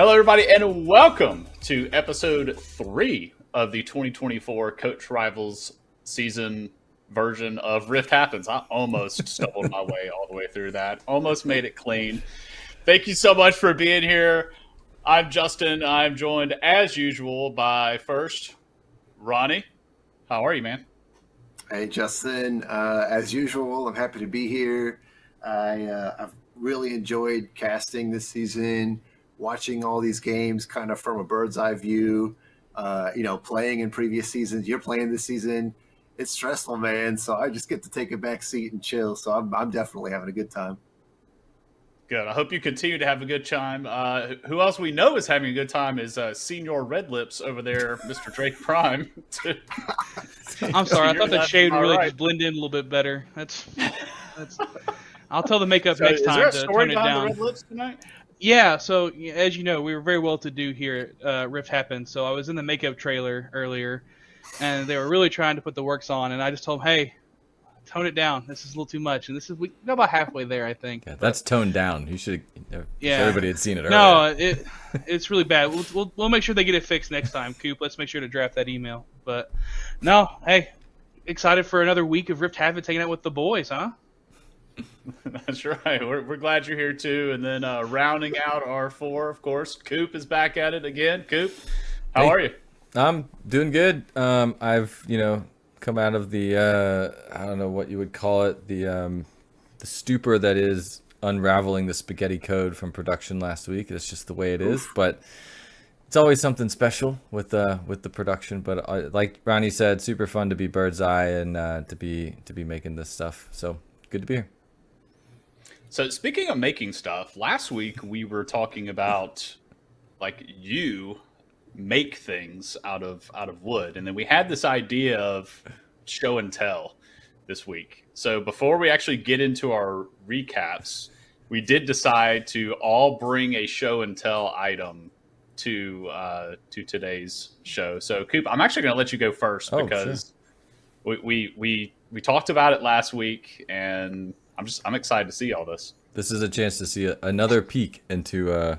Hello, everybody, and welcome to episode 3 of the 2024 Coach Rivals season version of Rift Happens. I almost stumbled my way all the way through that. Almost made it clean. Thank you so much for being here. I'm Justin. I'm joined, as usual, by first, Ronnie. How are you, man? Hey, Justin. As usual, I'm happy to be here. I've really enjoyed casting this season, watching all these games kind of from a bird's eye view, playing in previous seasons. You're playing this season. It's stressful, man. So I just get to take a back seat and chill. So I'm definitely having a good time. Good. I hope you continue to have a good time. Who else we know is having a good time is Senior Red Lips over there, Mr. Drake Prime. I'm sorry. I thought the shade would really just blend in a little bit better. That's. I'll tell the makeup next time to tone it down. The Red Lips tonight? Yeah. So as you know, we were very well to do here at Rift Happens. So I was in the makeup trailer earlier, and they were really trying to put the works on, and I just told them, hey, tone it down. This is a little too much, and we got about halfway there, I think. Yeah, that's toned down. You should. Yeah. Everybody had seen it earlier. No, it's really bad. We'll make sure they get it fixed next time, Coop. Let's make sure to draft that email. But no, hey, excited for another week of Rift Happens, hanging out with the boys, huh? That's right. We're glad you're here too. And then rounding out our 4, of course, Coop is back at it again. Coop, how are you? I'm doing good. I've come out of the I don't know what you would call it, the stupor that is unraveling the spaghetti code from production last week. It's just the way it is, but it's always something special with the production. But like Ronnie said, super fun to be bird's eye and to be making this stuff. So good to be here. So speaking of making stuff, last week we were talking about like you make things out of wood, and then we had this idea of show and tell this week. So before we actually get into our recaps, we did decide to all bring a show and tell item to today's show. So Coop, I'm actually going to let you go first because we talked about it last week, and I'm excited to see all this. This is a chance to see another peek into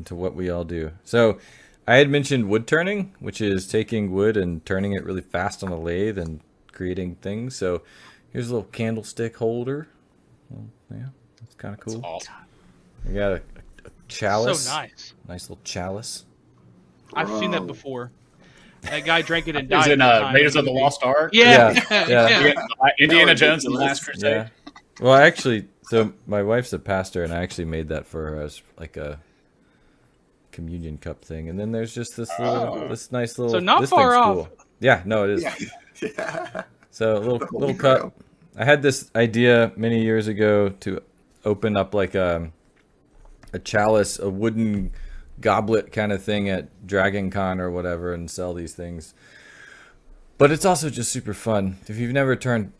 what we all do. So I had mentioned wood turning, which is taking wood and turning it really fast on a lathe and creating things. So here's a little candlestick holder. Well, yeah, that's kind of cool. That's awesome. We got a chalice. So nice. Nice little chalice. I've seen that before. That guy drank it and Is died. it Raiders of the Lost Ark? Yeah. Indiana Jones and the Last Crusade. Yeah. Well, actually, so my wife's a pastor, and I actually made that for her as like a communion cup thing. And then there's just this nice little. So not this far thing's off. cool. Yeah, no, it is. Yeah. So a little cup. I had this idea many years ago to open up like a chalice, a wooden goblet kind of thing at Dragon Con or whatever, and sell these things. But it's also just super fun. If you've never turned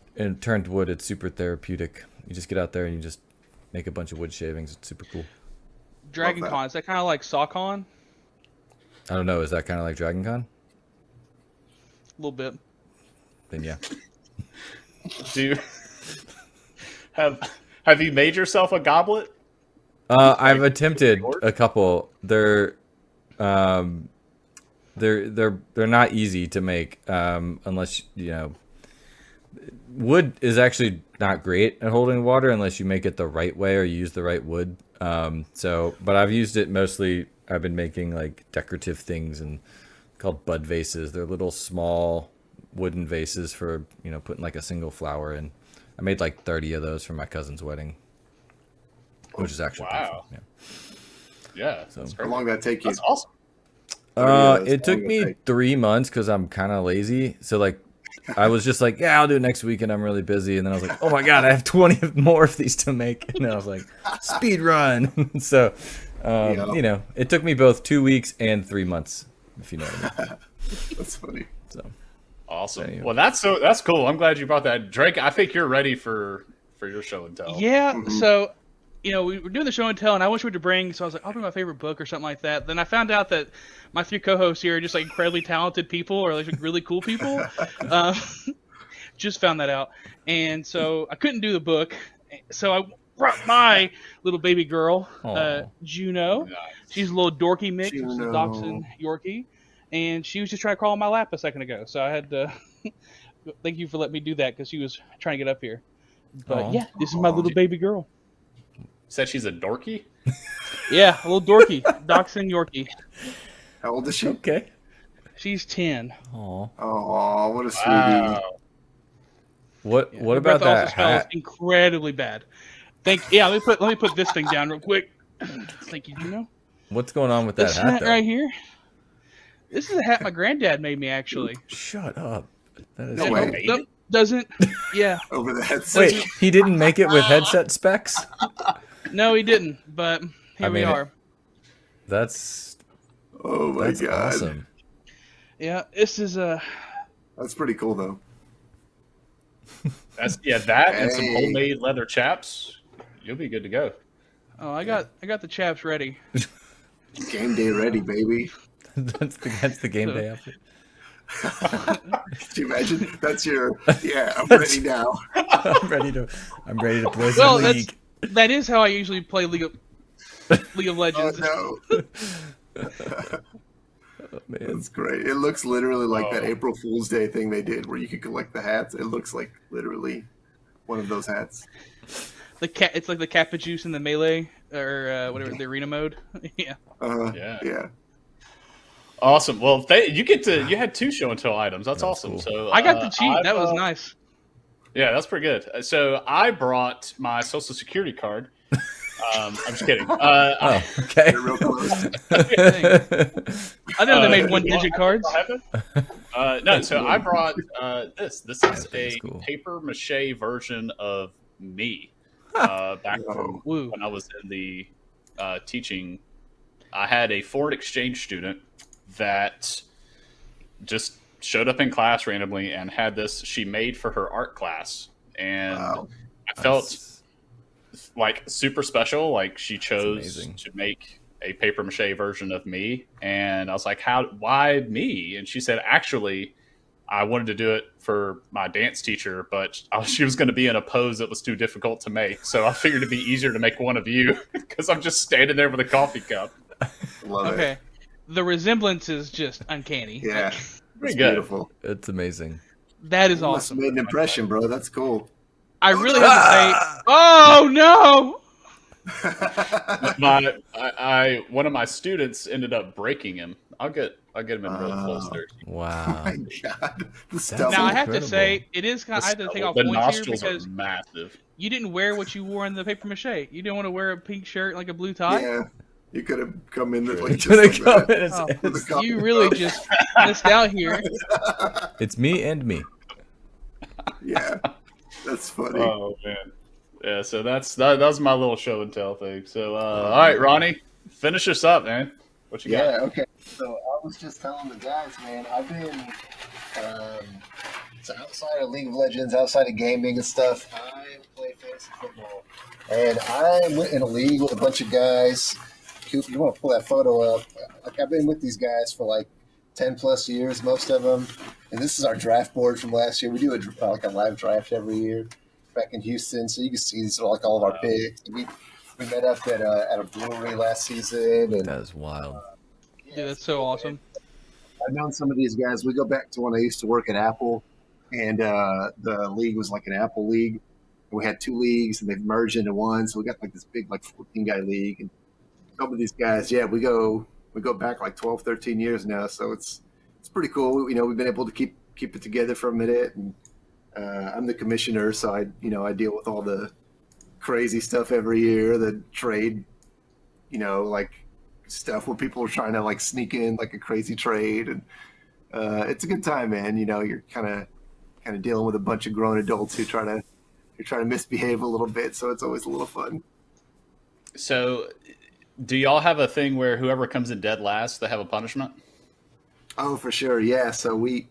wood, it's super therapeutic. You just get out there and you just make a bunch of wood shavings. It's super cool. Dragon Con, is that kind of like SawCon? I don't know. Is that kind of like Dragon Con? A little bit. Then yeah. Do you have you made yourself a goblet? I've attempted a couple. They're not easy to make unless wood is actually not great at holding water unless you make it the right way or you use the right wood. But I've used it mostly. I've been making like decorative things and called bud vases. They're little small wooden vases for putting like a single flower in. I made like 30 of those for my cousin's wedding, which is actually wow. Fun. Yeah. So How long did that take you? That's awesome. It took me 3 months because I'm kind of lazy. So like, I was just like, yeah, I'll do it next week, and I'm really busy. And then I was like, oh my god, I have 20 more of these to make. And then I was like, speed run. So, it took me both 2 weeks and 3 months, if you know what I mean. That's funny. So Awesome. Anyway. Well, that's cool. I'm glad you brought that, Drake. I think you're ready for your show and tell. Yeah. So, we were doing the show and tell, and I wish we would bring. So I was like, I'll bring my favorite book or something like that. Then I found out that my 3 co-hosts here are just like incredibly talented people, or like really cool people. Just found that out, and so I couldn't do the book. So brought my little baby girl, Aw. Juno. Nice. She's a little dorky mix, which is Juno. Dachshund Yorkie, and she was just trying to crawl on my lap a second ago. So I had to thank you for letting me do that because she was trying to get up here. But Aw. yeah, this is my little baby girl. Said she's a dorky. Yeah, a little dorky, Dachshund Yorkie. How old is she? Okay. She's 10. Aw. Oh, what a sweetie. Wow. What Yeah, what her about breath also that smells hat? incredibly bad. Let me put this thing down real quick. Thank you, Juno. What's going on with that This hat hat though? right here. This is a hat my granddad made me actually. Shut up. That is No And way. Made nope, it? doesn't. Yeah. Over the headset. Wait, he didn't make it with headset specs? No, he didn't. But here I we mean, are. That's Oh my that's god. awesome. Yeah, this is a. That's pretty cool though. That and some Hey. homemade leather chaps. You'll be good to go. Oh, I got the chaps ready. Game day ready, baby. that's the game day outfit. Could you imagine? That's your I'm ready now. I'm ready to play some Well, league. that is how I usually play League of Oh Legends. no. Oh, man. That's great. It looks literally like that Oh. April Fool's Day thing they did where you could collect the hats. It looks like literally one of those hats. It's like the Kappa Juice in the melee or whatever the arena mode. Yeah. Yeah. Yeah. Awesome. Well, you had 2 show and tell items. That's That's awesome. cool. So I got the cheat. I've, That was nice. Yeah, that's pretty good. So I brought my social security card. I'm just kidding. Oh, okay. They're real close. I know they made one-digit cards. No, so I brought this. This is That's a cool. paper mache version of me. Back from Woo. when I was in the teaching, I had a foreign exchange student that just showed up in class randomly and had this she made for her art class. And Wow. I felt That's- like super special. Like she chose amazing. to make a paper mache version of me, and I was like, why me? And she said, actually, I wanted to do it for my dance teacher, but she was going to be in a pose that was too difficult to make. So I figured it'd be easier to make one of you because I'm just standing there with a coffee cup. Love it. Okay. The resemblance is just uncanny. Yeah. Pretty It's good. beautiful. It's amazing. That is You must have awesome. made an impression, bro. That's cool. I really have to say, oh no! One of my students ended up breaking him. I'll get him in real close there. Oh Wow. my god. The That's stubble. Now I have to incredible. say, it is kind. I have to take off The points here nostrils because are massive. you didn't wear what you wore in the paper mache. You didn't want to wear a pink shirt and like a blue tie. Yeah. You could have come in like just Gonna like come that. in as- Oh, it's, you really just missed out here. it's me and me. Yeah. That's funny. Oh man, yeah. So that was my little show and tell thing. So all right, Ronnie, finish us up, man. What you got? Yeah, okay. So I was just telling the guys, man, I've been so outside of League of Legends, outside of gaming and stuff, I play fantasy football. And I went in a league with a bunch of guys. Coop, you want to pull that photo up? Like I've been with these guys for like 10 plus years, most of them. And this is our draft board from last year. We do a live draft every year back in Houston, so you can see these are like all of our picks. We met up at a brewery last season, and That is wild. Dude, that's so awesome. I've known some of these guys. We go back to when I used to work at Apple, and the league was like an Apple league. We had 2 leagues, and they've merged into one. So we got like this big, like 14-guy league. And some of these guys, yeah, we go back like 12, 13 years now. So it's pretty cool. You know, we've been able to keep it together for a minute. And I'm the commissioner, so I deal with all the crazy stuff every year, the trade, like stuff where people are trying to like sneak in like a crazy trade, and it's a good time, man. You're kind of dealing with a bunch of grown adults who try to misbehave a little bit, so it's always a little fun. So, do y'all have a thing where whoever comes in dead last, they have a punishment? Oh, for sure, yeah. So we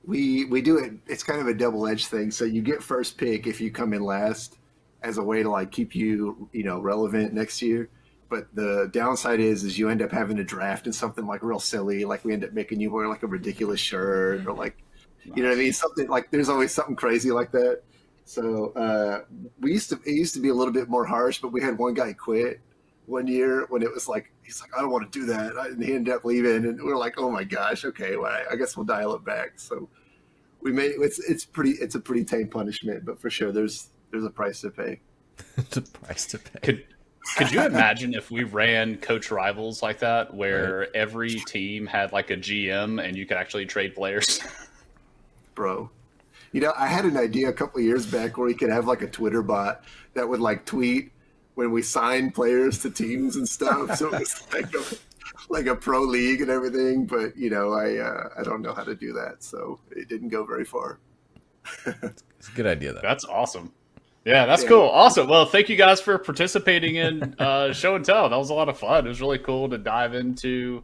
do it. It's kind of a double-edged thing. So you get first pick if you come in last, as a way to like keep you relevant next year. But the downside is you end up having to draft in something like real silly, like we end up making you wear like a ridiculous shirt or like, you know what I mean? Something like there's always something crazy like that. So it used to be a little bit more harsh, but we had one guy quit one year when it was like, he's like, I don't want to do that. And he ended up leaving, and we're like, oh my gosh, okay, well, I guess we'll dial it back. So we made it's a pretty tame punishment, but for sure there's a price to pay. It's a price to pay. Could you imagine if we ran coach rivals like that, where every team had like a GM and you could actually trade players? Bro, I had an idea a couple of years back where we could have like a Twitter bot that would like tweet when we sign players to teams and stuff. So it was like a pro league and everything. But I don't know how to do that, so it didn't go very far. It's a good idea, though. That's awesome. Yeah, that's cool. Awesome. Well, thank you guys for participating in Show and Tell. That was a lot of fun. It was really cool to dive into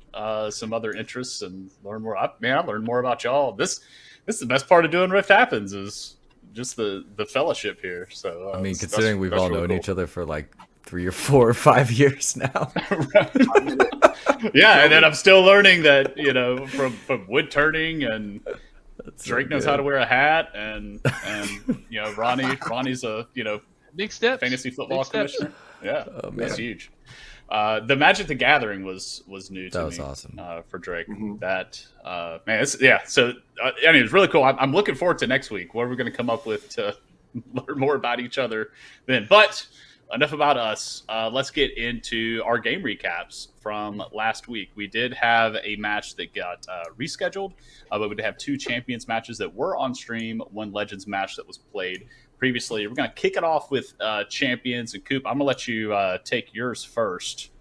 some other interests and learn more. I learned more about y'all. This is the best part of doing Rift Happens is just the fellowship here. So I mean, considering we've all known each other for like 3 or 4 or 5 years now. Yeah, and then I'm still learning that from wood turning and. Drake knows how to wear a hat, and Ronnie's a big steps, fantasy football commissioner. Yeah, that's huge. The Magic the Gathering was new to me. That was awesome for Drake. Mm-hmm. That So it's really cool. I'm looking forward to next week. What are we going to come up with to learn more about each other then? But enough about us. Let's get into our game recaps from last week. We did have a match that got rescheduled, but we did have 2 Champions matches that were on stream, 1 Legends match that was played previously. We're going to kick it off with Champions. And Coop, I'm going to let you take yours first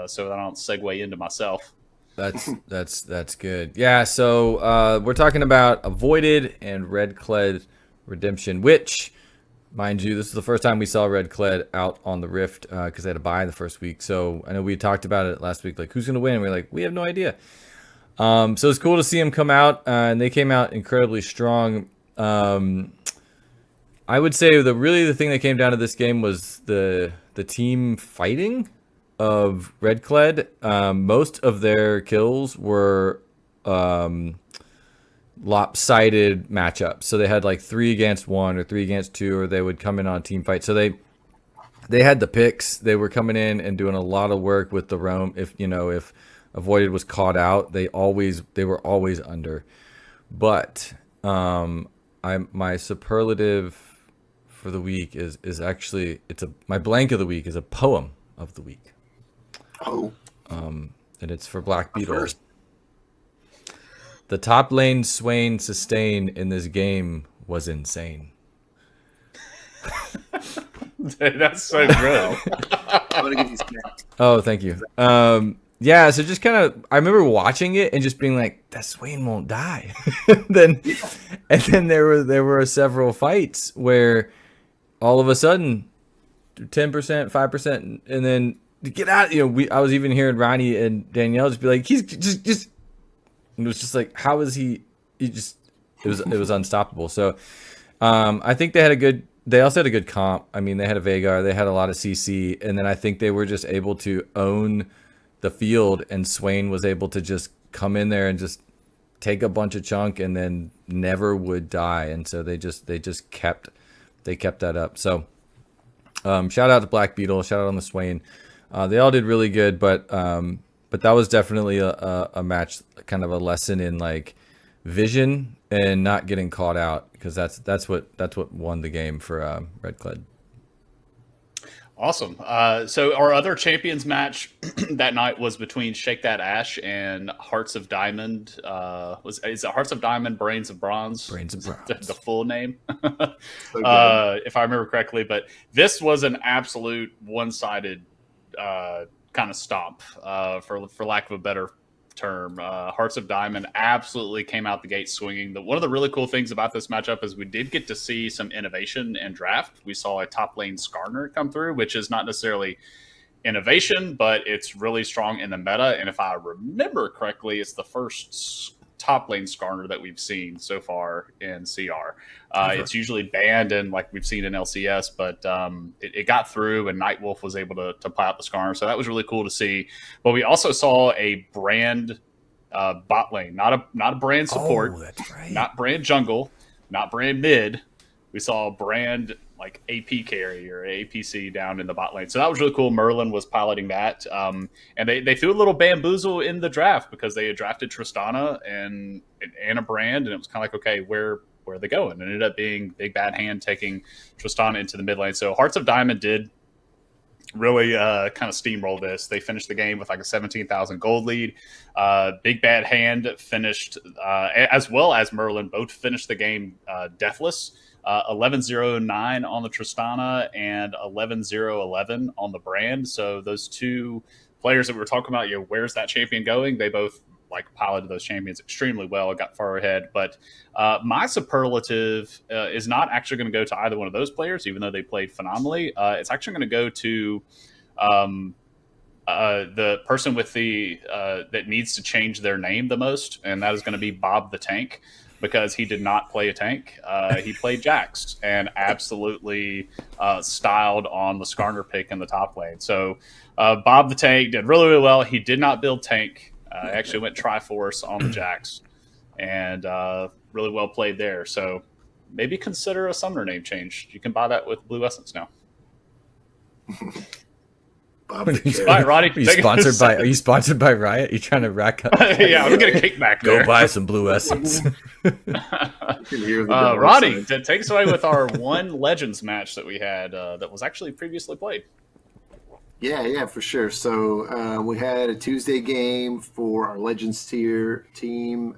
so that I don't segue into myself. That's good. Yeah, so we're talking about Avoided and Red Kled Redemption, which... Mind you, this is the first time we saw Red Kled out on the Rift because they had a bye the first week. So I know we talked about it last week, like who's going to win? And we're like, we have no idea. So it's cool to see them come out, and they came out incredibly strong. I would say the thing that came down to this game was the team fighting of Red Kled. Most of their kills were lopsided matchups, so they had like 3 against 1 or 3 against 2, or they would come in on a team fight. So they had the picks. They were coming in and doing a lot of work with the roam. If Avoided was caught out, they were always under. But my superlative for the week is actually my blank of the week is a poem of the week. And it's for Black Beetle. The top lane Swain sustain in this game was insane. That's so good. I'm gonna give you snaps. Oh, thank you. Yeah, so just kind of, I remember watching it and just being like, that Swain won't die. And then there were several fights where all of a sudden, 10%, 5%, and then get out. I was even hearing Ronnie and Danielle just be like, he's just. It was just like, how is he? It was unstoppable. So, I think they also had a good comp. I mean, they had a Veigar, they had a lot of CC, and then I think they were just able to own the field, and Swain was able to just come in there and just take a bunch of chunk, and then never would die. And so they kept that up. So, shout out to Black Beetle, shout out on the Swain. They all did really good, but that was definitely a match, kind of a lesson in like vision and not getting caught out, because that's what won the game for Red Kled. Awesome. So our other Champions match that night was between Shake That Ash and Hearts of Diamond. Is it Hearts of Diamond, Brains of Bronze? Brains of Bronze. The full name, if I remember correctly. But this was an absolute one-sided kind of stomp, for lack of a better term. Hearts of Diamond absolutely came out the gate swinging. One of the really cool things about this matchup is we did get to see some innovation in draft. We saw a top lane Skarner come through, which is not necessarily innovation, but it's really strong in the meta. And if I remember correctly, it's the first top lane Skarner that we've seen so far in CR. It's usually banned, and like we've seen in LCS, but it got through, and Nightwolf was able to play out the Skarner. So that was really cool to see. But we also saw a brand bot lane, not a brand support, that's right. Not brand jungle, not brand mid. We saw a brand like AP carry or APC down in the bot lane. So that was really cool. Merlin was piloting that. And they threw a little bamboozle in the draft because they had drafted Tristana and a Brand, and it was kind of like, okay, where are they going? And it ended up being Big Bad Hand taking Tristana into the mid lane. So Hearts of Diamond did really kind of steamroll this. They finished the game with like a 17,000 gold lead. Big Bad Hand finished, as well as Merlin, both finished the game deathless. 11-0-9 on the Tristana and 11-0-11 on the Brand. So those two players that we were talking about, where's that champion going? They both like piloted those champions extremely well, got far ahead. But my superlative is not actually going to go to either one of those players, even though they played phenomenally. It's actually going to go to the person with the that needs to change their name the most, and that is going to be Bob the Tank, because he did not play a tank. He played Jax and absolutely styled on the Skarner pick in the top lane. So Bob the Tank did really, really well. He did not build tank. Actually went Triforce on the Jax, and really well played there. So maybe consider a summoner name change. You can buy that with Blue Essence now. Bob the All right, Carrot. Roddy. Are you sponsored by Riot? You trying to rack up? Yeah, I'm gonna kick back Go there. buy some Blue Essence. You can hear the dog Roddy, sign. take us away with our one Legends match that we had that was actually previously played. Yeah, for sure. So we had a Tuesday game for our Legends tier team.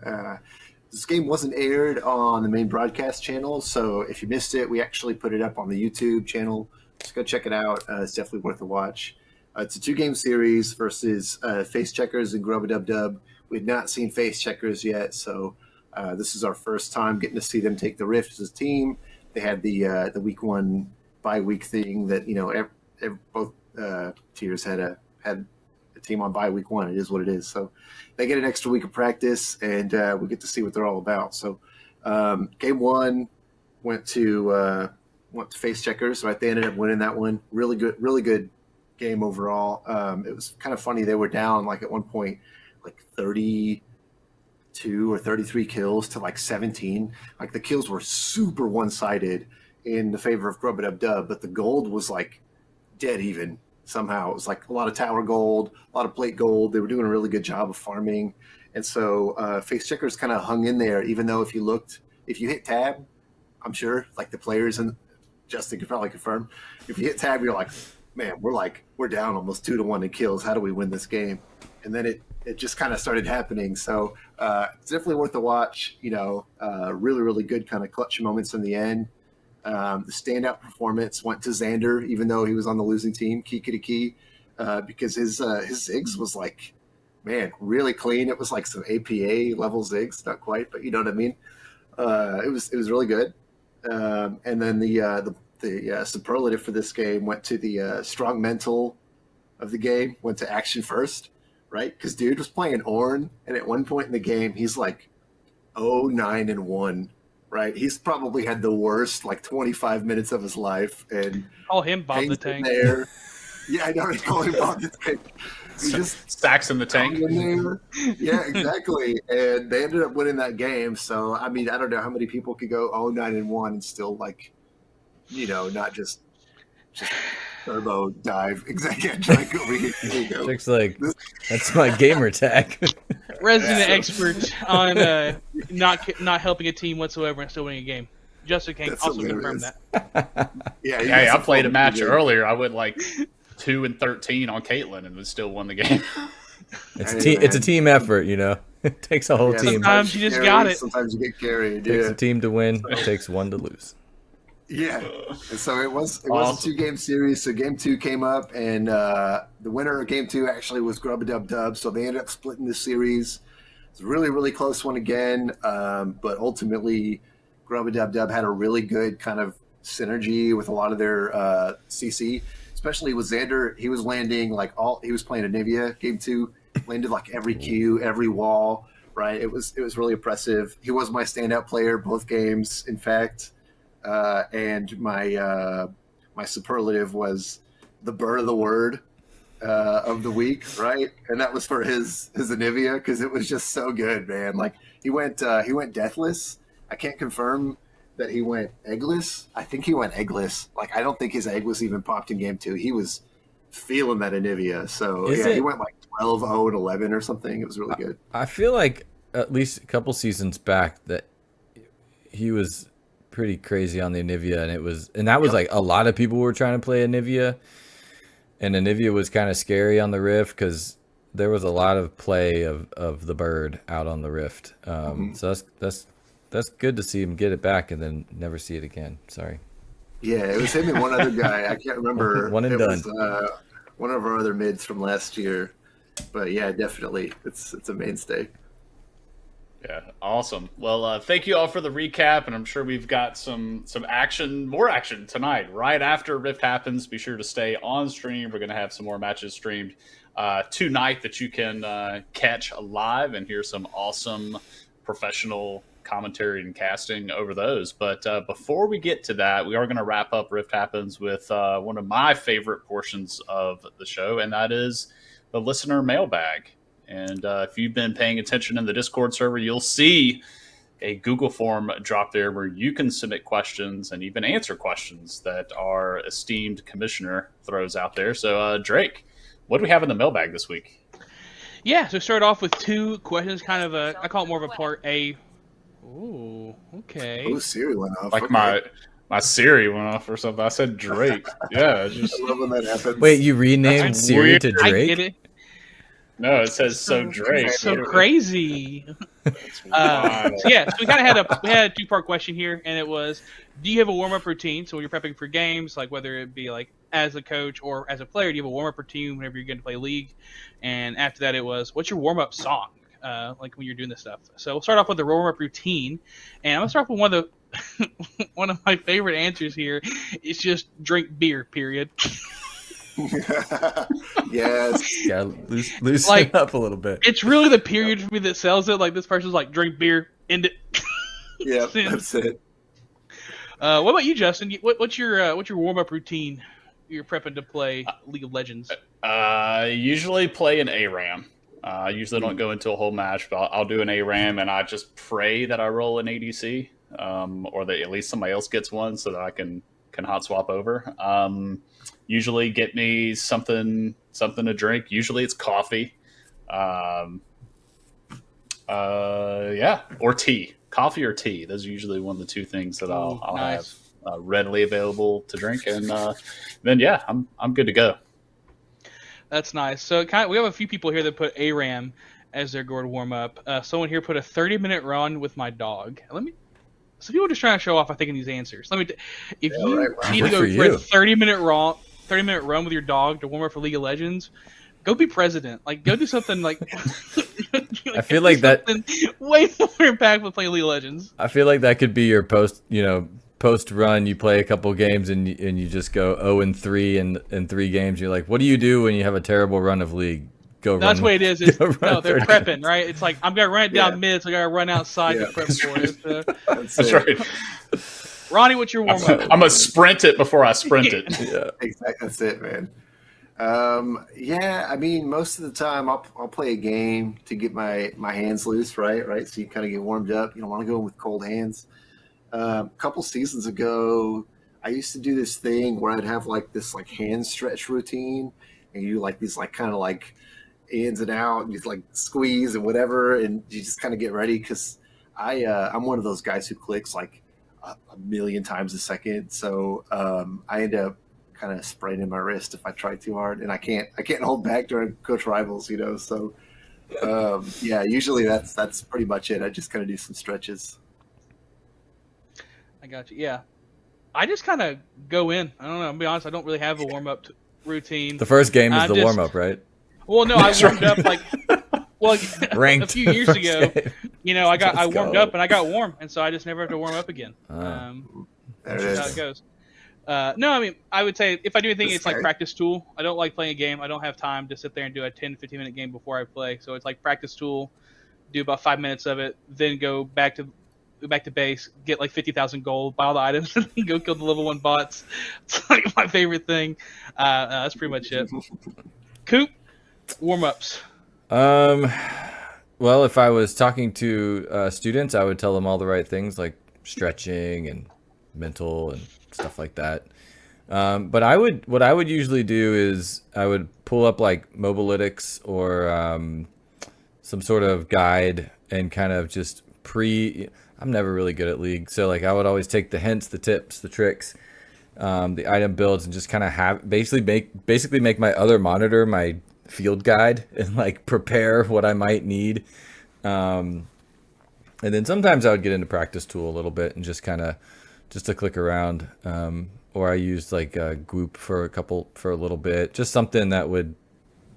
This game wasn't aired on the main broadcast channel, so if you missed it, we actually put it up on the YouTube channel. Just go check it out. It's definitely worth a watch. It's a 2-game series versus Face Checkers and Grubba Dub Dub. We had not seen Face Checkers yet, so this is our first time getting to see them take the Rift as a team. They had the week 1 bye-week thing that, both tiers had a team on bye week 1. It is what it is. So they get an extra week of practice, and we get to see what they're all about. So game 1 went to Face Checkers, right? They ended up winning that one. Really good game overall. It was kind of funny. They were down like at one point like 32 or 33 kills to like 17. Like the kills were super one-sided in the favor of Grubba Dub Dub, but the gold was like dead even somehow. It was like a lot of tower gold, a lot of plate gold. They were doing a really good job of farming. And so Face Checkers kind of hung in there, even though if you hit tab, I'm sure like the players, and Justin could probably confirm, if you hit tab, you're like, man, we're down almost 2-1 in kills. How do we win this game? And then it just kind of started happening. So it's definitely worth a watch. Really, really good kind of clutch moments in the end. The standout performance went to Xander, even though he was on the losing team, key, because his Ziggs was like, man, really clean. It was like some APA level Ziggs, not quite, but you know what I mean. It was really good. And then the superlative for this game went to the strong mental of the game. Went to action first, right? Because dude was playing Ornn, and at one point in the game, he's like 0-9-1. Right, he's probably had the worst like 25 minutes of his life, and Call him Bob the Hank's in Tank. there. Yeah, I know. They call him Bob the Tank. He just Stacks in the tank. hung in there. Yeah, exactly. And they ended up winning that game. So I mean, I don't know how many people could go 0-9-1 and still like, not just turbo dive. Exactly. Like over here. There you go. Looks like that's my gamer tag. Resident expert on not helping a team whatsoever and still winning a game. Justin can That's also confirm hilarious. that. Yeah, Hey, I played a match earlier. I went like 2-13 on Caitlyn and still won the game. It's a team effort, It takes a whole Yeah, team. Sometimes you just got it. Sometimes you get carried. It takes Yeah. a team to win. It takes one to lose. Yeah, and so it was Awesome. a 2-game series. So game 2 came up, and the winner of game 2 actually was Grubba Dub Dub. So they ended up splitting the series. It's a really, really close one again, but ultimately Grubba Dub Dub had a really good kind of synergy with a lot of their CC, especially with Xander. He was landing he was playing Anivia game 2, landed like every Q, every wall. Right, it was really impressive. He was my standout player both games, in fact. And my superlative was the bird of the word of the week, right? And that was for his Anivia, because it was just so good, man. Like he went deathless. I can't confirm that he went eggless. I think he went eggless. Like I don't think his egg was even popped in game 2. He was feeling that Anivia. So he went like 12-0 and 11 or something. It was really good. I feel like at least a couple seasons back that he was pretty crazy on the Anivia, and that was like a lot of people were trying to play Anivia, and Anivia was kind of scary on the Rift because there was a lot of play of the bird out on the Rift. So that's good to see him get it back and then never see it again. Sorry. Yeah, it was him and one other guy. I can't remember. One and done. Was, one of our other mids from last year. But yeah, definitely, it's a mainstay. Yeah, awesome. Well, thank you all for the recap, and I'm sure we've got some more action tonight. Right after Rift happens, be sure to stay on stream. We're going to have some more matches streamed tonight that you can catch live and hear some awesome professional commentary and casting over those. But before we get to that, we are going to wrap up Rift Happens with one of my favorite portions of the show, and that is the listener mailbag. And if you've been paying attention in the Discord server, you'll see a Google form drop there where you can submit questions and even answer questions that our esteemed commissioner throws out there. So, Drake, what do we have in the mailbag this week? Yeah, so start off with 2 questions, kind of I call it more of a part A. Ooh, okay. Oh, Siri went off. Like okay. my Siri went off or something. I said Drake. Yeah, just I love when that happens. Wait, you renamed That's Siri weird. to I Drake? get it. no, it says so Drake. So crazy. Wild. So we kind of had a 2-part question here, and it was, do you have a warm-up routine? So when you're prepping for games, like whether it be like as a coach or as a player, do you have a warm-up routine whenever you're going to play League? And after that, it was, what's your warm-up song? Like when you're doing this stuff. So we'll start off with the warm-up routine, and I'm gonna start off with one of my favorite answers here. It's just drink beer. Period. Yes. Yeah, loosen Like- it up a little bit. It's really the period for me that sells it. Like this person's like, drink beer, end it. Yep, that's it. What about you, Justin? What's your warm-up routine? You're prepping to play League of Legends. Usually play an ARAM. I usually don't go into a whole match, but I'll do an ARAM, and I just pray that I roll an ADC, or that at least somebody else gets one so that I can hot swap over. Usually get me something to drink. Usually it's coffee. Yeah, or tea. Coffee or tea. Those are usually one of the 2 things that I'll nice. have readily available to drink, and then yeah, I'm good to go. That's nice. So we have a few people here that put ARAM as their gourd warm-up. Someone here put a 30-minute run with my dog. So people are just trying to show off, I think, in these answers. If you right. need to Good go for for a you. 30-minute run with your dog to warm up for League of Legends, go be president. Like, go do something like. I feel like that- way more impactful playing League of Legends. I feel like that could be your post run. You play a couple games and you just go 0-3 in 3 games. You're like, what do you do when you have a terrible run of League? No, that's what it is. They're 30 prepping, right? It's like, I'm going to run it down mid, so I got to run outside Yeah. to prep for it. That's right. Ronnie, what's your warm-up? I'm gonna sprint it before I sprint it. Yeah. Exactly. That's it, man. Yeah, I mean, most of the time I'll play a game to get my hands loose, right? So you kind of get warmed up. You don't want to go in with cold hands. A couple seasons ago, I used to do this thing where I'd have like this like hand stretch routine, and you do like these like kind of like ins and out, and you like squeeze and whatever, and you just kind of get ready because I'm one of those guys who clicks like a million times a second, so I end up kind of spraining my wrist if I try too hard, and I can't hold back during coach rivals, So yeah, usually that's pretty much it. I just kind of do some stretches. I got you. Yeah. I just kind of go in. I don't know. I'll be honest. I don't really have a warm-up routine. The first game is I the just- warm up, right? Well, no, I warmed up like Ranked a few years first ago. game. I Let's warmed go. up and I got warm, and so I just never have to warm up again. Ah. There it That's how it is. goes. No, I mean, I would say if I do anything, This it's like guy- practice tool. I don't like playing a game. I don't have time to sit there and do a 10, 15-minute game before I play. So it's like practice tool, do about 5 minutes of it, then go back to base, get like 50,000 gold, buy all the items, and go kill the level 1 bots. It's like my favorite thing. That's pretty much it. Coop, warm-ups. Well, if I was talking to students, I would tell them all the right things, like stretching and mental and stuff like that. But what I would usually do is I would pull up like Mobalytics or some sort of guide and kind of just I'm never really good at League, so like I would always take the hints, the tips, the tricks, the item builds, and just kind of have basically make my other monitor my field guide and like prepare what I might need. And then sometimes I would get into practice tool a little bit and just to click around. Or I used like a Goop for a little bit, just something that would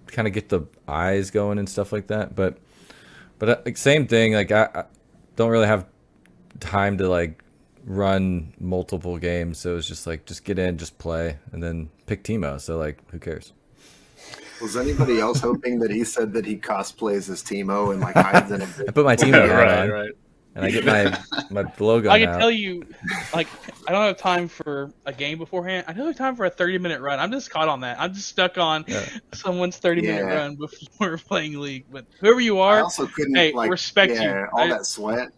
kind of get the eyes going and stuff like that. But like same thing, like I don't really have time to like run multiple games, so it's just like just get in, just play, and then pick Teemo. So like, who cares? Was anybody else hoping that he said that he cosplays as Teemo and like hides in a I put my Teemo hat on, right. and I get my logo. I can out. tell you, like, I don't have time for a game beforehand. I don't have time for a 30-minute run. I'm just caught on that. I'm just stuck on someone's 30-minute run before playing League. But whoever you I are, also couldn't hey, like respect you. all that sweat.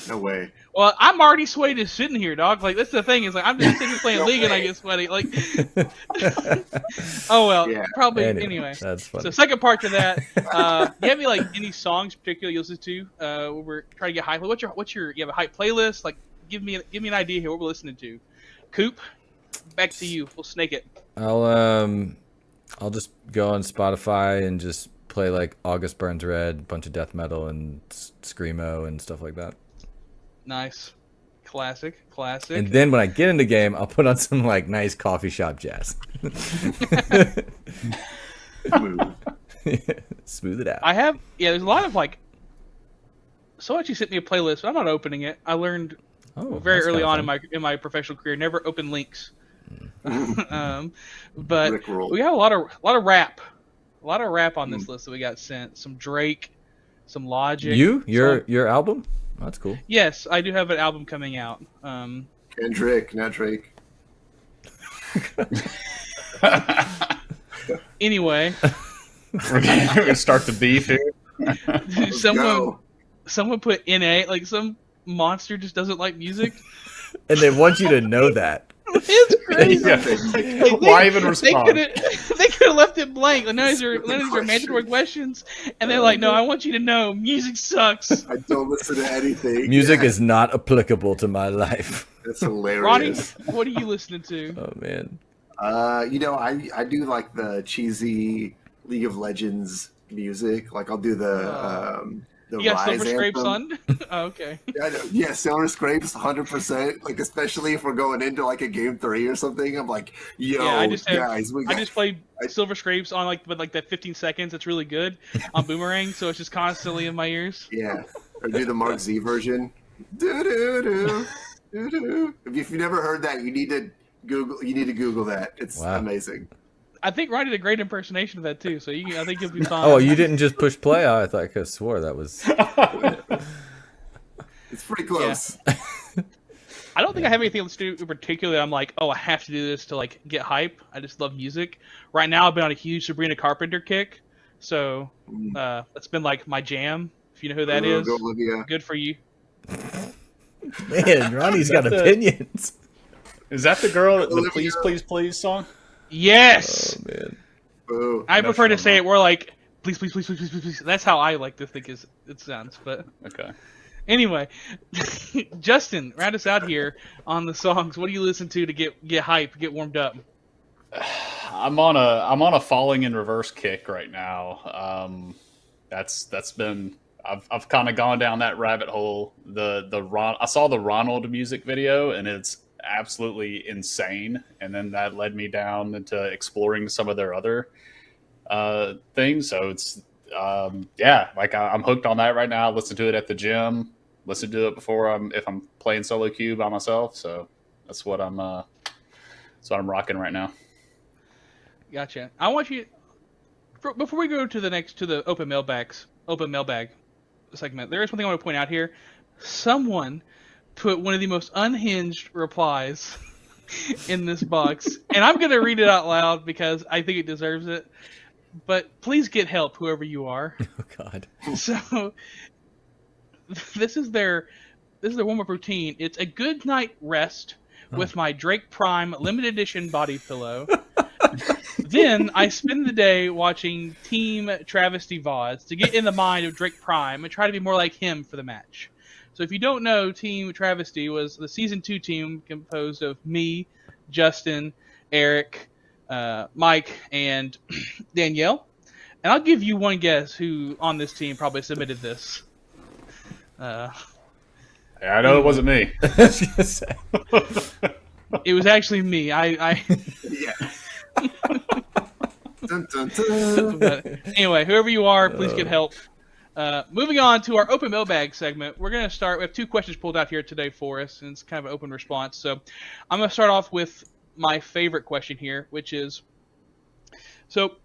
No way. Well, I'm already sweaty just sitting here, dog. Like, that's the thing is, like, I'm just sitting here playing League and I get sweaty. Like, oh well, probably anyway. That's funny. So second part to that, you have any songs particularly you listen to? Where we're trying to get hype. What's your you have a hype playlist? Like, give me an idea here what we're listening to. Coop, back to you. We'll snake it. I'll just go on Spotify and just play like August Burns Red, bunch of death metal and screamo and stuff like that. Nice. Classic. And then when I get in the game, I'll put on some like nice coffee shop jazz. Smooth it out. There's a lot of like, so actually sent me a playlist, but I'm not opening it. I learned very early on in my professional career, never open links. But we have a lot of rap on this list that we got sent. Some Drake, some Logic. Your album? Oh, that's cool. Yes, I do have an album coming out. Kendrick, not Drake. Anyway, we're gonna start the beef here. someone put NA, like some monster just doesn't like music, and they want you to know that. It's crazy. Yeah. Why even respond? They could have left it blank. Like, none of these are mandatory questions, and they're like, "No, I want you to know, music sucks." I don't listen to anything. Music is not applicable to my life. That's hilarious. Ronnie, what are you listening to? Oh man. I do like the cheesy League of Legends music. Like I'll do the you got Rise Silver Scrapes anthem. on? Oh, okay. Yeah, Silver Scrapes, 100%. Like especially if we're going into like a game 3 or something, I'm like, yo, I guys, just played Silver Scrapes on like that 15 seconds. It's really good on Boomerang, so it's just constantly in my ears. Yeah, or do the Mark Z version. Do do do do do. If you've never heard that, you need to Google that. It's amazing. I think Ronnie did a great impersonation of that too, so I think you'll be fine. Oh, you didn't just push play? I thought I could have swore that was. It's pretty close. Yeah. I don't think I have anything else to do in particular. I'm like, I have to do this to like get hype. I just love music. Right now, I've been on a huge Sabrina Carpenter kick, so that's been like my jam. If you know who that is, go Olivia. Good for you. Man, Ronnie's got opinions. Is that the girl that the Please Please Please song? Yes. Oh man. Boo. I prefer to say it more like please, please, please, please, please, please, please. That's how I like to think it sounds. But Okay. anyway, Justin, round us out here on the songs. What do you listen to get hype, get warmed up? I'm on a Falling in Reverse kick right now. That's been I've kind of gone down that rabbit hole. I saw the Ronald music video and it's absolutely insane, and then that led me down into exploring some of their other things. So it's like I'm hooked on that right now. I listen to it at the gym, listen to it if I'm playing solo queue by myself. So that's what I'm rocking right now. Gotcha. I want you before we go to the open mailbag segment. There is one thing I want to point out here. Someone put one of the most unhinged replies in this box, and I'm going to read it out loud because I think it deserves it. But please get help, whoever you are. Oh God. So this is their this is their warm-up routine. It's a good night rest with my Drake Prime limited edition body pillow. Then I spend the day watching Team Travesty VODs to get in the mind of Drake Prime and try to be more like him for the match. So if you don't know, Team Travesty was the Season 2 team composed of me, Justin, Eric, Mike, and Danielle. And I'll give you one guess who on this team probably submitted this. I know it wasn't me. I was gonna say. It was actually me. I Yeah. Dun, dun, dun. But anyway, whoever you are, please get help. Moving on to our open mailbag segment, we're going to start. We have 2 questions pulled out here today for us, and it's kind of an open response. So I'm going to start off with my favorite question here, which is, so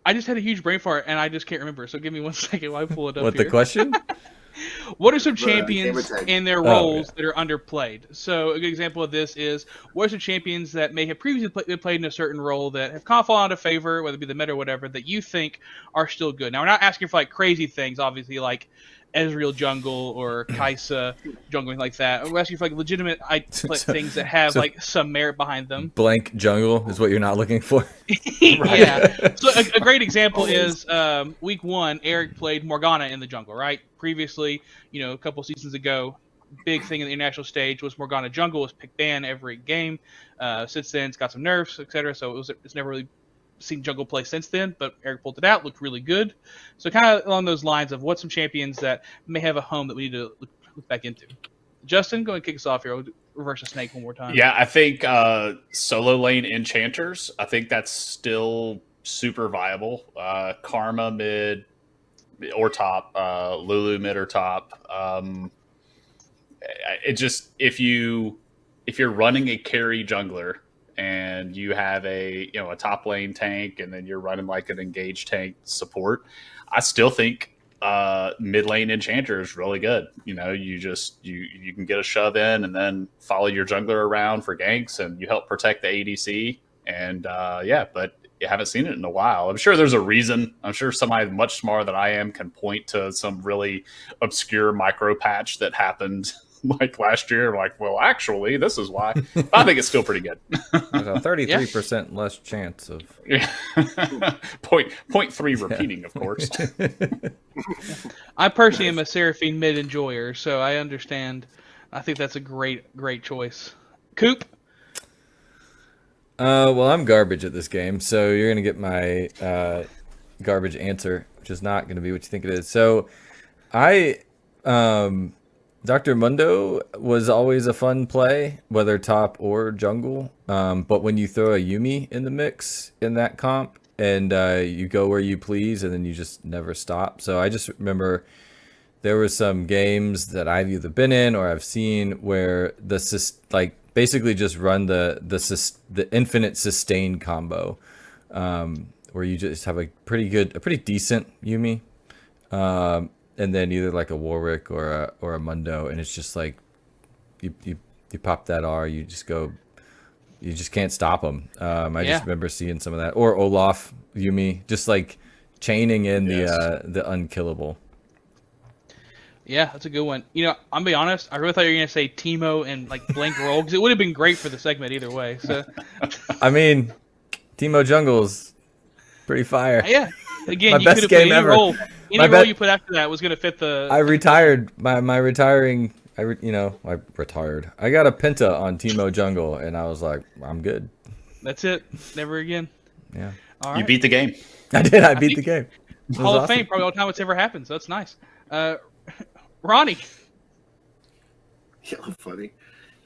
I just had a huge brain fart, and I just can't remember. So give me 1 second while I pull it up What here. the question? What are some gamer champions tag. in their Oh, roles yeah. that are underplayed? So a good example of this is, what are some champions that may have previously been played in a certain role that have kind of fallen out of favor, whether it be the meta or whatever, that you think are still good? Now, we're not asking for like crazy things, obviously, like Ezreal jungle or Kai'Sa jungle, anything like that. We're asking for like legitimate things that have so- like some merit behind them. Blank jungle is what you're not looking for. Yeah. So a great example is week 1, Eric played Morgana in the jungle, right? Previously, a couple seasons ago, big thing in the international stage was Morgana jungle was pick ban every game. Since then, it's got some nerfs, etc. So it's never really seen jungle play since then, but Eric pulled it out, looked really good. So kind of along those lines of what's some champions that may have a home that we need to look back into. Justin, go ahead and kick us off here. We'll reverse the snake one more time. Yeah, I think solo lane enchanters. I think that's still super viable. Karma mid or top, Lulu mid or top. It just if you're running a carry jungler and you have a top lane tank and then you're running like an engaged tank support, I still think mid lane enchanter is really good. You can get a shove in and then follow your jungler around for ganks and you help protect the ADC. And but you haven't seen it in a while. I'm sure there's a reason. I'm sure somebody much smarter than I am can point to some really obscure micro patch that happened like last year. Like, well, actually, this is why. But I think it's still pretty good. There's a 33% less chance of. Yeah. point 3 repeating, of course. I personally am a Seraphine mid enjoyer, so I understand. I think that's a great choice. Coop? Well, I'm garbage at this game, so you're gonna get my garbage answer, which is not gonna be what you think it is. So, Dr. Mundo was always a fun play, whether top or jungle. But when you throw a Yuumi in the mix in that comp, and you go where you please, and then you just never stop. So I just remember there were some games that I've either been in or I've seen where basically just run the infinite sustain combo, where you just have a pretty decent Yuumi, and then either like a Warwick or a Mundo, and it's just like you pop that R, you just can't stop them. I just remember seeing some of that, or Olaf Yuumi, just like chaining in the unkillable. Yeah, that's a good one. I'm gonna be honest. I really thought you were gonna say Teemo and like blank roll, because it would have been great for the segment either way. So, I mean, Teemo Jungle's pretty fire. yeah. Again, My you best could have game put any ever. role. My Any role bet- you put after that was gonna fit the. I retired. I retired. I got a Penta on Teemo Jungle, and I was like, I'm good. That's it. Never again. Yeah, All You right. beat the game. I did. I beat the game. It was Hall of awesome. Fame, probably all the time it's ever happened. So that's nice. Ronnie. Yeah, funny.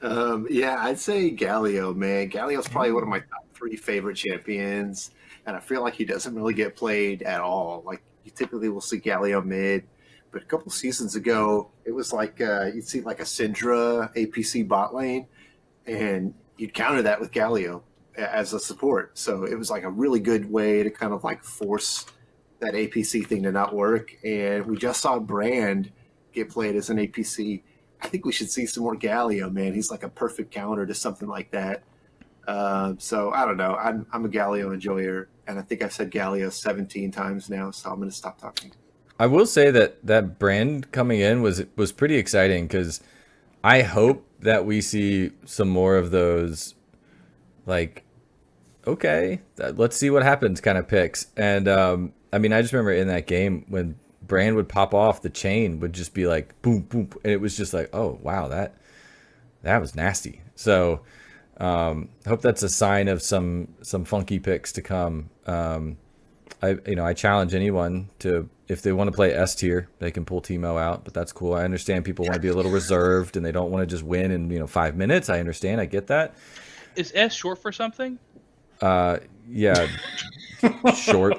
I'd say Galio, man. Galio's probably one of my top 3 favorite champions, and I feel like he doesn't really get played at all. Like, you typically will see Galio mid, but a couple seasons ago, it was like you'd see like a Syndra APC bot lane, and you'd counter that with Galio as a support. So it was like a really good way to kind of like force that APC thing to not work. And we just saw Brand get played as an APC. I think we should see some more Galio, man. He's like a perfect counter to something like that. So I don't know. I'm a Galio enjoyer, and I think I've said Galio 17 times now, so I'm going to stop talking. I will say that brand coming in was pretty exciting because I hope that we see some more of those, like, okay, let's see what happens kind of picks. And I mean, I just remember in that game when Brand would pop off, the chain would just be like boom, boom, and it was just like, oh wow, that was nasty. So I hope that's a sign of some funky picks to come. I challenge anyone to, if they want to play S tier, they can pull Teemo out, but that's cool. I understand people want to be a little reserved and they don't want to just win in 5 minutes. I understand. I get that. Is S short for something? Yeah, short.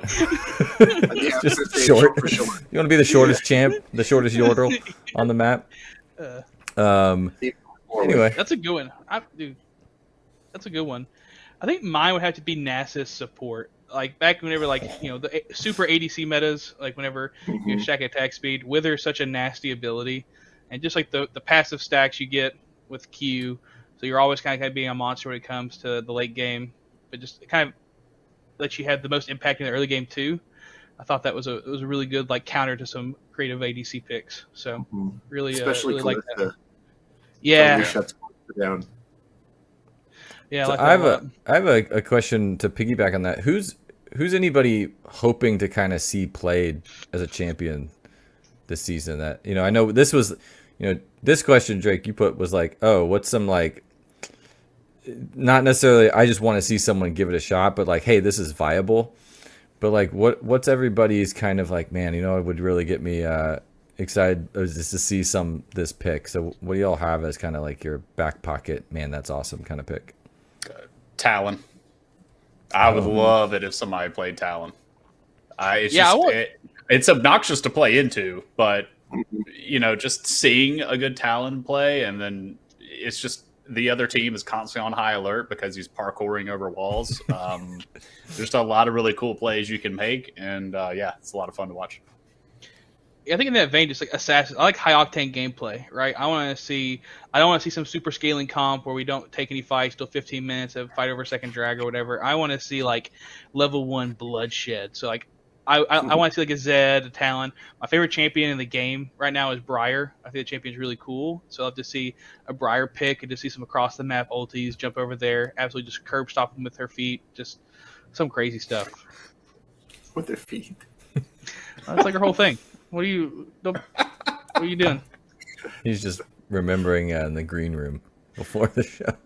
Yeah, Just it's short. for sure. You want to be the shortest champ, the shortest Yordle on the map. Anyway, That's a good one. Dude, that's a good one. I think mine would have to be Nasus support. Like back whenever, the super ADC metas, like whenever you stack attack speed, Wither's such a nasty ability, and just like the passive stacks you get with Q, so you're always kind of being a monster when it comes to the late game, but just kind of lets you have the most impact in the early game too. I thought that was a really good counter to some creative ADC picks. So really, Especially really like Kalista. that. Yeah, Totally shuts Kalista down. yeah. I so like I that have a lot. I have a question to piggyback on that. Who's anybody hoping to kind of see played as a champion this season? That I know this was, this question Drake you put was like, oh, what's some not necessarily I just want to see someone give it a shot, but like, hey, this is viable. But like, what's everybody's kind of like, man, it would really get me excited just to see this pick. So what do y'all have as kind of like your back pocket, man, that's awesome kind of pick? Talon. I would love it if somebody played Talon. It's obnoxious to play into, but just seeing a good Talon play, and then it's just the other team is constantly on high alert because he's parkouring over walls. There's a lot of really cool plays you can make, and it's a lot of fun to watch. I think in that vein, just like Assassin, I like high octane gameplay, right? I don't want to see some super scaling comp where we don't take any fights till 15 minutes of fight over second drag or whatever. I want to see like level 1 bloodshed. So like I want to see like a Zed, a Talon. My favorite champion in the game right now is Briar. I think the champion's really cool. So I'll have to see a Briar pick and to see some across the map ultis, jump over there, absolutely just curb stop them with her feet, just some crazy stuff. With their feet. That's like her whole thing. What are you doing? He's just remembering in the green room before the show.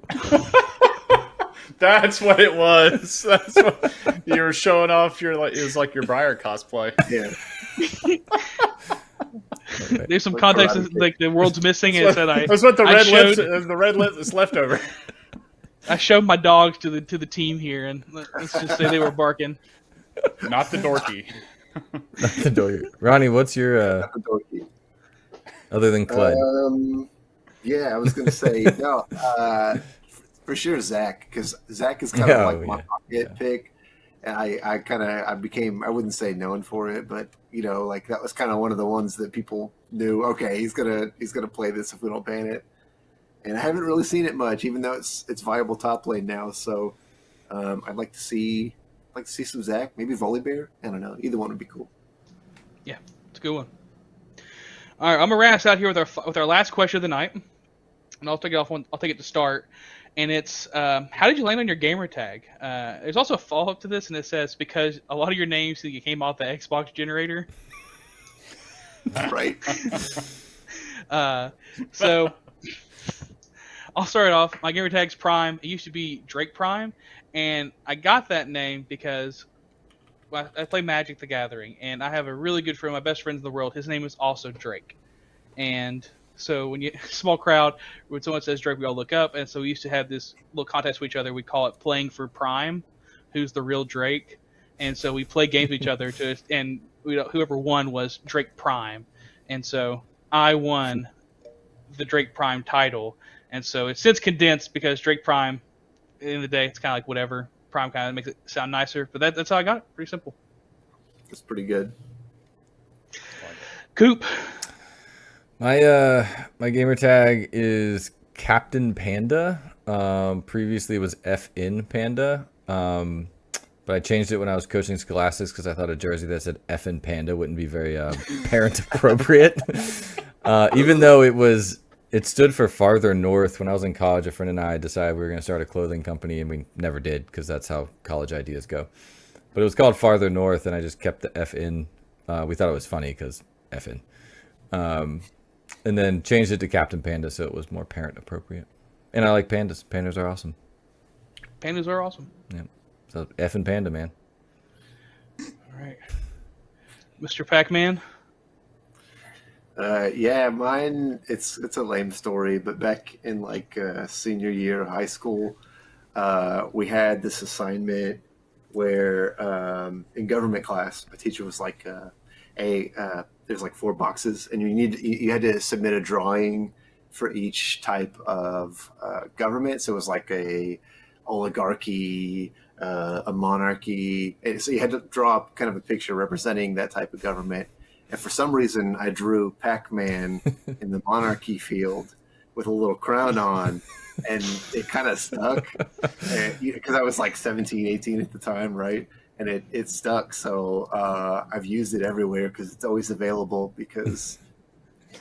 That's what it was. That's what you were showing off. It was like your Briar cosplay. Yeah. There's some context like the world's missing. And it said That's what the I red lips is leftover. I showed my dogs to the team here, and let's just say they were barking. Not the dorky. Not the door. Ronnie, what's your other than Clyde? Yeah, I was gonna say no. For sure, Zach, because Zach is kind of like my pocket pick, and I became, I wouldn't say known for it, but like that was kind of one of the ones that people knew. Okay, he's gonna play this if we don't ban it, and I haven't really seen it much, even though it's viable top lane now. So I'd like to see some Zach, maybe Volibear. I don't know. Either one would be cool. Yeah, it's a good one. All right, I'm gonna wrap us out here with our last question of the night, and I'll take it to start. And it's how did you land on your gamer tag? There's also a follow up to this, and it says because a lot of your names you came off the Xbox generator. Right. So I'll start it off. My gamer tag's Prime. It used to be Drake Prime, and I got that name because I play Magic the Gathering, and I have a really good friend, my best friend in the world. His name is also Drake, and so when small crowd, when someone says Drake, we all look up, and so we used to have this little contest with each other. We call it playing for Prime, who's the real Drake, and so we play games with each other and whoever won was Drake Prime, and so I won the Drake Prime title, and so it's since condensed because Drake Prime, at the end of the day, it's kind of like whatever. Prime kind of makes it sound nicer, but that's how I got it. Pretty simple. That's pretty good. Coop. My gamer tag is Captain Panda. Previously it was FN Panda. but I changed it when I was coaching Scholastics because I thought a jersey that said "effing Panda" wouldn't be very parent appropriate. Even though it stood for farther north. When I was in college, a friend and I decided we were going to start a clothing company, and we never did because that's how college ideas go. But it was called Farther North, and I just kept the F in. We thought it was funny because F in. And then changed it to Captain Panda so it was more parent appropriate. And I like pandas. Pandas are awesome. Pandas are awesome. Yeah. So effing Panda, man. All right. Mr. Pac-Man? Yeah, mine, it's a lame story, but back in like senior year of high school, we had this assignment where in government class, my teacher was like, there's like 4 boxes, and you had to submit a drawing for each type of government. So it was like a oligarchy, a monarchy. And so you had to draw kind of a picture representing that type of government. And for some reason, I drew Pac-Man in the monarchy field with a little crown on, and it kind of stuck because I was like 17, 18 at the time, right? And it stuck. So I've used it everywhere because it's always available because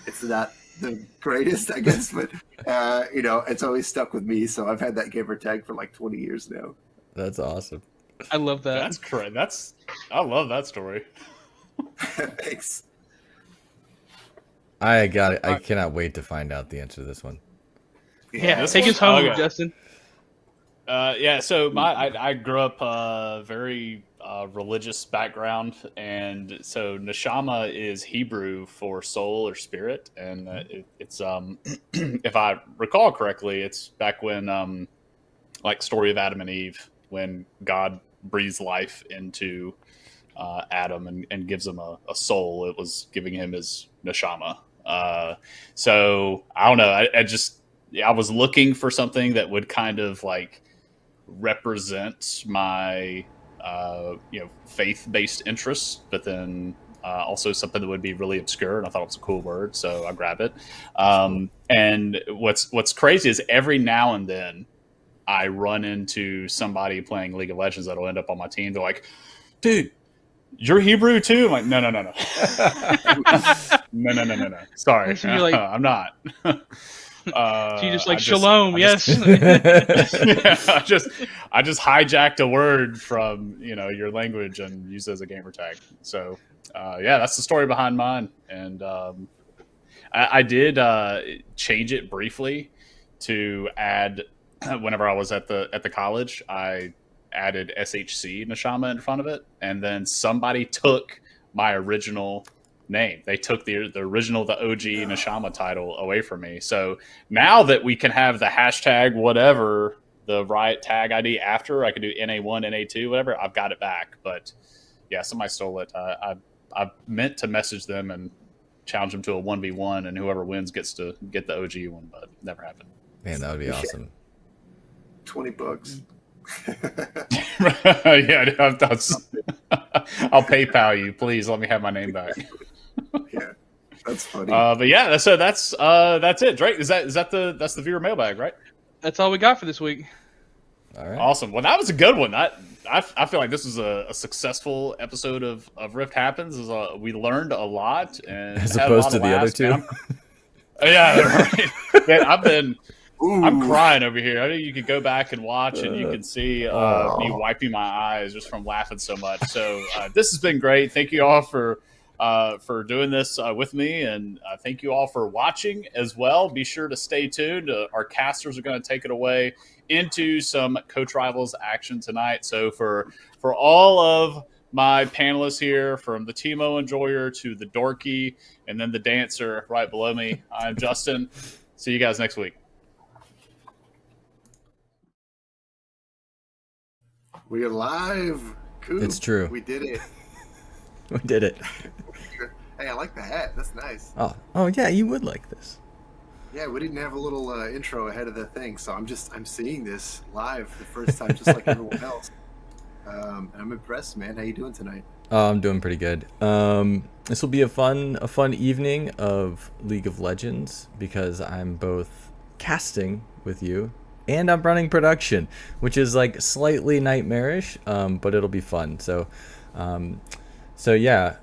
it's not the greatest, I guess, but it's always stuck with me. So I've had that gamer tag for like 20 years now. That's awesome. I love that. That's correct. I love that story. Thanks. I got it. I cannot wait to find out the answer to this one. Yeah, this take one? us home, Okay. Justin. So I grew up very religious background, and so neshama is Hebrew for soul or spirit, and it's if I recall correctly, it's back when like story of Adam and Eve, when God breathes life into Adam and gives him a soul. It was giving him his neshama. So I don't know. I was looking for something that would kind of like represent my faith-based interests, but then also something that would be really obscure, and I thought it was a cool word, so I grabbed it. And what's crazy is every now and then I run into somebody playing League of Legends that'll end up on my team. They're like, dude, you're Hebrew too? I'm like, no. No. Sorry, So you're like- I'm not. So you just like I shalom, yes. I just hijacked a word from your language and used it as a gamer tag. So that's the story behind mine. And I did change it briefly to add. Whenever I was at the college, I added SHC Neshama in front of it, and then somebody took my original name. They took the original, the OG Neshama title away from me. So now that we can have the hashtag whatever, the right tag ID after, I could do NA1, NA2, whatever, I've got it back. But yeah, somebody stole it. I meant to message them and challenge them to a 1v1, and whoever wins gets to get the OG one, but never happened. Man, that would be awesome. $20. Yeah, I'll PayPal you. Please let me have my name back. Yeah, that's funny. But yeah, so that's it. Drake, that's the viewer mailbag, right? That's all we got for this week. All right. Awesome. Well, that was a good one. I feel like this was a successful episode of Rift Happens. We learned a lot, and As had a opposed lot to of the other laughs, two. man. Yeah, right. Man, I'm Ooh. crying over here. I know you could go back and watch, and you can see me wiping my eyes just from laughing so much. So this has been great. Thank you all for doing this with me, and thank you all for watching as well. Be sure to stay tuned. Our casters are going to take it away into some Coach Rivals action tonight. So for all of my panelists here, from the Teemo Enjoyer to the Dorky, and then the Dancer right below me, I'm Justin. See you guys next week. We're live. Cool. It's true. We did it. We did it. Hey, I like the hat. That's nice. Oh yeah, you would like this. Yeah, we didn't have a little intro ahead of the thing, so I'm seeing this live for the first time, just like everyone else. I'm impressed, man. How you doing tonight? Oh, I'm doing pretty good. This will be a fun evening of League of Legends because I'm both casting with you and I'm running production, which is like slightly nightmarish, but it'll be fun. So yeah,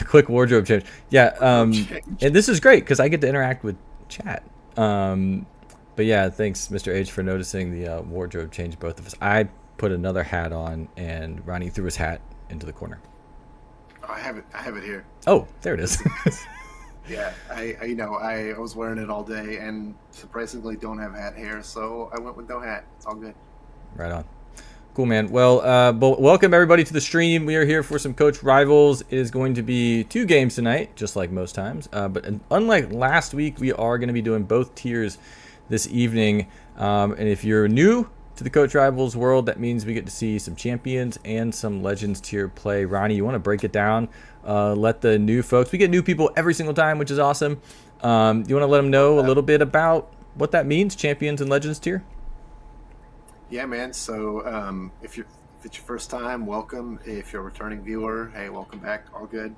quick wardrobe change. Yeah, and this is great because I get to interact with chat. But yeah, thanks, Mr. H, for noticing the wardrobe change. Both of us. I put another hat on, and Ronnie threw his hat into the corner. Oh, I have it here. Oh, there it is. Yeah, I was wearing it all day, and surprisingly don't have hat hair, so I went with no hat. It's all good. Right on. Cool, man. Well, welcome everybody to the stream. We are here for some Coach Rivals. It is going to be 2 games tonight, just like most times. But unlike last week, we are going to be doing both tiers this evening. And if you're new to the Coach Rivals world, that means we get to see some champions and some Legends tier play. Ronnie, you want to break it down? Let the new folks, we get new people every single time, which is awesome. You want to let them know a little bit about what that means, champions and Legends tier? Yeah, man. So if it's your first time, welcome. If you're a returning viewer, hey, welcome back. All good.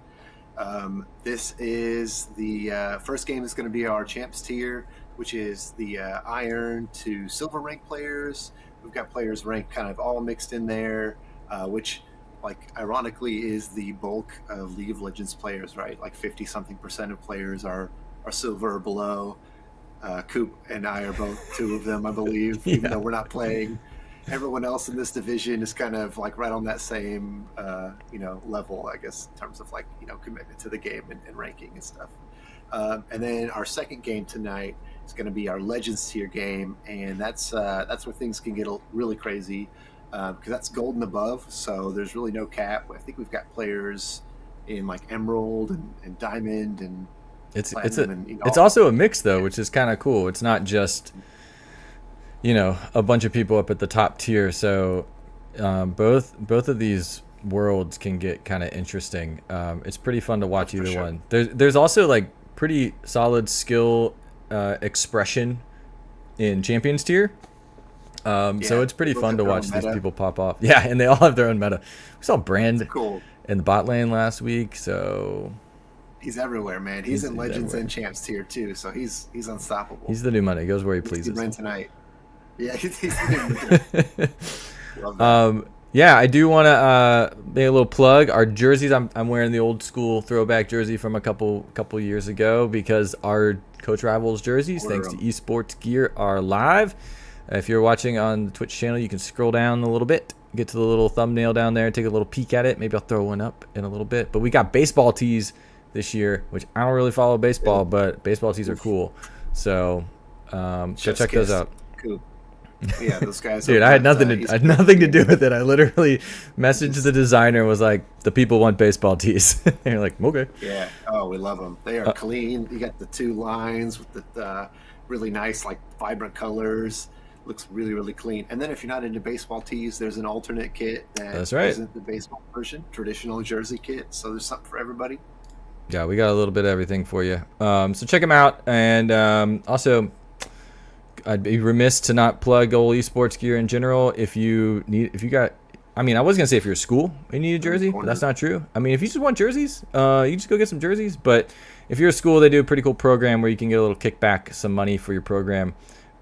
This is the first game is going to be our champs tier, which is the iron to silver rank players. We've got players ranked kind of all mixed in there, which, like, ironically is the bulk of League of Legends players, right? Like 50-something% of players are silver or below. Coop and I are both 2 of them, I believe, even though we're not playing. Everyone else in this division is kind of like right on that same, level, I guess, in terms of like, commitment to the game and ranking and stuff. And then our second game tonight is going to be our Legends tier game, and that's where things can get really crazy because that's gold and above, so there's really no cap. I think we've got players in like Emerald and Diamond and It's Platinum it's also a mix though, which is kind of cool. It's not just a bunch of people up at the top tier. So both of these worlds can get kind of interesting. It's pretty fun to watch either one. There's also like pretty solid skill expression in champions tier. So it's pretty fun to watch these people pop off. Yeah, and they all have their own meta. We saw Brand in the bot lane last week, so he's everywhere, man. He's in Legends and Champs tier too, so he's unstoppable. He's the new money. He goes where he pleases. He's tonight. Yeah, he's the new money. Love that. Yeah, I do want to make a little plug. Our jerseys, I'm wearing the old school throwback jersey from a couple years ago because our Coach Rivals jerseys, thanks to Esports Gear, are live. If you're watching on the Twitch channel, you can scroll down a little bit, get to the little thumbnail down there, take a little peek at it. Maybe I'll throw one up in a little bit. But we got baseball tees this year, which I don't really follow baseball, but baseball tees are cool. So go check those out. Cool. Yeah, those guys. Dude, I had nothing to do with it. I literally messaged the designer and was like, "The people want baseball tees." And you're like, "Okay." Yeah. Oh, we love them. They are clean. You got the 2 lines with the really nice, like, vibrant colors. Looks really, really clean. And then if you're not into baseball tees, there's an alternate kit that isn't the baseball version, traditional jersey kit. So there's something for everybody. Yeah, we got a little bit of everything for you. So check them out. And also, I'd be remiss to not plug Goal Esports Gear in general. If you got, I was going to say if you're a school and you need a jersey, but that's not true. if you just want jerseys, you just go get some jerseys. But if you're a school, they do a pretty cool program where you can get a little kickback, some money for your program.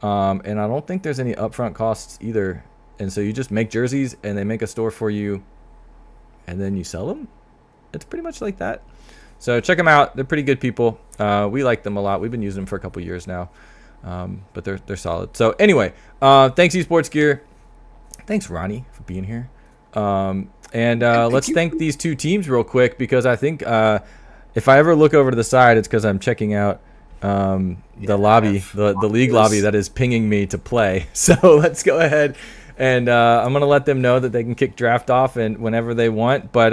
And I don't think there's any upfront costs either. And so you just make jerseys and they make a store for you and then you sell them. It's pretty much like that. So check them out. They're pretty good people. We like them a lot. We've been using them for a couple years now. But they're solid. So anyway, thanks Esports Gear. Thanks Ronnie for being here. And let's thank these 2 teams real quick because I think if I ever look over to the side, it's because I'm checking out the lobby, the league lobby that is pinging me to play. So let's go ahead and I'm gonna let them know that they can kick draft off and whenever they want. But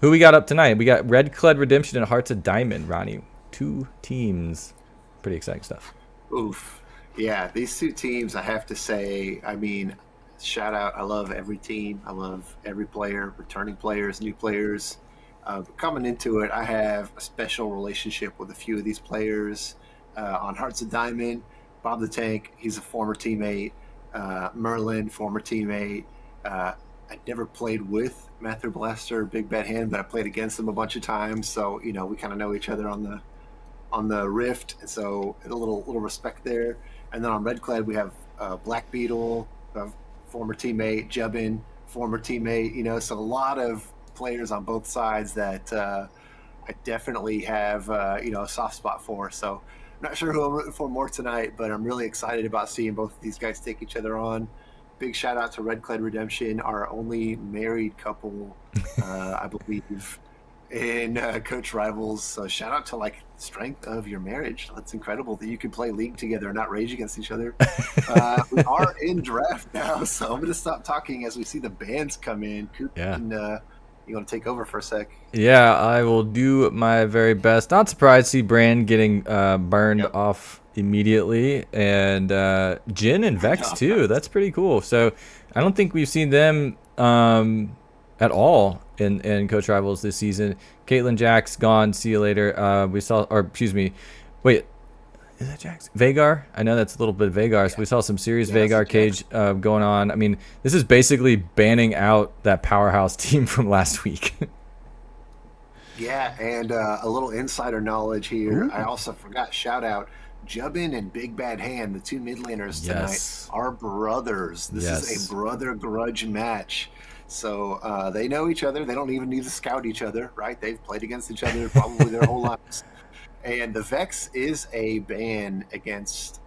who we got up tonight? We got Red Clad Redemption and Hearts of Diamond. Ronnie, 2 teams, pretty exciting stuff. Oof, yeah, these 2 teams, I have to say, shout out. I love every team. I love every player, returning players, new players. Coming into it, I have a special relationship with a few of these players. On Hearts of Diamond, Bob the Tank, he's a former teammate. Merlin, former teammate. I never played with Mather Blaster, Big Bad Hand, but I played against him a bunch of times. So, we kind of know each other on the Rift, and so a little respect there. And then on Red Clad, we have Black Beetle, former teammate, Jubbin, former teammate. So a lot of players on both sides that I definitely have a soft spot for. So I'm not sure who I'm rooting for more tonight, but I'm really excited about seeing both of these guys take each other on. Big shout out to Red Clad Redemption, our only married couple, I believe, in Coach Rivals. So shout out to strength of your marriage. That's incredible that you can play League together and not rage against each other. We are in draft now, so I'm going to stop talking as we see the bands come in. Coop, you want to take over for a sec? Yeah, I will do my very best. Not surprised to see Brand getting burned off immediately, and Jin and Vex too. That's pretty cool. So I don't think we've seen them at all in Coach Rivals this season. Caitlyn Jax gone. See you later. We saw, or excuse me, wait, is that Jax? Veigar? I know that's a little bit of Veigar. So we saw some serious Veigar cage going on. I mean, this is basically banning out that powerhouse team from last week. Yeah, and a little insider knowledge here. Ooh. I also forgot, shout out, Jubbin and Big Bad Hand, the two mid laners tonight, are brothers. This is a brother grudge match. So they know each other. They don't even need to scout each other, right? They've played against each other probably their whole lives. And the Vex is a ban against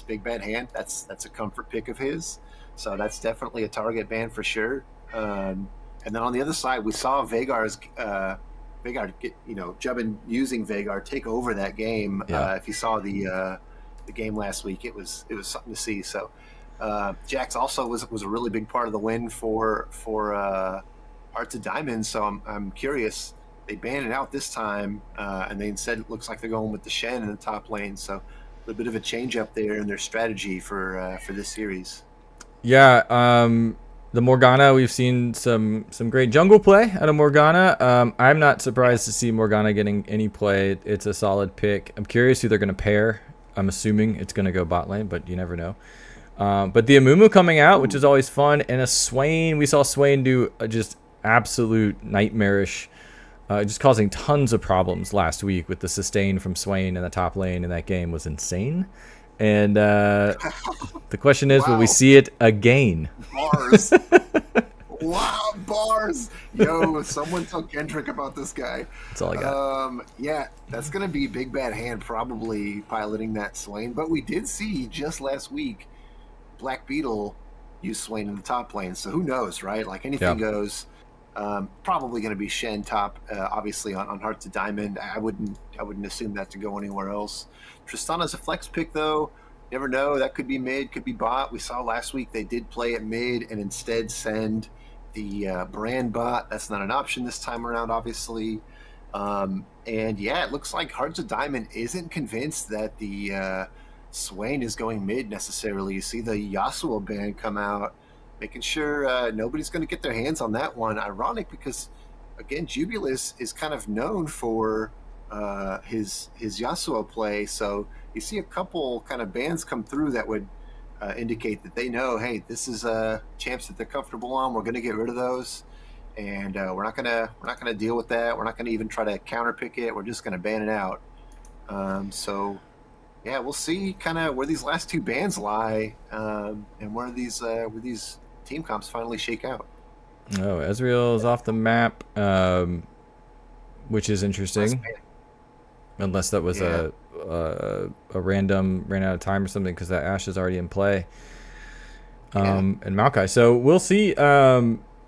Big Bad Hand. That's a comfort pick of his. So that's definitely a target ban for sure. And then on the other side, we saw Veigar get, Jubbin using Veigar take over that game. Yeah. If you saw the game last week, it was something to see. So Jax also was a really big part of the win for Hearts of Diamond. So I'm curious. They banned it out this time, and they instead it looks like they're going with the Shen in the top lane. So a bit of a change up there in their strategy for this series. Yeah, the Morgana, we've seen some great jungle play out of Morgana. I'm not surprised to see Morgana getting any play. It's a solid pick. I'm curious who they're going to pair. I'm assuming it's going to go bot lane, but you never know. But the Amumu coming out, which is always fun, and a Swain. We saw Swain do just absolute nightmarish, just causing tons of problems last week with the sustain from Swain in the top lane in that game was insane. And the question is, will we see it again? Bars. Wow, bars. Yo, someone tell Kendrick about this guy. That's all I got. Yeah, that's going to be Big Bad Hand probably piloting that Swain. But we did see just last week Black Beetle use Swain in the top lane. So who knows, right? Anything goes. Probably going to be Shen top, obviously on Hearts of Diamond. I wouldn't assume that to go anywhere else. Tristana's a flex pick though. Never know. That could be mid, could be bot. We saw last week they did play at mid and instead send the Brand bot. That's not an option this time around, obviously. And yeah, it looks like Hearts of Diamond isn't convinced that the Swain is going mid necessarily. You see the Yasuo ban come out, making sure nobody's going to get their hands on that one. Ironic because, again, Jubilus is kind of known for his Yasuo play. So you see a couple kind of bans come through that would indicate that they know, hey, this is champs that they're comfortable on. We're going to get rid of those, and we're not gonna deal with that. We're not going to even try to counterpick it. We're just going to ban it out. So yeah, we'll see kind of where these last two bans lie, and where these team comps finally shake out. Oh, Ezreal is off the map, which is interesting. Unless that was a random ran out of time or something, because that Ashe is already in play. And Maokai. So we'll see.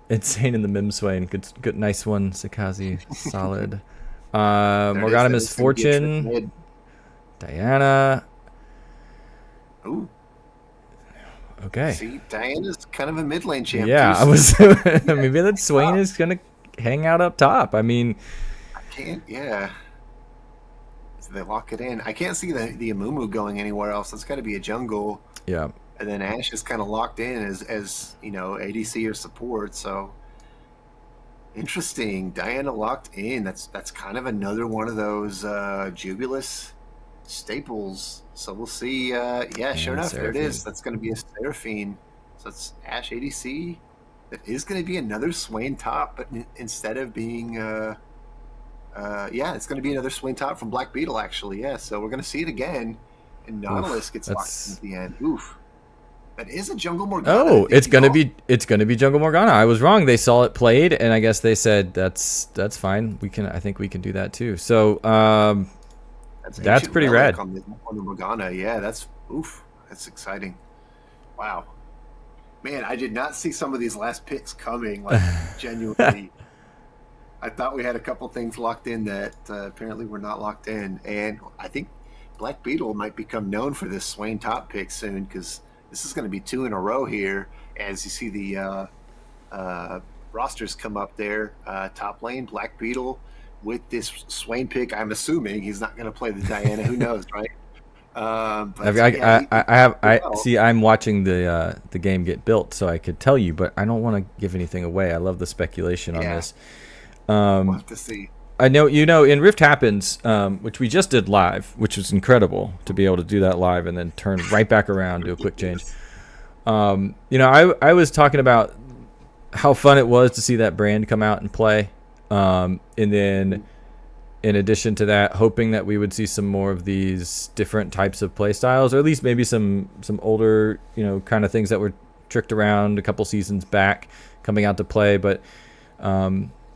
Insane in the Mim Swain. Good, nice one, Sakazi. Solid. Morgana Misfortune. Diana. Ooh. Okay. See, Diana's kind of a mid lane champ. Yeah, too, I was. Maybe that Swain is gonna hang out up top. I mean, I can't. Yeah. So they lock it in. I can't see the Amumu going anywhere else. It's got to be a jungle. Yeah. And then Ashe is kind of locked in as ADC or support. So interesting. Diana locked in. That's kind of another one of those Jubilus staples. So we'll see. Yeah, sure enough, there it is. That's going to be a Seraphine. So it's Ashe ADC. That is going to be another Swain top, but instead of being, it's going to be another Swain top from Black Beetle, actually. Yeah, so we're going to see it again. And Nautilus gets locked in at the end. Oof. That is a Jungle Morgana. I Oh, think it's you gonna called- be Jungle Morgana. I was wrong. They saw it played, and I guess they said that's fine. I think we can do that too. So that's ancient pretty relic rad. on the Morgana. Yeah, that's exciting. Wow, man, I did not see some of these last picks coming. Like genuinely, I thought we had a couple things locked in that apparently were not locked in, and I think Black Beetle might become known for this Swain top pick soon because this is going to be 2 in a row here. As you see the rosters come up there, top lane Black Beetle with this Swain pick. I'm assuming he's not going to play the Diana. Who knows, right? But See. I'm watching the game get built, so I could tell you, but I don't want to give anything away. I love the speculation on this. We'll have to see. I know in Rift Happens, which we just did live, which was incredible to be able to do that live and then turn right back around, do a quick change. I was talking about how fun it was to see that brand come out and play, and then in addition to that, hoping that we would see some more of these different types of play styles, or at least maybe some older, kind of things that were tricked around a couple seasons back coming out to play. But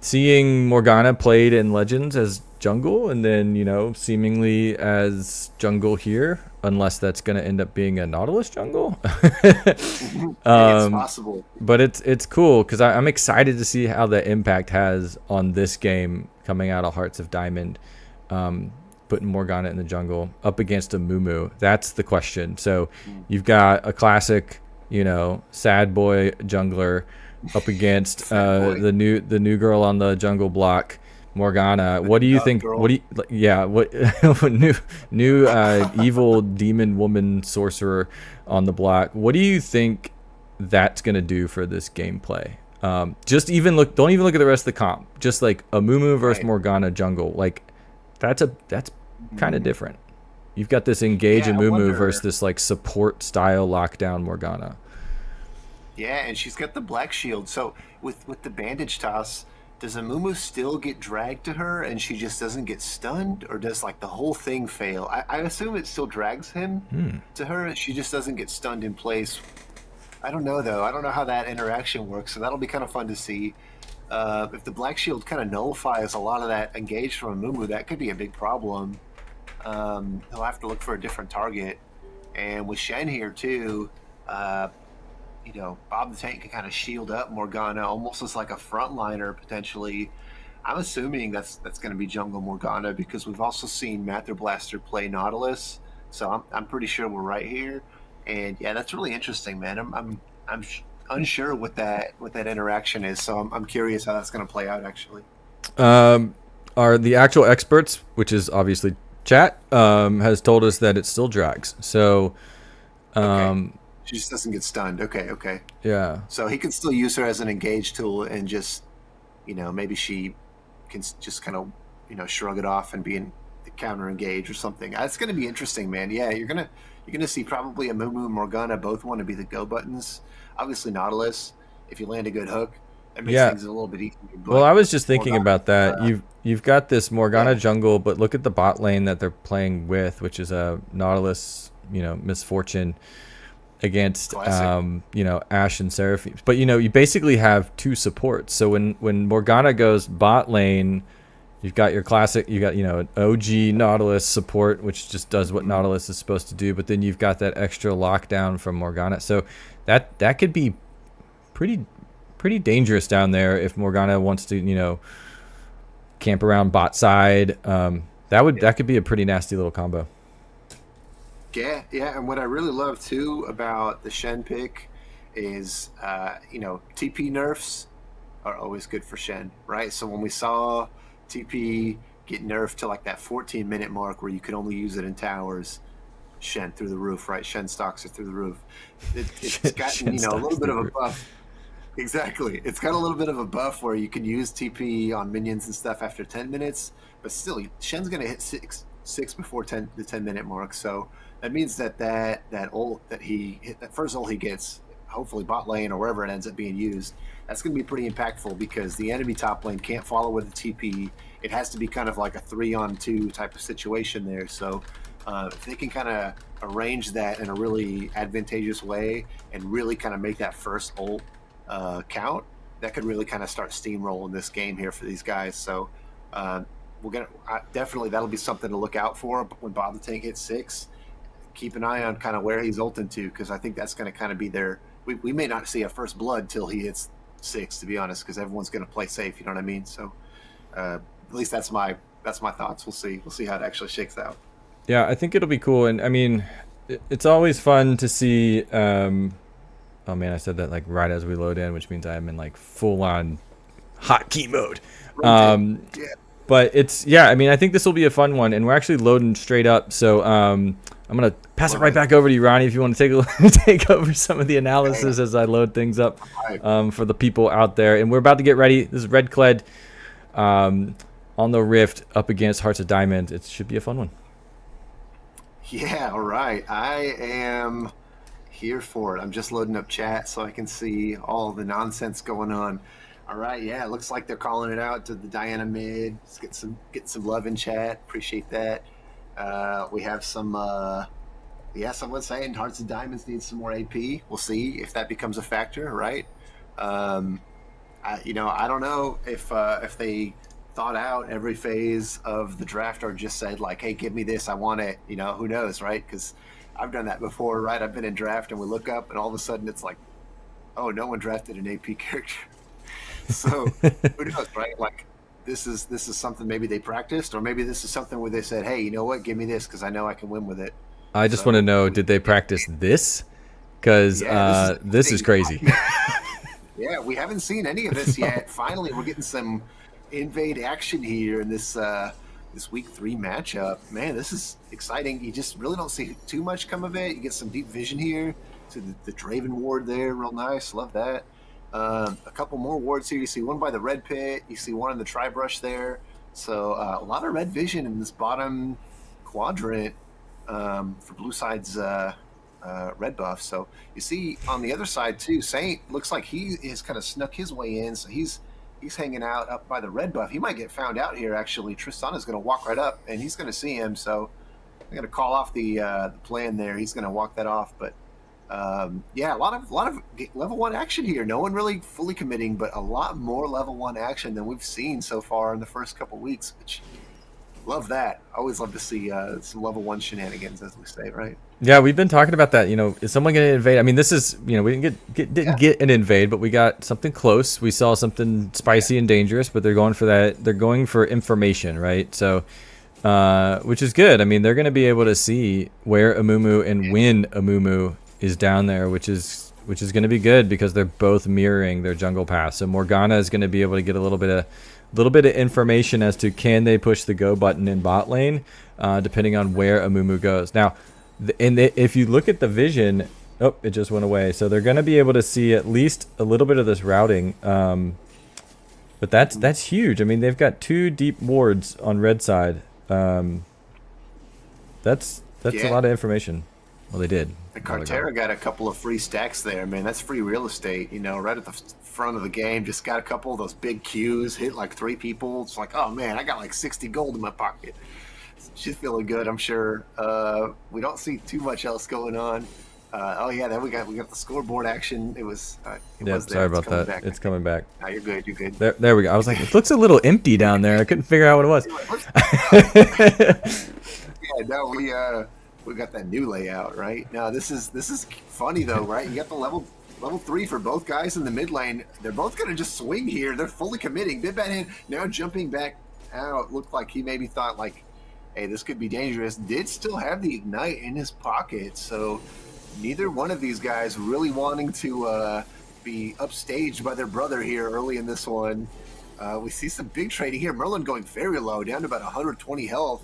seeing Morgana played in Legends as jungle, and then seemingly as jungle here, unless that's going to end up being a Nautilus jungle. It's possible. But it's cool because I'm excited to see how the impact has on this game coming out of Hearts of Diamond, putting Morgana in the jungle up against a Mumu. That's the question. So you've got a classic, sad boy jungler up against the new girl on the jungle block, Morgana. What do you think? Girl. What new evil demon woman sorcerer on the block? What do you think that's gonna do for this gameplay? Don't even look at the rest of the comp. Just like a Mumu versus Morgana jungle, like that's kind of different. You've got this engage and Mumu versus this like support style lockdown Morgana. Yeah, and she's got the black shield. So with the bandage toss, does Amumu still get dragged to her and she just doesn't get stunned, or does like the whole thing fail? I assume it still drags him to her. She just doesn't get stunned in place. I don't know though. I don't know how that interaction works. So that'll be kind of fun to see. If the black shield kind of nullifies a lot of that engage from Amumu, that could be a big problem. He'll have to look for a different target. And with Shen here too, Bob the Tank can kind of shield up Morgana almost as like a frontliner potentially. I'm assuming that's going to be Jungle Morgana because we've also seen Mather Blaster play Nautilus, so I'm pretty sure we're right here. And yeah, that's really interesting, man. I'm unsure what that interaction is, so I'm curious how that's going to play out actually. Are the actual experts, which is obviously chat, has told us that it still drags. So, Okay. She just doesn't get stunned. Okay. yeah. So he can still use her as an engage tool and just, maybe she can just kind of, shrug it off and be in the counter engage or something. That's going to be interesting, man. Yeah, you're gonna see probably a Mumu and Morgana both want to be the go buttons. Obviously Nautilus, if you land a good hook, that makes things a little bit easier. Well, I was just thinking Morgana, about that. You've got this Morgana jungle, but look at the bot lane that they're playing with, which is a Nautilus, Misfortune against Ashe and Seraphim. But you basically have two supports. So when Morgana goes bot lane, you've got your classic, an OG Nautilus support, which just does what Nautilus is supposed to do, but then you've got that extra lockdown from Morgana. So that could be pretty dangerous down there if Morgana wants to, camp around bot side. That could be a pretty nasty little combo. Yeah, and what I really love too about the Shen pick is, TP nerfs are always good for Shen, right? So when we saw TP get nerfed to like that 14-minute mark where you could only use it in towers, Shen through the roof, right? Shen stocks are through the roof. It's got a little bit of a buff. Exactly. It's got a little bit of a buff where you can use TP on minions and stuff after 10 minutes, but still, Shen's going to hit six before the 10-minute mark. So that means that ult that he hit, that first ult he gets, hopefully bot lane or wherever it ends up being used, that's going to be pretty impactful because the enemy top lane can't follow with a TP. It has to be kind of like a 3-on-2 type of situation there. So If they can kind of arrange that in a really advantageous way and really kind of make that first ult count, that could really kind of start steamrolling this game here for these guys. So we're gonna definitely, that'll be something to look out for when Bob the Tank hits 6. Keep an eye on kind of where he's ulting to, because I think that's going to kind of be their. We may not see a first blood till he hits 6, to be honest, because everyone's going to play safe. You know what I mean? So at least that's my thoughts. We'll see. We'll see how it actually shakes out. Yeah, I think it'll be cool, and I mean, it's always fun to see. Oh man, I said that like right as we load in, which means I'm in like full on hotkey mode. Yeah. But it's, yeah, I mean, I think this will be a fun one, and we're actually loading straight up. So I'm gonna pass it right back over to you, Ronnie, if you want to take over some of the analysis as I load things up for the people out there. And we're about to get ready. This is Red Kled on the Rift up against Hearts of Diamond. It should be a fun one. Yeah. All right. I am here for it. I'm just loading up chat so I can see all the nonsense going on. All right, yeah, it looks like they're calling it out to the Diana mid. Let's get some love in chat. Appreciate that. We have some, someone's saying Hearts of Diamonds need some more AP. We'll see if that becomes a factor, right? I don't know if they thought out every phase of the draft or just said like, hey, give me this, I want it. You know, who knows, right? Because I've done that before, right? I've been in draft and we look up and all of a sudden it's like, oh, no one drafted an AP character. So who knows, right? Like this is something maybe they practiced, or maybe this is something where they said, hey, you know what, give me this because I know I can win with it. I just want to know, did they practice this? Because this is crazy. Yeah, we haven't seen any of this yet. Finally, we're getting some invade action here in this week 3 matchup. Man, this is exciting. You just really don't see too much come of it. You get some deep vision here to the Draven ward there, real nice. Love that. A couple more wards here. You see one by the red pit. You see one in the tri-brush there. So a lot of red vision in this bottom quadrant for blue side's red buff. So you see on the other side too, Saint looks like he is kind of snuck his way in. So he's hanging out up by the red buff. He might get found out here actually. Tristana's going to walk right up and he's going to see him. So I'm going to call off the plan there. He's going to walk that off, but a lot of level 1 action here. No one really fully committing, but a lot more level 1 action than we've seen so far in the first couple weeks, which love that. I always love to see some level 1 shenanigans, as we say, right? Yeah, we've been talking about that. You know, is someone going to invade? I mean, this is, you know, we didn't get an invade, but we got something close. We saw something spicy and dangerous, but they're going for that. They're going for information, right? So, which is good. I mean, they're going to be able to see where Amumu and when Amumu is down there, which is going to be good because they're both mirroring their jungle path. So Morgana is going to be able to get a little bit of information as to can they push the go button in bot lane, depending on where Amumu goes. Now, if you look at the vision, oh, it just went away. So they're going to be able to see at least a little bit of this routing. But that's huge. I mean, they've got 2 deep wards on red side. That's a lot of information. Well, they did. The Cartera got a couple of free stacks there, man. That's free real estate, you know, right at the front of the game. Just got a couple of those big Qs, hit like 3 people. It's like, oh man, I got like 60 gold in my pocket. She's feeling good, I'm sure. We don't see too much else going on. Then we got the scoreboard action. It was there. Sorry about that. Back. It's coming back. No, you're good. You're good. There we go. I was like, it looks a little empty down there. I couldn't figure out what it was. Yeah, no, we got that new layout, right? Now this is funny though, right? You got the level 3 for both guys in the mid lane. They're both gonna just swing here. They're fully committing. Big Bad Hand now jumping back out. Looked like he maybe thought like, hey, this could be dangerous. Did still have the ignite in his pocket, so neither one of these guys really wanting to be upstaged by their brother here early in this one. We see some big trading here. Merlin going very low, down to about 120 health,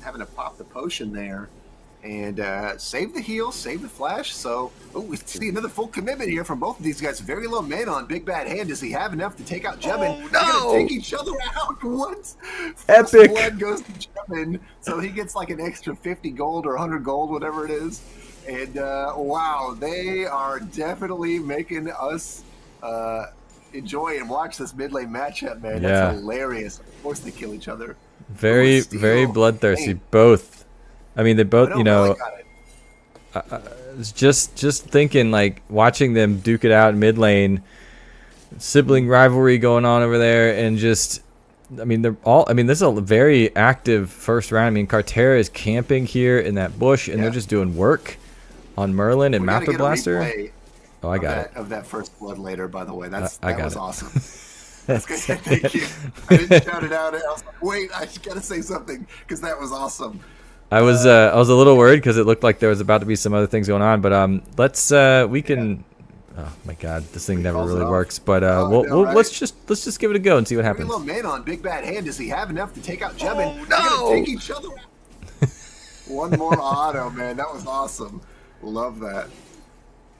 having to pop the potion there. And save the heal, save the flash. So, we see another full commitment here from both of these guys. Very low mana on Big Bad Hand. Does he have enough to take out Jebin? Oh, no! They're going to take each other out once. Epic. First blood goes to Jebin. So he gets like an extra 50 gold or 100 gold, whatever it is. And wow, they are definitely making us enjoy and watch this mid lane matchup, man. That's hilarious. Of course they kill each other. Very bloodthirsty. Both I mean, they I both, know you know, Relic got it. it's just thinking like watching them duke it out in mid lane, sibling rivalry going on over there, and just, I mean, they're all. I mean, this is a very active first round. I mean, Cartera is camping here in that bush, and they're just doing work on Merlin and We gotta Mather get a Blaster. replay Oh, I got it. of that first blood later. By the way, that I got was it. awesome. That's good. Thank you. I didn't shout it out. I was like, wait, I gotta say something because that was awesome. I was a little worried because it looked like there was about to be some other things going on, but let's we can. Oh my God, this thing never calls it really off. works. But Oh, I know, right? let's just give it a go and see what Bring a happens. little man on Big Bad Hand. Does he have enough to take out Jebin? Oh, They're no! gonna take each other out. One more auto, man. That was awesome. Love that.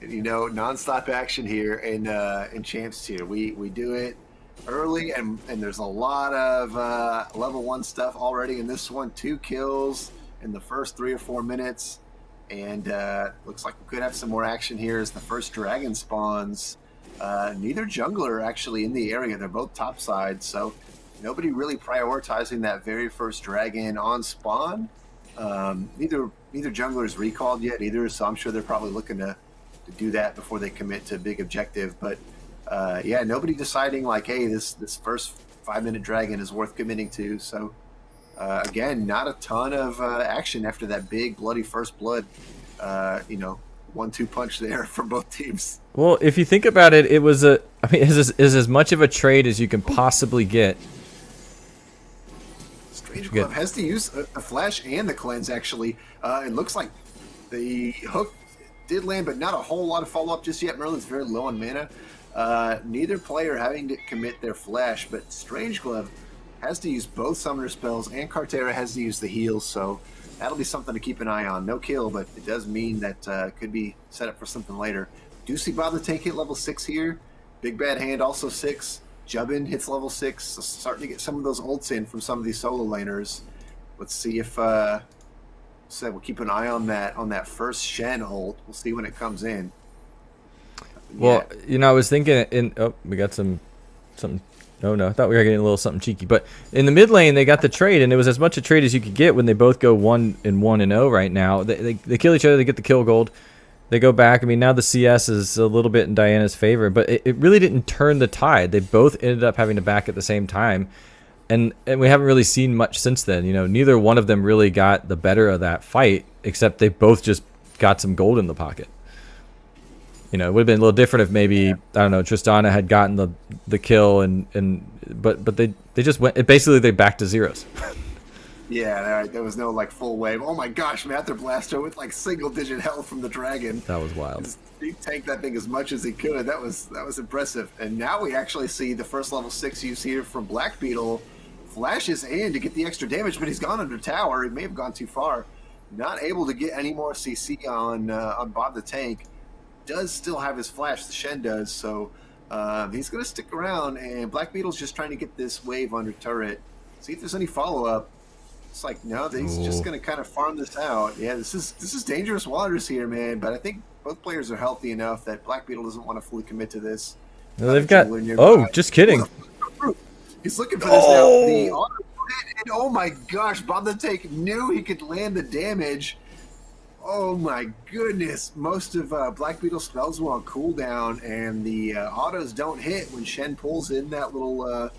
And, you know, nonstop action here in Champs Tier. We do it early, and there's a lot of level 1 stuff already in this one. 2 kills in the first 3 or 4 minutes. And looks like we could have some more action here as the first dragon spawns. Neither jungler actually in the area. They're both top side, so nobody really prioritizing that very first dragon on spawn. Neither jungler is recalled yet either, so I'm sure they're probably looking to do that before they commit to a big objective. But yeah, nobody deciding like, hey, this first 5-minute dragon is worth committing to. So again, not a ton of action after that big bloody first blood. You know, 1-2 punch there for both teams. Well, if you think about it, it was I mean, is as much of a trade as you can possibly get. Strange Glove has to use a flash and the cleanse, actually. It looks like the hook did land, but not a whole lot of follow-up just yet. Merlin's very low on mana. Neither player having to commit their flash, but Strange Glove has to use both summoner spells, and Cartera has to use the heals, so that'll be something to keep an eye on. No kill, but it does mean that could be set up for something later. Do see Bob the Tank hit level 6 here. Big Bad Hand also 6. Jubbin hits level 6. So starting to get some of those ults in from some of these solo laners. Let's see if we'll keep an eye on that first Shen ult. We'll see when it comes in. Well, you know, I was thinking we got something. No, I thought we were getting a little something cheeky. But in the mid lane, they got the trade, and it was as much a trade as you could get when they both go 1-1-0 right now. They kill each other, they get the kill gold. They go back. I mean, now the CS is a little bit in Diana's favor, but it really didn't turn the tide. They both ended up having to back at the same time. And we haven't really seen much since then. You know, neither one of them really got the better of that fight, except they both just got some gold in the pocket. You know, it would have been a little different if maybe, I don't know, Tristana had gotten the kill, but they just went, basically they backed to zeros. Yeah, there was no like full wave. Oh my gosh, Mather Blaster with like single-digit health from the dragon. That was wild. He tanked that thing as much as he could. That was impressive. And now we actually see the first level 6 use here from Black Beetle. Flashes in to get the extra damage, but he's gone under tower. He may have gone too far. Not able to get any more CC on Bob the Tank. Does still have his flash, the Shen does, so he's going to stick around, and Black Beetle's just trying to get this wave under turret. See if there's any follow-up. It's like, no, he's just going to kind of farm this out. Yeah, this is dangerous waters here, man, but I think both players are healthy enough that Black Beetle doesn't want to fully commit to this. No, they've got... Oh, just kidding. He's looking for this now. The auto hit, and oh my gosh, Bob the Tank knew he could land the damage. Oh my goodness. Most of Black Beetle's spells were on cooldown, and the autos don't hit when Shen pulls in that little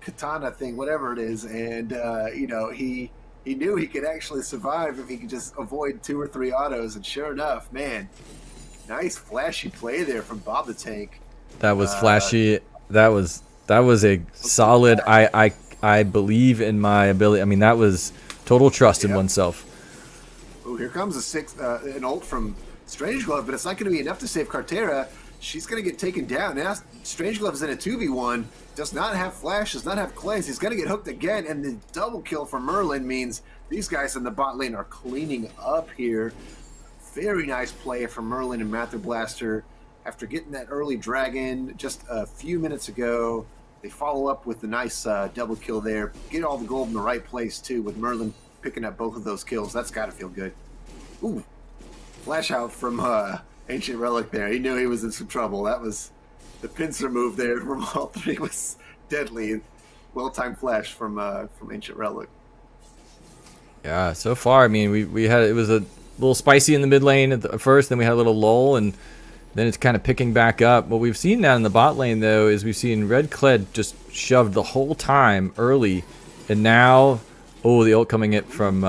katana thing, whatever it is. And, you know, he knew he could actually survive if he could just avoid 2 or 3 autos. And sure enough, man, nice flashy play there from Bob the Tank. That was flashy. That was a solid, I believe in my ability. I mean, that was total trust in oneself. Oh, here comes an ult from Strange Glove, but it's not going to be enough to save Cartera. She's going to get taken down. Now Strange Glove is in a 2v1, does not have flash, does not have cleanse. He's going to get hooked again, and the double kill for Merlin means these guys in the bot lane are cleaning up here. Very nice play from Merlin and Mather Blaster. After getting that early dragon just a few minutes ago, they follow up with the nice double kill there. Get all the gold in the right place, too, with Merlin picking up both of those kills. That's got to feel good. Ooh, flash out from Ancient Relic there. He knew he was in some trouble. That was the pincer move there from all three was deadly. Well-timed flash from Ancient Relic. Yeah, so far, I mean, we had it was a little spicy in the mid lane at first, then we had a little lull, and then it's kind of picking back up. What we've seen now in the bot lane, though, is we've seen Red Kled just shoved the whole time early, and now, oh, the ult coming in from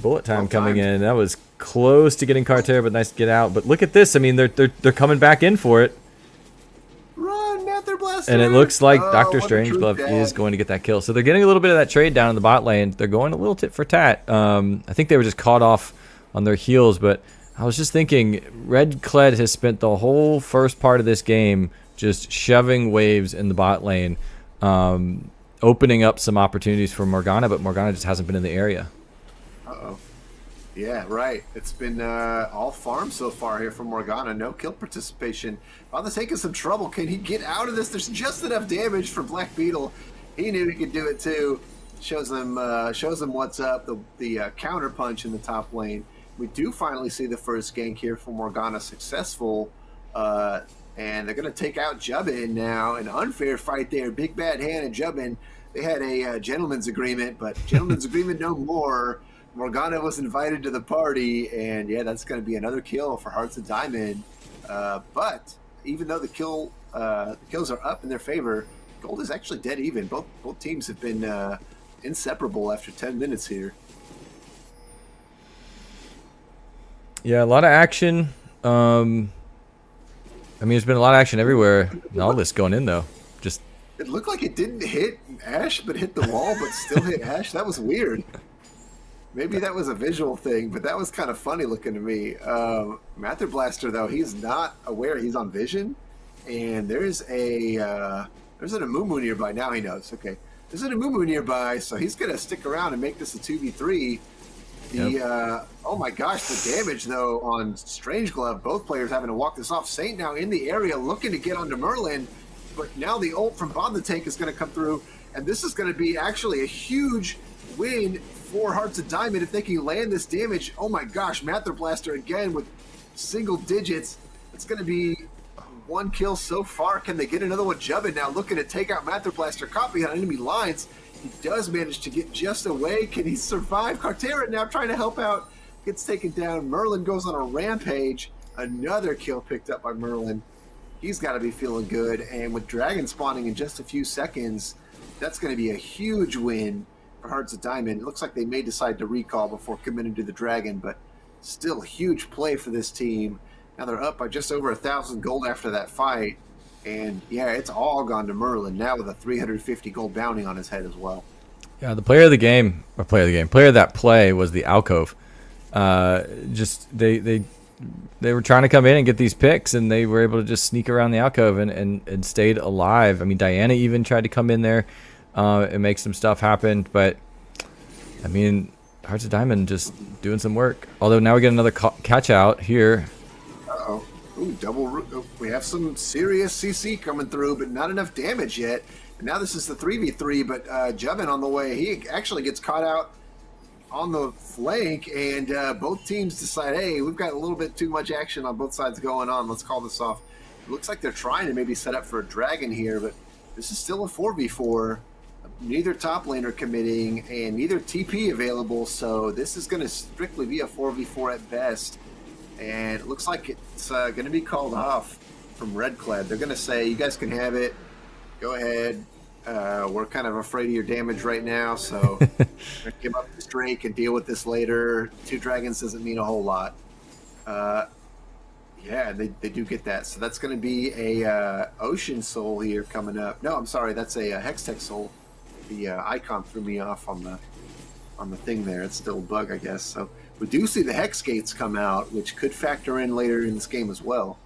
Bullet Time coming in. That was close to getting Carter, but nice to get out. But look at this. I mean, they're coming back in for it. Run, Mather Blaster! And it looks like Dr. what a Strangelove true is dad. going to get that kill. So they're getting a little bit of that trade down in the bot lane. They're going a little tit for tat. I think they were just caught off on their heels, but I was just thinking, Red Kled has spent the whole first part of this game just shoving waves in the bot lane, opening up some opportunities for Morgana, but Morgana just hasn't been in the area. Uh-oh. Yeah, right. It's been all farm so far here from Morgana. No kill participation. About to take us some trouble. Can he get out of this? There's just enough damage for Black Beetle. He knew he could do it too. Shows them what's up. The counter punch in the top lane. We do finally see the first gank here for Morgana successful. And they're going to take out Jubbin now. An unfair fight there. Big Bad Hand and Jubbin. They had a gentleman's agreement, but gentleman's agreement no more. Morgana was invited to the party, and yeah, that's going to be another kill for Hearts of Diamond. But even though the kills are up in their favor, gold is actually dead even. Both teams have been inseparable after 10 minutes here. Yeah, a lot of action. I mean, there's been a lot of action everywhere. All this going in, though. Just It looked like it didn't hit Ash, but hit the wall, but still hit Ash. That was weird. Maybe that was a visual thing, but that was kind of funny looking to me. Mather Blaster, though, he's not aware he's on vision, and there's an Amumu nearby. Now he knows. Okay, there's an Amumu nearby, so he's gonna stick around and make this a 2v3. Oh my gosh, the damage though on Strangeglove. Both players having to walk this off. Saint now in the area looking to get onto Merlin, but now the ult from Bob the Tank is going to come through, and this is going to be actually a huge win for Hearts of Diamond if they can land this damage. Oh my gosh, Mather Blaster again with single digits. It's going to be one kill so far. Can they get another one? Jubbin now looking to take out Mather Blaster, caught behind enemy lines. He does manage to get just away. Can he survive? Cartera now trying to help out. Gets taken down. Merlin goes on a rampage. Another kill picked up by Merlin. He's got to be feeling good. And with Dragon spawning in just a few seconds, that's going to be a huge win for Hearts of Diamond. It looks like they may decide to recall before committing to the Dragon, but still huge play for this team. Now they're up by just over 1,000 gold after that fight. And yeah, it's all gone to Merlin now with a 350 gold bounty on his head as well. yeah, the player of that play was the Alcove. Just they were trying to come in and get these picks, and they were able to just sneak around the alcove and stayed alive. I mean, Diana even tried to come in there and make some stuff happen, but I mean, Hearts of Diamond just doing some work. Although now we get another catch out here. Uh-oh. Ooh, we have some serious CC coming through, but not enough damage yet. And now this is the 3v3, but Jubbin on the way. He actually gets caught out on the flank, and both teams decide, hey, we've got a little bit too much action on both sides going on. Let's call this off. It looks like they're trying to maybe set up for a dragon here, but this is still a 4v4. Neither top laner committing, and neither TP available, so this is going to strictly be a 4v4 at best. And it looks like it's going to be called off from Red Kled. They're going to say, you guys can have it. Go ahead. We're kind of afraid of your damage right now, so we're going to give up this Drake and deal with this later. 2 dragons doesn't mean a whole lot. Yeah, they do get that. So that's going to be a Ocean Soul here coming up. No, I'm sorry, that's a Hextech Soul. The icon threw me off on the thing there. It's still a bug, I guess. So we do see the Hex Gates come out, which could factor in later in this game as well.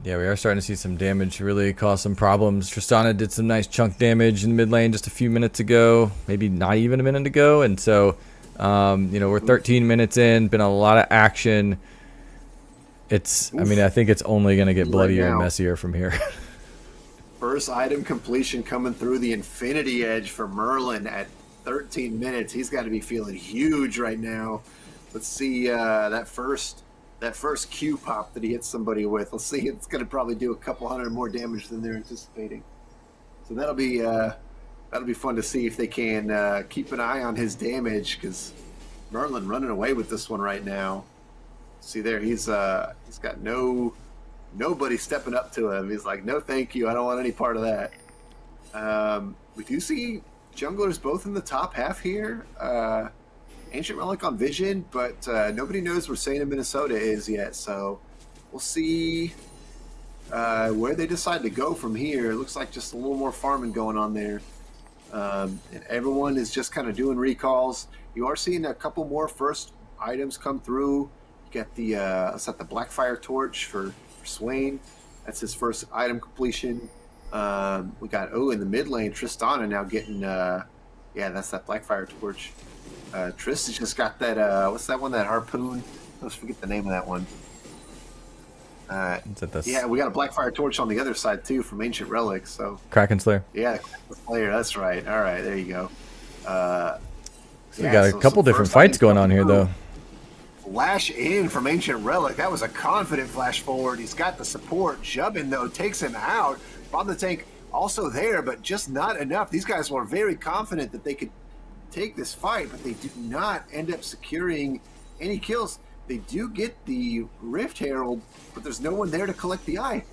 Yeah, we are starting to see some damage really cause some problems. Tristana did some nice chunk damage in the mid lane just a few minutes ago, maybe not even a minute ago. And so, we're 13 minutes in, been a lot of action. I think it's only going to get bloodier and messier from here. First item completion coming through the Infinity Edge for Merlin at 13 minutes. He's got to be feeling huge right now. Let's see that first Q pop that he hits somebody with. Let's see, it's going to probably do a couple hundred more damage than they're anticipating. So that'll be that'll be fun to see if they can keep an eye on his damage, because Merlin running away with this one right now. See there, he's got nobody stepping up to him. He's like, no, thank you. I don't want any part of that. We do see junglers both in the top half here. Ancient Relic on Vision, but nobody knows where Saint of Minnesota is yet. So we'll see where they decide to go from here. It looks like just a little more farming going on there. And everyone is just kind of doing recalls. You are seeing a couple more first items come through. You got the the Blackfire Torch for Swain. That's his first item completion. We got in the mid lane, Tristana now getting that's that Blackfire Torch. Trist has just got that what's that one, that harpoon? Let's forget the name of that one. Yeah, we got a Blackfire Torch on the other side too from Ancient Relics. So Kraken Slayer. Yeah, Kraken Slayer. That's right. All right, there you go. We got a couple different fights going on here, though. Flash in from Ancient Relic. That was a confident flash forward. He's got the support. Jubbin, though, takes him out. Bob the Tank also there, but just not enough. These guys were very confident that they could take this fight, but they did not end up securing any kills. They do get the Rift Herald, but there's no one there to collect the eye.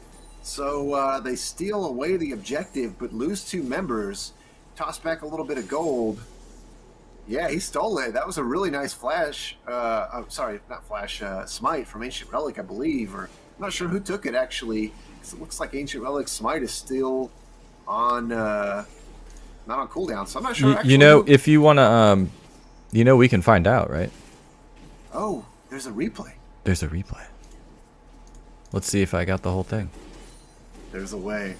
So they steal away the objective, but lose 2 members. Toss back a little bit of gold. Yeah, he stole it. That was a really nice flash. Sorry, not flash. Smite from Ancient Relic, I believe. Or I'm not sure who took it, actually. Because it looks like Ancient Relic's Smite is still on... not on cooldown, so I'm not sure. You know, if you want to... we can find out, right? Oh, there's a replay. There's a replay. Let's see if I got the whole thing. There's a way.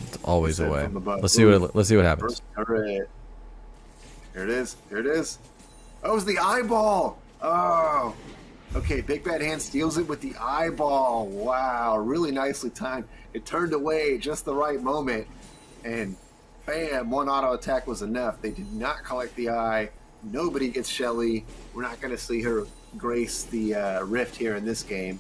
It's always a way. Let's see what happens. All right. Here it is. Here it is. Oh, it's the eyeball. Oh. Okay, Big Bad Hand steals it with the eyeball. Wow, really nicely timed. It turned away just the right moment. And bam, one auto attack was enough. They did not collect the eye. Nobody gets Shelly. We're not going to see her grace the Rift here in this game.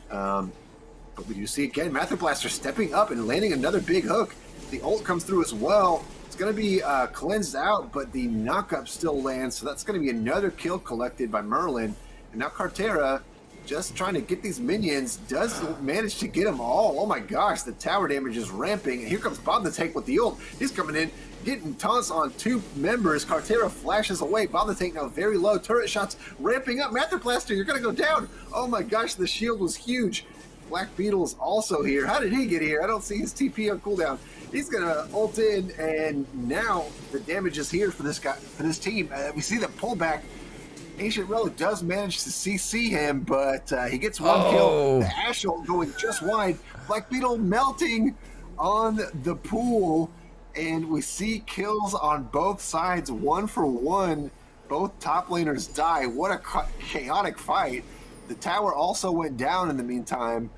But we do see again, Mather Blaster stepping up and landing another big hook. The ult comes through as well. It's going to be cleansed out, but the knockup still lands. So that's going to be another kill collected by Merlin. And now Cartera, just trying to get these minions, does manage to get them all. Oh my gosh, the tower damage is ramping. And here comes Bob the Tank with the ult. He's coming in, getting taunts on 2 members. Cartera flashes away. Bob the Tank now very low. Turret shots ramping up. Mather Blaster, you're going to go down. Oh my gosh, the shield was huge. Black Beetle's also here. How did he get here? I don't see his TP on cooldown. He's going to ult in, and now the damage is here for this guy, for this team. We see the pullback. Ancient Relic does manage to CC him, but he gets one kill. The Ash ult going just wide. Black Beetle melting on the pool, and we see kills on both sides, 1 for 1. Both top laners die. What a chaotic fight. The tower also went down in the meantime.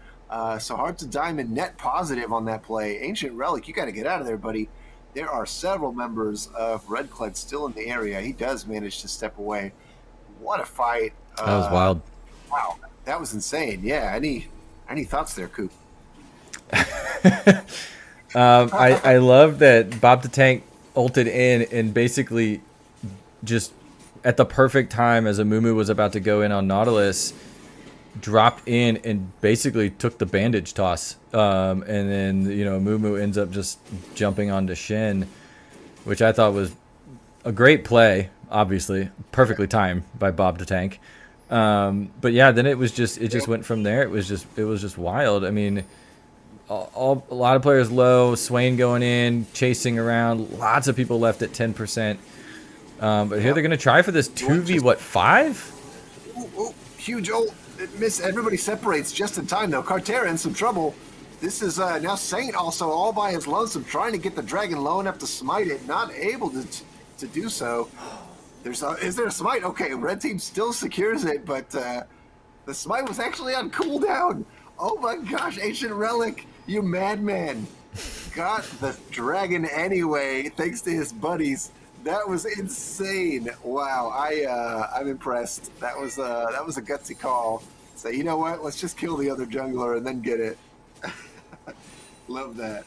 So Hearts of Diamond net positive on that play. Ancient Relic, you got to get out of there, buddy. There are several members of Red Cled still in the area. He does manage to step away. What a fight. That was wild. Wow, that was insane. Yeah, any thoughts there, Coop? I love that Bob the Tank ulted in and basically just at the perfect time as Amumu was about to go in on Nautilus, dropped in and basically took the bandage toss. And then, Amumu ends up just jumping onto Shin, which I thought was a great play, obviously. Perfectly timed by Bob the Tank. But yeah, then it just went from there. It was just wild. I mean, a lot of players low, Swain going in, chasing around, lots of people left at 10%. But here they're going to try for this 2v5? Ooh, huge ult. Miss. Everybody separates just in time, though. Cartera in some trouble. This is now Saint also all by his lonesome, trying to get the dragon low enough to smite it. Not able to do so. Is there a smite? Okay, red team still secures it, but the smite was actually on cooldown. Oh my gosh, Ancient Relic, you madman. Got the dragon anyway, thanks to his buddies. That was insane. Wow, I'm impressed. That was a gutsy call. Say, you know what? Let's just kill the other jungler and then get it. Love that.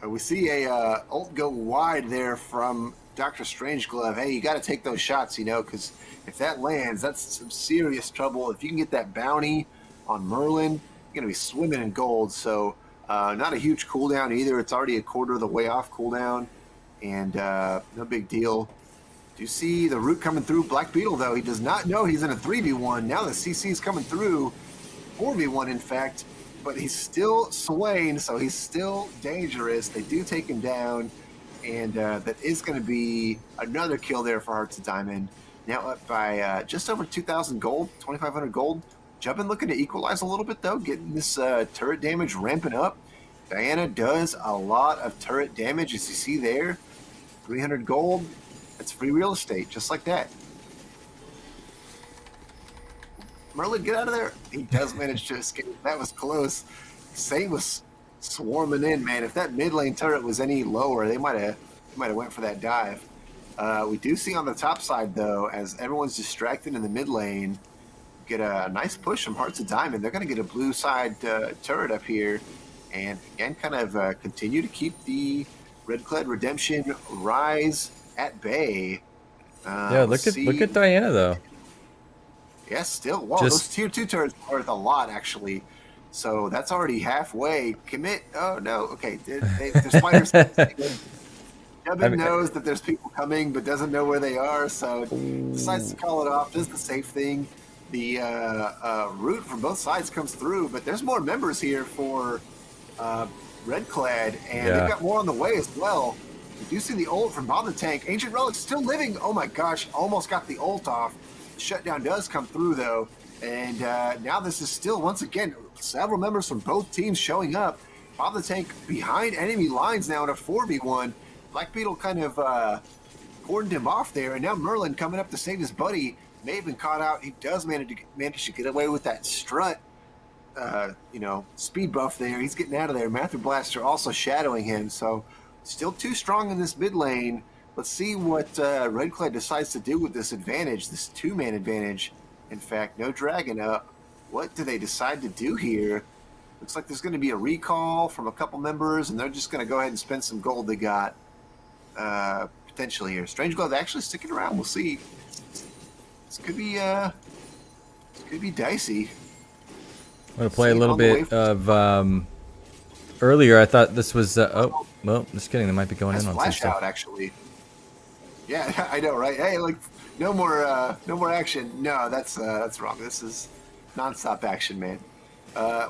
We see a ult go wide there from Dr. Strangeglove. Hey, you got to take those shots, because if that lands, that's some serious trouble. If you can get that bounty on Merlin, you're going to be swimming in gold. So not a huge cooldown either. It's already a quarter of the way off cooldown, and no big deal. Do you see the root coming through? Black Beetle, though, he does not know he's in a 3v1. Now the CC is coming through, 4v1 in fact, but he's still swaying, so he's still dangerous. They do take him down, and that is going to be another kill there for Hearts of Diamond. Now up by just over 2,000 gold, 2,500 gold. Jubbin looking to equalize a little bit, though, getting this turret damage ramping up. Diana does a lot of turret damage, as you see there. 300 gold. That's free real estate, just like that. Merlin, get out of there. He does manage to escape. That was close. Saint was swarming in, man. If that mid lane turret was any lower, they might have went for that dive. We do see on the top side, though, as everyone's distracted in the mid lane, get a nice push from Hearts of Diamond. They're going to get a blue side turret up here, and again, kind of continue to keep the Red Clad Redemption rise at bay. Look at Diana though. Yeah, still. Wow, those tier 2 turrets are worth a lot, actually. So that's already halfway. Commit. Oh, no. Okay. The spiders. Jubbin knows that there's people coming, but doesn't know where they are, so decides to call it off. Does the safe thing. The root from both sides comes through, but there's more members here for Red Clad, and they've got more on the way as well. You do see the ult from Bob the Tank. Ancient Relic's still living. Oh my gosh, almost got the ult off. The shutdown does come through though. And now this is still, once again, several members from both teams showing up. Bob the Tank behind enemy lines now in a 4v1. Black Beetle kind of cordoned him off there. And now Merlin coming up to save his buddy. May have been caught out. He does manage to get away with that strut. Speed buff there. He's getting out of there. Matthew Blaster also shadowing him. So still too strong in this mid lane. Let's see what Red Clad decides to do with this advantage, this 2-man advantage. In fact, no dragon up. What do they decide to do here? Looks like there's going to be a recall from a couple members, and they're just going to go ahead and spend some gold they got potentially here. Strangeglove actually sticking around. We'll see. This could be dicey. I'm going to play a little bit of earlier. I thought this was just kidding. They might be going in on flash some out stuff. Actually. Yeah, I know, right? Hey, like no more action. No, that's wrong. This is nonstop action, man.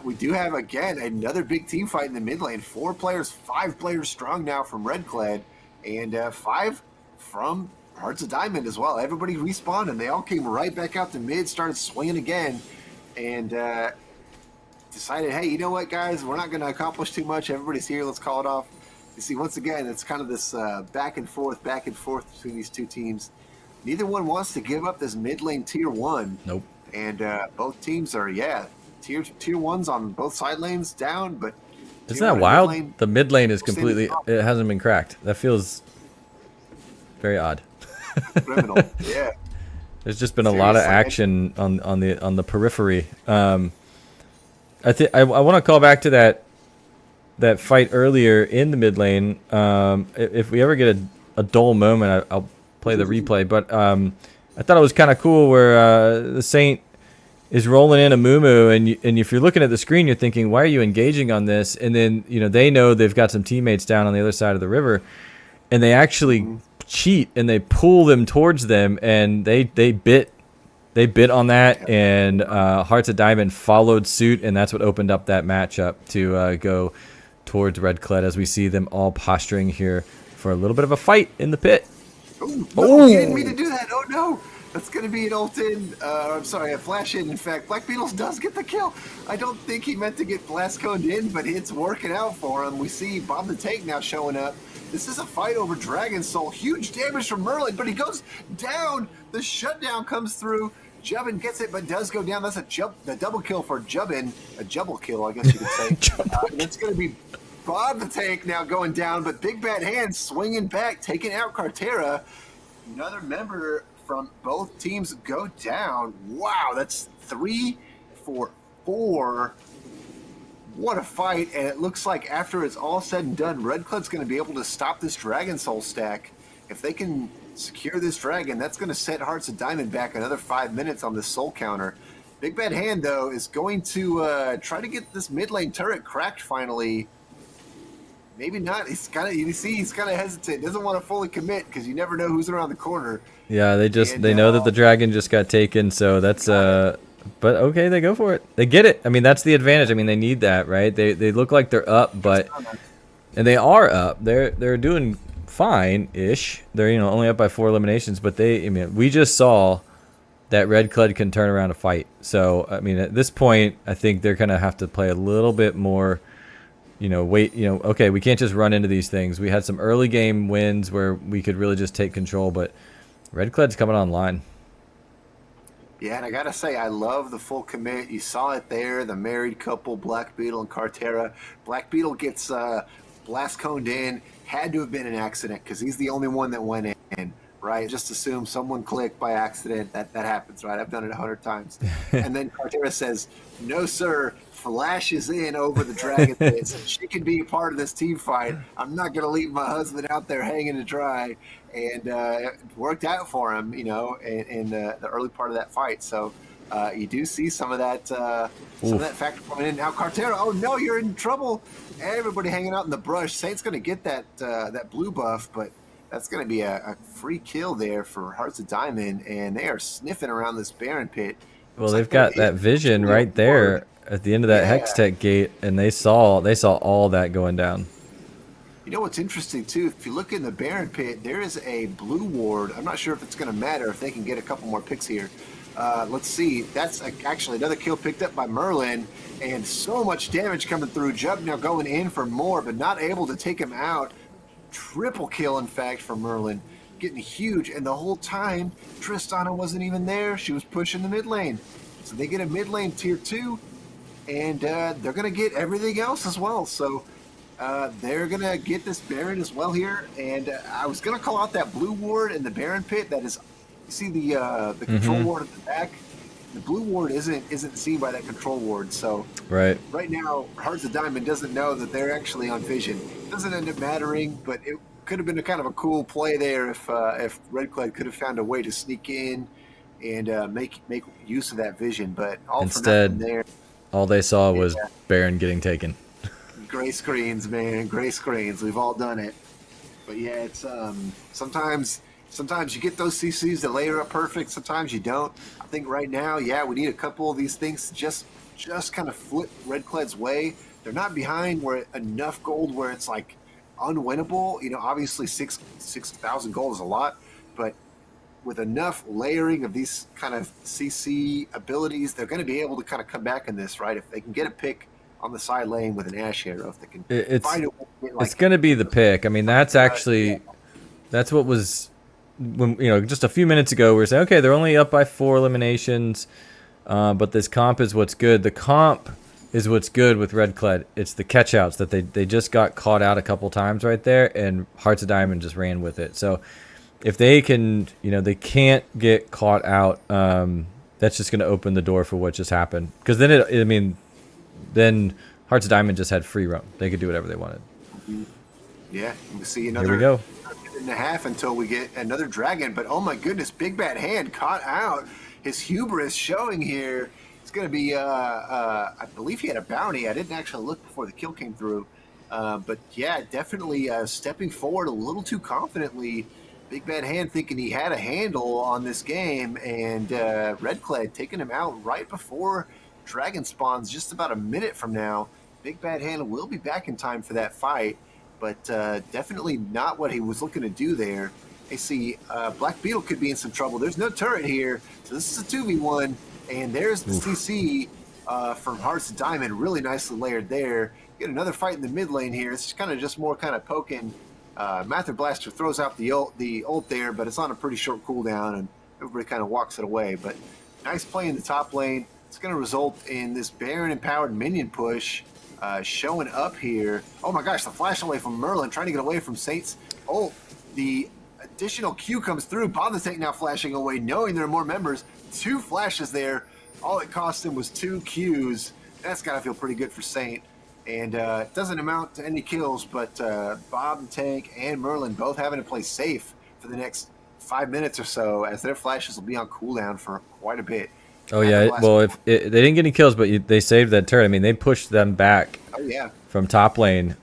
We do have again another big team fight in the mid lane. 4 players, 5 players strong now from Red Clad, and 5 from Hearts of Diamond as well. Everybody respawned, and they all came right back out to mid, started swinging again, and decided, hey, you know what, guys? We're not going to accomplish too much. Everybody's here. Let's call it off. You see, once again, it's kind of this back and forth between these two teams. Neither one wants to give up this mid lane tier 1. Nope. And both teams are, tier 1s on both side lanes down, but isn't that wild? The mid lane is completely, it hasn't been cracked. That feels very odd. Criminal, yeah. There's just been a lot of action on the periphery. I want to call back to that fight earlier in the mid lane. If we ever get a dull moment, I'll play the replay. But I thought it was kind of cool where the Saint is rolling in a Mumu, and if you're looking at the screen, you're thinking, why are you engaging on this? And then they know they've got some teammates down on the other side of the river, and they actually cheat and they pull them towards them, and they bit on that, and Hearts of Diamond followed suit, and that's what opened up that matchup to go towards Red Clad as we see them all posturing here for a little bit of a fight in the pit. Oh, he didn't mean to do that. Oh no, that's going to be an ult in. I'm sorry, a flash in. In fact, Black Beetles does get the kill. I don't think he meant to get blast coned in, but it's working out for him. We see Bob the Tank now showing up. This is a fight over Dragon Soul. Huge damage from Merlin, but he goes down. The shutdown comes through. Jubbin gets it, but does go down. That's the double kill for Jubbin. A jubble kill, I guess you could say. It's going to be Bob the Tank now going down, but Big Bad Hands swinging back, taking out Cartera. Another member from both teams go down. Wow, that's 3 for 4 what a fight. And it looks like after it's all said and done, Red Cloud's going to be able to stop this Dragon Soul stack. If they can secure this dragon, that's going to set Hearts of Diamond back another 5 minutes on this soul counter. Big Bad Hand, though, is going to try to get this mid lane turret cracked finally. Maybe not. He's kind of, you see, he's kind of hesitant. Doesn't want to fully commit because you never know who's around the corner. Yeah, they know that the dragon just got taken, so that's but okay, they go for it. They get it. I mean, that's the advantage. I mean, they need that, right? They look like they're up, but and they are up. They're doing fine-ish. They're only up by 4 eliminations, but we just saw that Red Cloud can turn around a fight. So I mean, at this point, I think they're gonna have to play a little bit more. Okay, we can't just run into these things. We had some early game wins where we could really just take control, but Red Cloud's coming online. Yeah, and I gotta say, I love the full commit. You saw it there, the married couple, Black Beetle and Cartera. Black Beetle gets blast coned in. Had to have been an accident because he's the only one that went in, right? Just assume someone clicked by accident. That happens, right? I've done it 100 times. And then Cartera says, "No, sir." Flashes in over the dragon pits. She can be a part of this team fight. I'm not going to leave my husband out there hanging to dry. And it worked out for him, in the early part of that fight. So you do see some of that factor coming in. Now Cartera, oh no, you're in trouble. Everybody hanging out in the brush. Saint's going to get that blue buff, but that's going to be a free kill there for Hearts of Diamond, and they are sniffing around this Baron pit. Well, they've got that vision right there at the end of that Hextech gate, and they saw all that going down. You know what's interesting too? If you look in the Baron pit, there is a blue ward. I'm not sure if it's going to matter if they can get a couple more picks here. Let's see. That's actually another kill picked up by Merlin, and so much damage coming through. Jug now going in for more, but not able to take him out. Triple kill, in fact, for Merlin. Getting huge, and the whole time, Tristana wasn't even there. She was pushing the mid lane. So they get a mid lane tier 2, and they're going to get everything else as well. So they're going to get this Baron as well here. And I was going to call out that blue ward in the Baron pit. That is, you see the control ward at the back? The blue ward isn't seen by that control ward. So right now, Hearts of Diamond doesn't know that they're actually on vision. It doesn't end up mattering, but it could have been a kind of a cool play there if Red Cloud could have found a way to sneak in and make use of that vision. But instead, there, all they saw was Baron getting taken. Gray screens, man, gray screens. We've all done it. But yeah, it's sometimes you get those CCs that layer up perfect. Sometimes you don't. I think right now, we need a couple of these things to just kind of flip Red Cloud's way. They're not behind where enough gold where it's like unwinnable. Obviously 6,000 gold is a lot, but with enough layering of these kind of CC abilities, they're going to be able to kind of come back in this, right? If they can get a pick on the side lane with an Ash Arrow, if they can find it's going to be the pick. I mean, that's what was when just a few minutes ago we were saying, okay, they're only up by 4 eliminations, but this comp is what's good. The comp is what's good with Red Cloud. It's the catch-outs that they just got caught out a couple times right there, and Hearts of Diamond just ran with it. So if they can, they can't get caught out, that's just going to open the door for what just happened. Because then then Hearts of Diamond just had free roam. They could do whatever they wanted. Yeah, we'll see another. Here we go. Minute and a half until we get another dragon. But oh my goodness, Big Bad Hand caught out. His hubris showing here. It's going to be, I believe he had a bounty. I didn't actually look before the kill came through. But yeah, definitely stepping forward a little too confidently. Big Bad Hand thinking he had a handle on this game, and Red Cloud taking him out right before Dragon spawns just about a minute from now. Big Bad Hand will be back in time for that fight, but definitely not what he was looking to do there. I see Black Beetle could be in some trouble. There's no turret here, so this is a 2v1, and there's the CC from Hearts of Diamond, really nicely layered there. Get another fight in the mid lane here. It's kind of just more kind of poking. Mather Blaster throws out the ult there, but it's on a pretty short cooldown, and everybody kind of walks it away. But nice play in the top lane. It's going to result in this Baron-empowered minion push showing up here. Oh my gosh, the flash away from Merlin, trying to get away from Saints. Oh, the additional Q comes through. Bob the Tank now flashing away, knowing there are more members. 2 flashes there. All it cost him was 2 Qs. That's got to feel pretty good for Saint. And it doesn't amount to any kills, but Bob the Tank and Merlin both having to play safe for the next 5 minutes or so, as their flashes will be on cooldown for quite a bit. Oh yeah, well, if they didn't get any kills, but they saved that turret. I mean, they pushed them back Oh yeah, from top lane.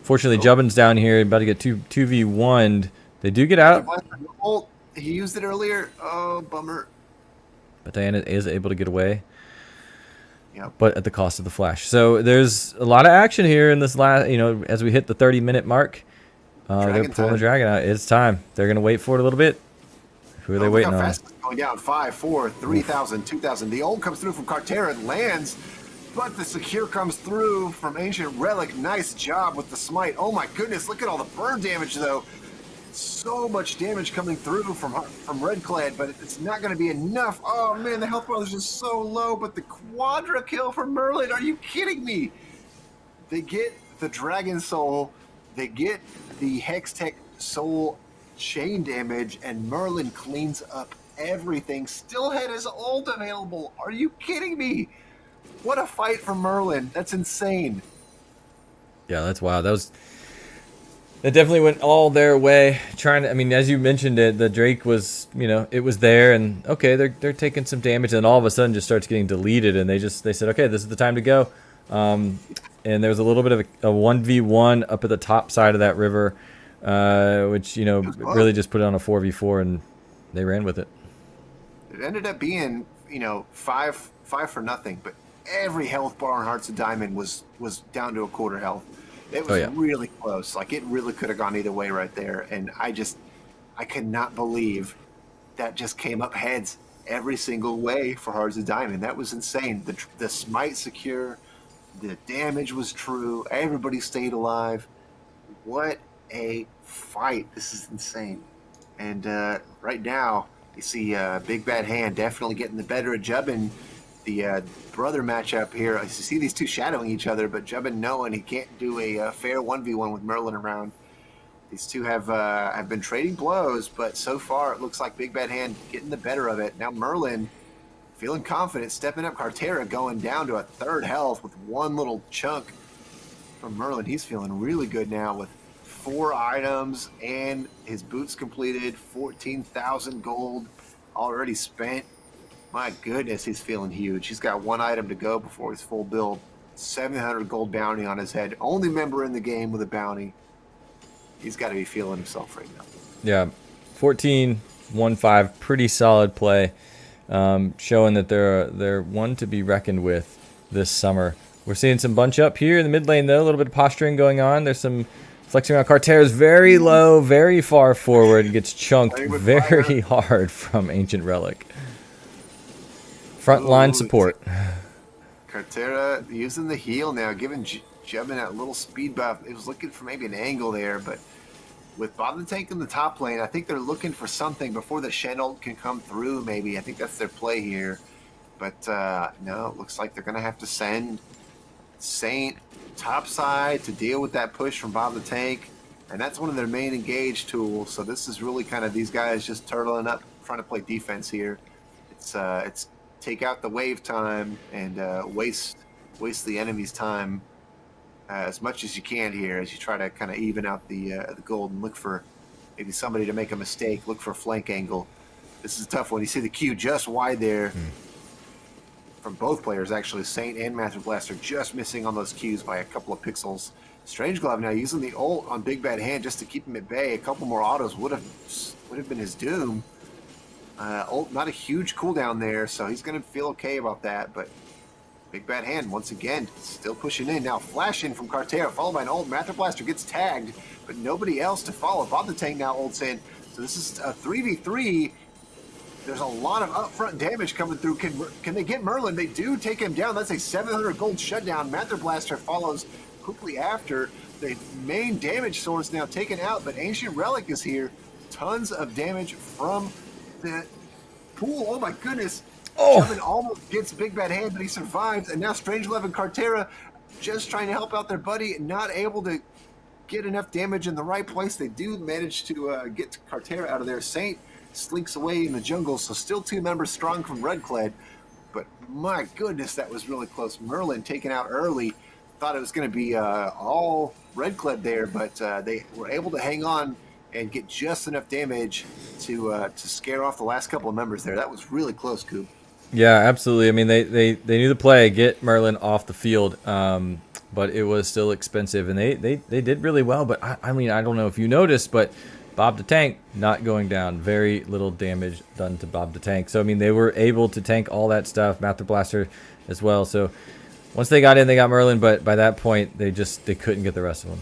Fortunately, Jubbin's down here, about to get 2v1'd. They do get out, ult. He used it earlier. Oh, bummer. but Diana is able to get away. Yep. But at the cost of the flash. So there's a lot of action here in this last, as we hit the 30-minute mark. They're Dragon pulling the time. dragon out. It's time. They're going to wait for it a little bit. Who are they Look waiting how on? fast it's going down. 5, 4, 3,000, 2,000. The ult comes through from Cartera and lands, but the secure comes through from Ancient Relic. Nice job with the smite. Oh my goodness, look at all the burn damage though. So much damage coming through from Redclad, but it's not going to be enough. Oh man, the health bar is just so low, but the quadra kill for Merlin. Are you kidding me? They get the Dragon Soul, they get the Hextech Soul chain damage, and Merlin cleans up everything. Still had his ult available. Are you kidding me? What a fight for Merlin. That's insane. Yeah, that's wild. That definitely went all their way. I mean, as you mentioned it, the Drake was, it was there, and okay, they're taking some damage, and all of a sudden just starts getting deleted, and they said, okay, this is the time to go. And there was a little bit of a 1v1 up at the top side of that river, which really just put it on a 4v4, and they ran with it. It ended up being, five for nothing, but every health bar on Hearts of Diamond was down to a quarter health. It was really close. Like, it really could have gone either way right there. And I could not believe that just came up heads every single way for Hearts of Diamond. That was insane. The smite secure, the damage was true. Everybody stayed alive. What a fight. This is insane. And right now, you see Big Bad Hand definitely getting the better of Jubbin. The brother matchup here. You see these two shadowing each other, but Jubbin knowing he can't do a fair 1v1 with Merlin around. These two have been trading blows, but so far it looks like Big Bad Hand getting the better of it. Now Merlin feeling confident, stepping up. Cartera going down to a third health with one little chunk from Merlin. He's feeling really good now with 4 items and his boots completed, 14,000 gold already spent. My goodness, he's feeling huge. He's got 1 item to go before his full build. 700 gold bounty on his head. Only member in the game with a bounty. He's got to be feeling himself right now. Yeah, 14-1-5, pretty solid play, showing that they're one to be reckoned with this summer. We're seeing some bunch up here in the mid lane, though. A little bit of posturing going on. There's some flexing around. Cartera's very low, very far forward. Gets chunked very hard from Ancient Relic. Frontline support. Cartera using the heal now, giving Jubbin that little speed buff. It was looking for maybe an angle there, but with Bob the Tank in the top lane, I think they're looking for something before the Shen ult can come through, maybe. I think that's their play here. But no, it looks like they're going to have to send Saint topside to deal with that push from Bob the Tank. And that's one of their main engage tools. So this is really kind of these guys just turtling up, trying to play defense here. It's take out the wave time and waste the enemy's time as much as you can here as you try to kind of even out the gold and look for maybe somebody to make a mistake, look for a flank angle. This is a tough one. You see the Q just wide there from both players, actually. Saint and Master Blaster just missing on those Qs by a couple of pixels. Strange Glove now using the ult on Big Bad Hand just to keep him at bay. A couple more autos would have been his doom. Ult, not a huge cooldown there, so he's going to feel okay about that, but Big Bad Hand, once again, still pushing in. Now flash in from Cartera, followed by an ult. Master Blaster gets tagged, but nobody else to follow. Bob the Tank now ults in, so this is a 3v3. There's a lot of upfront damage coming through. Can they get Merlin? They do take him down. That's a 700 gold shutdown. Master Blaster follows quickly after. The main damage source now taken out, but Ancient Relic is here. Tons of damage from the pool. Oh my goodness. Jubbin almost gets Big Bad Hand, but he survives. And now Strangelove and Cartera just trying to help out their buddy, not able to get enough damage in the right place. They do manage to get Cartera out of there. Saint slinks away in the jungle, so still 2 members strong from Redclad. But my goodness, that was really close. Merlin taken out early. thought it was going to be all Red Clad there, but they were able to hang on and get just enough damage to scare off the last couple of members there. That was really close, Coop. Yeah, absolutely. I mean, they knew the play, get Merlin off the field, but it was still expensive, and they did really well. But I mean, I don't know if you noticed, but Bob the Tank not going down. Very little damage done to Bob the Tank. So I mean, they were able to tank all that stuff, Master Blaster as well. So once they got in, they got Merlin, but by that point, they couldn't get the rest of them.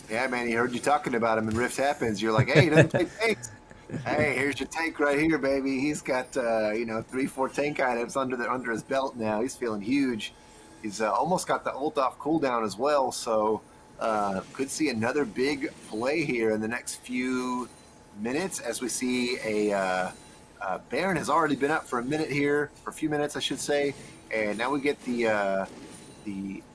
Yeah, man, he heard you talking about him in Rift Happens. You're like, hey, he doesn't take tanks. Hey, here's your tank right here, baby. He's got 3-4 tank items under his belt now. He's feeling huge. He's almost got the ult off cooldown as well, so could see another big play here in the next few minutes as we see a Baron has already been up for a minute here, for a few minutes, I should say, and now we get the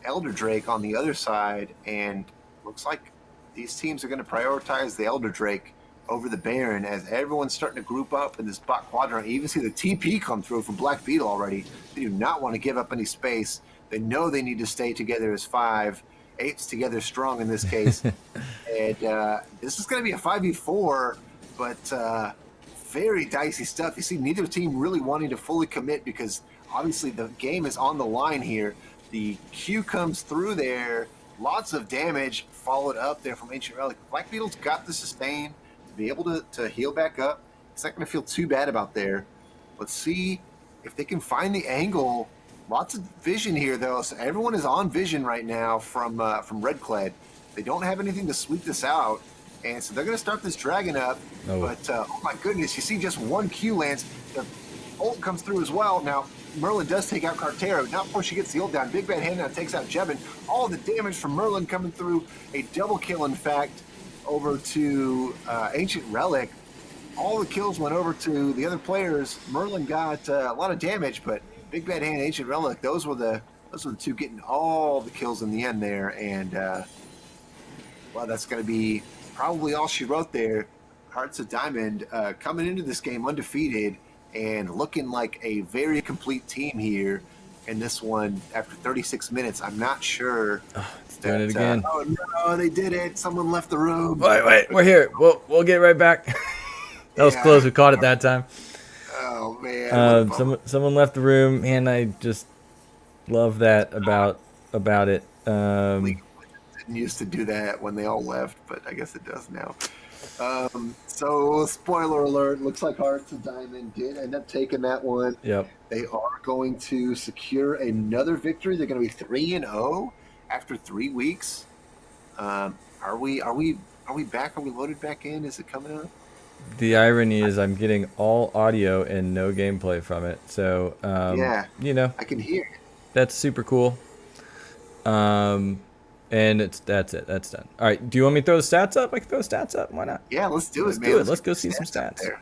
Elder Drake on the other side, and looks like these teams are going to prioritize the Elder Drake over the Baron as everyone's starting to group up in this bot quadrant. You even see the TP come through from Black Beetle already. They do not want to give up any space. They know they need to stay together as 5. 8's together strong in this case. And this is going to be a 5v4, but very dicey stuff. You see neither team really wanting to fully commit because obviously the game is on the line here. The Q comes through there. Lots of damage followed up there from Ancient Relic. Black Beetle's got the sustain to be able to heal back up. It's not going to feel too bad about there. Let's see if they can find the angle. Lots of vision here, though. So everyone is on vision right now from Red Clad. They don't have anything to sweep this out, and so they're going to start this dragon up. Oh. But oh my goodness, you see just one Q lands. The ult comes through as well. Now Merlin does take out Cartero. Not before she gets the ult down. Big Bad Hand now takes out Jebin. All the damage from Merlin coming through. A double kill, in fact, over to Ancient Relic. All the kills went over to the other players. Merlin got a lot of damage, but Big Bad Hand, Ancient Relic, those were the two getting all the kills in the end there. And well, that's going to be probably all she wrote there. Hearts of Diamond coming into this game undefeated and looking like a very complete team here in this one after 36 minutes. I'm not sure. It's doing it again. Oh no, they did it. Someone left the room. Wait, we're here. We'll get right back. That was close. We caught it that time. Oh man. Someone left the room, and I just love that about it. League of Legends didn't used to do that when they all left, but I guess it does now. So spoiler alert, looks like Hearts of Diamond did end up taking that one. Yep. They are going to secure another victory. They're going to be 3-0 after 3 weeks. Are we back? Are we loaded back in? Is it coming up? The irony is I'm getting all audio and no gameplay from it. So, Yeah. I can hear it. That's super cool. And that's it. That's done. All right. Do you want me to throw the stats up? I can throw stats up. Why not? Yeah, let's do Let's it, man. do it. Let's go see some up stats. there.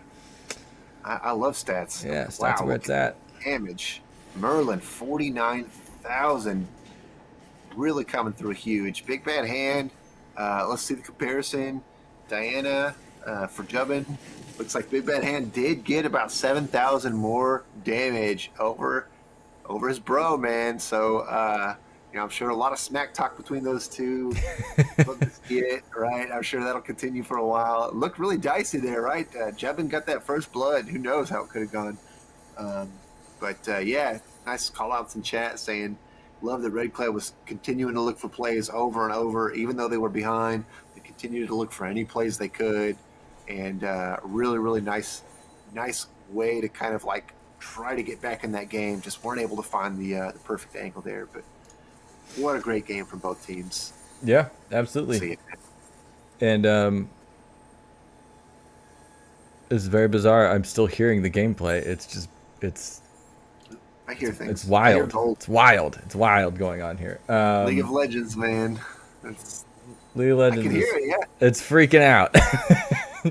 I love stats. Yeah, stats are where it's at. Damage. Merlin, 49,000. Really coming through huge. Big Bad Hand. Let's see the comparison. Diana for Jubbin. Looks like Big Bad Hand did get about 7,000 more damage over his bro, man. So, I'm sure a lot of smack talk between those two. Love to see it, right? I'm sure that'll continue for a while. It looked really dicey there, right? Jebin got that first blood. Who knows how it could have gone. But yeah, nice call outs in chat saying, love that Red Clad was continuing to look for plays over and over, even though they were behind. They continued to look for any plays they could. And really, really nice way to kind of like try to get back in that game. Just weren't able to find the perfect angle there. But what a great game from both teams. Yeah, absolutely. And it's very bizarre. I'm still hearing the gameplay. I hear things. It's wild. It's wild going on here. League of Legends, man. League of Legends. I can hear it. Yeah. It's freaking out.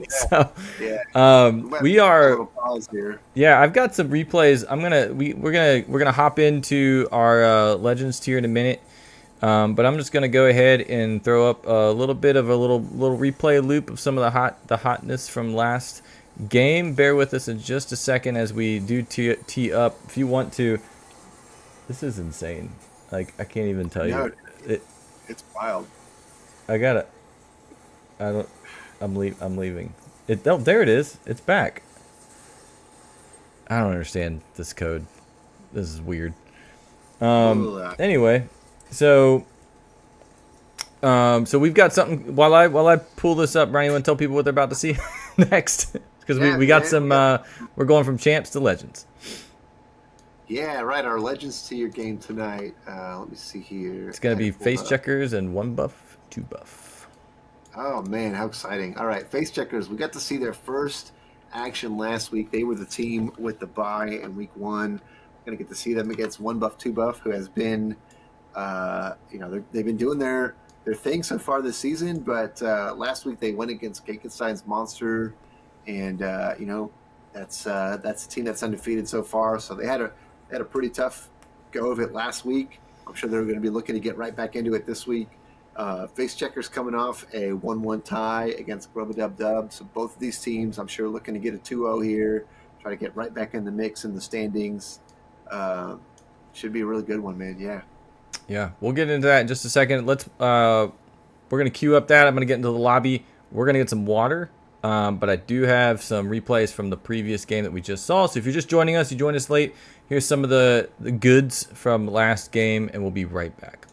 So, yeah. We are. A little pause here. Yeah, I've got some replays. We're gonna hop into our Legends tier in a minute. But I'm just gonna go ahead and throw up a little bit of a little replay loop of some of the hotness from last game. Bear with us in just a second as we do tee up. If you want to, this is insane. Like I can't even tell No, you. It. it's wild. I gotta. I don't. I'm leaving. It. Oh, there it is. It's back. I don't understand this code. This is weird. Ugh. Anyway, so so we've got something while I pull this up. Brian, you want to tell people what they're about to see next? Because Yeah, we got man, some. We're going from champs to legends. Yeah, right. Our Legends tier game tonight. Let me see here. It's gonna I be had it pulled face up. checkers and 1 buff, 2 buff. Oh man, how exciting! All right, Face Checkers. We got to see their first action last week. They were the team with the bye in week 1. We're gonna get to see them against 1 buff, 2 buff, who has been, they've been doing their thing so far this season. But last week they went against Kakenstein's Monster, and that's the team that's undefeated so far. So they had a pretty tough go of it last week. I'm sure they're going to be looking to get right back into it this week. Face Checkers coming off a 1-1 tie against Grubba Dub. So both of these teams, I'm sure, looking to get a 2-0 here, try to get right back in the mix in the standings. Should be a really good one, man. Yeah. Yeah, we'll get into that in just a second. Let's. We're gonna queue up that. I'm gonna get into the lobby. We're gonna get some water. But I do have some replays from the previous game that we just saw. So if you're just joining us, you joined us late. Here's some of the goods from last game, and we'll be right back.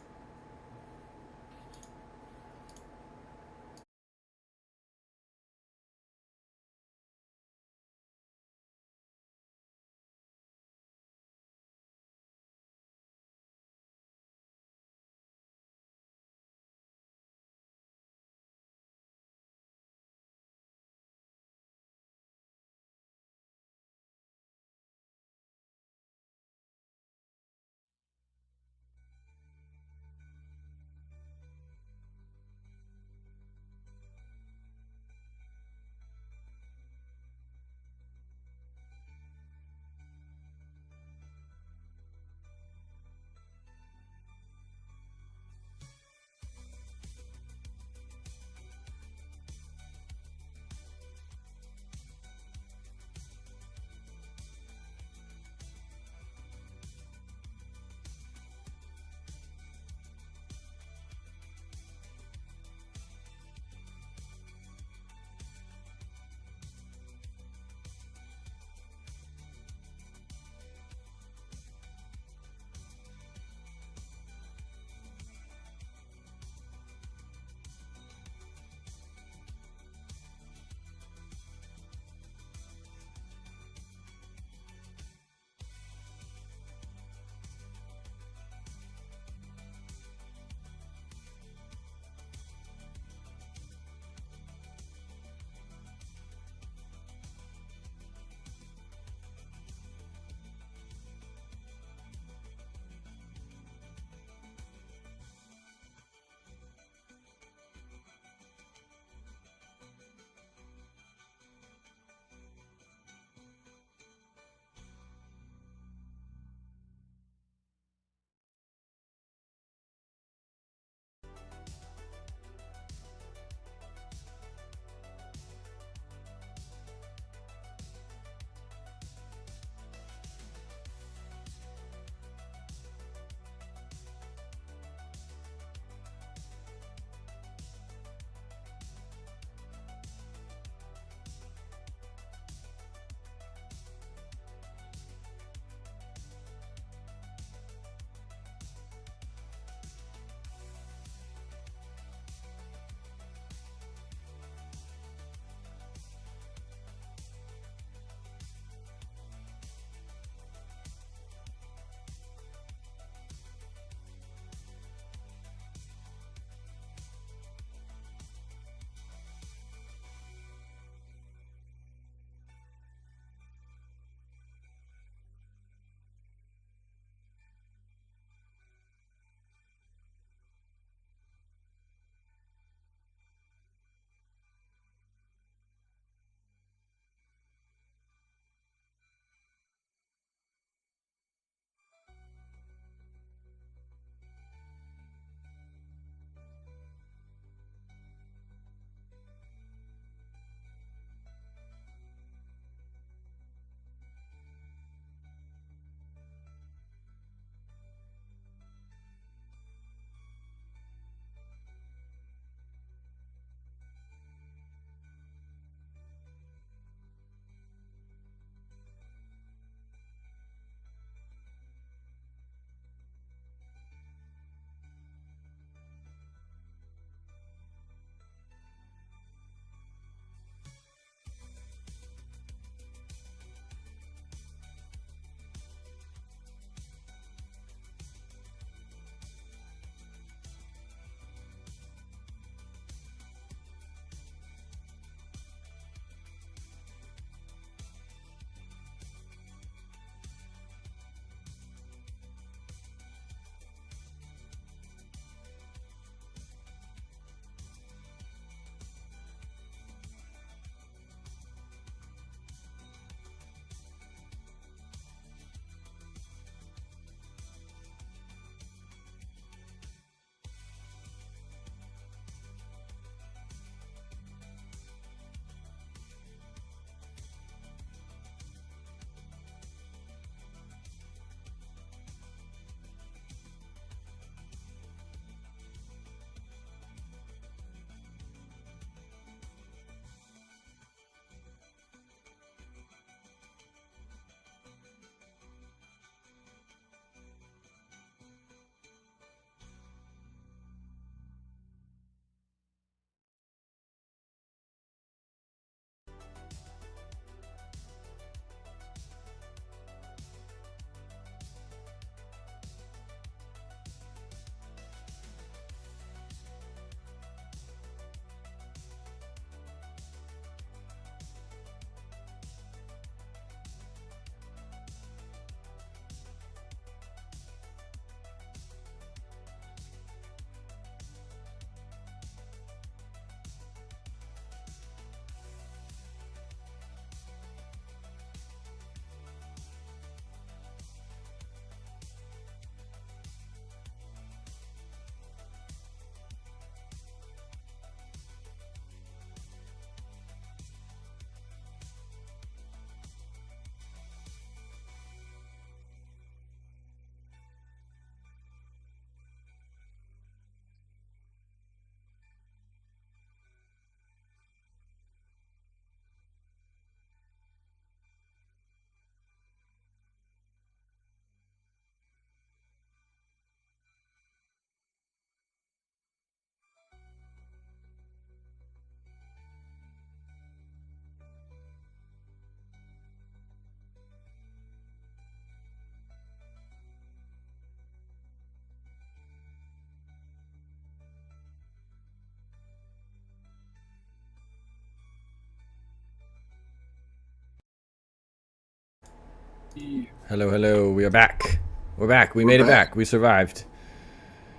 Hello, hello. We are back. We're back. We made it back. We survived.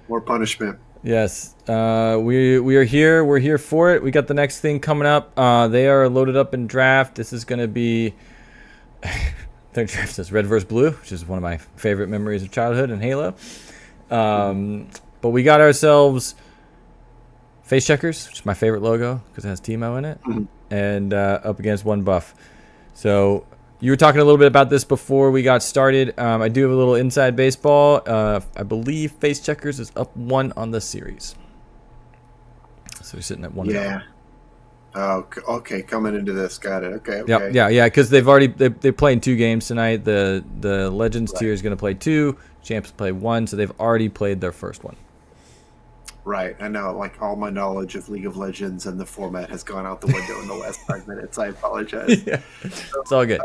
More punishment. Yes. We are here. We're here for it. We got the next thing coming up. They are loaded up in draft. This is going to be their draft says Red vs. Blue, which is one of my favorite memories of childhood in Halo. But we got ourselves Face Checkers, which is my favorite logo because it has Teemo in it, and up against One Buff. So you were talking a little bit about this before we got started. I do have a little inside baseball. I believe Face Checkers is up 1 on the series. So we're sitting at 1. Yeah. Oh, okay. Coming into this, got it. Okay. Yeah. Because they've already they play in 2 games tonight. The Legends tier is going to play 2. Champs play 1. So they've already played their first one. Right. I know. Like all my knowledge of League of Legends and the format has gone out the window in the last 5 minutes. I apologize. Yeah, it's all good.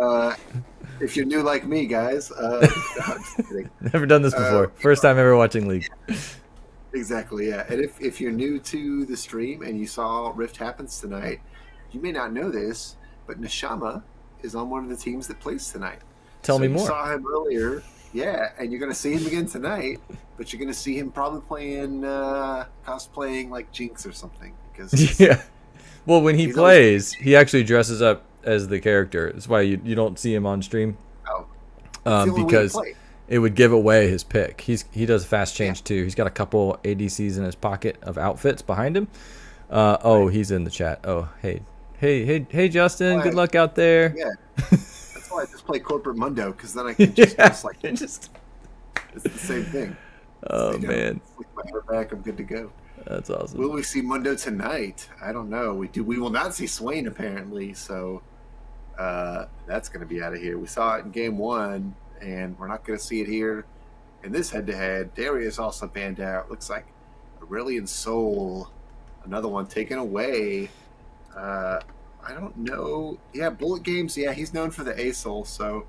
If you're new like me, guys, no, I'm just kidding. Never done this before. First time ever watching League. Exactly, yeah. And if you're new to the stream and you saw Rift Happens tonight, you may not know this, but Neshama is on one of the teams that plays tonight. Tell me more. You saw him earlier, yeah, and you're going to see him again tonight, but you're going to see him probably cosplaying like Jinx or something. Because Yeah. Well, when he plays, he actually dresses up as the character. That's why you don't see him on stream. Because it would give away his pick. He does fast change too. He's got a couple ADCs in his pocket of outfits behind him. He's in the chat. Oh, hey, Justin. Good luck out there. Yeah, that's why I just play Corporate Mundo, because then I can just dress like it's the same thing. Oh man, flick my hair back, I'm good to go. That's awesome. Will we see Mundo tonight? I don't know. We will not see Swain apparently. So that's going to be out of here. We saw it in game 1. And we're not going to see it here in this head-to-head. Darius also banned out. Looks like Aurelion Sol, another one taken away. I don't know. Yeah, Bullet Games. Yeah, he's known for the A-Sol, so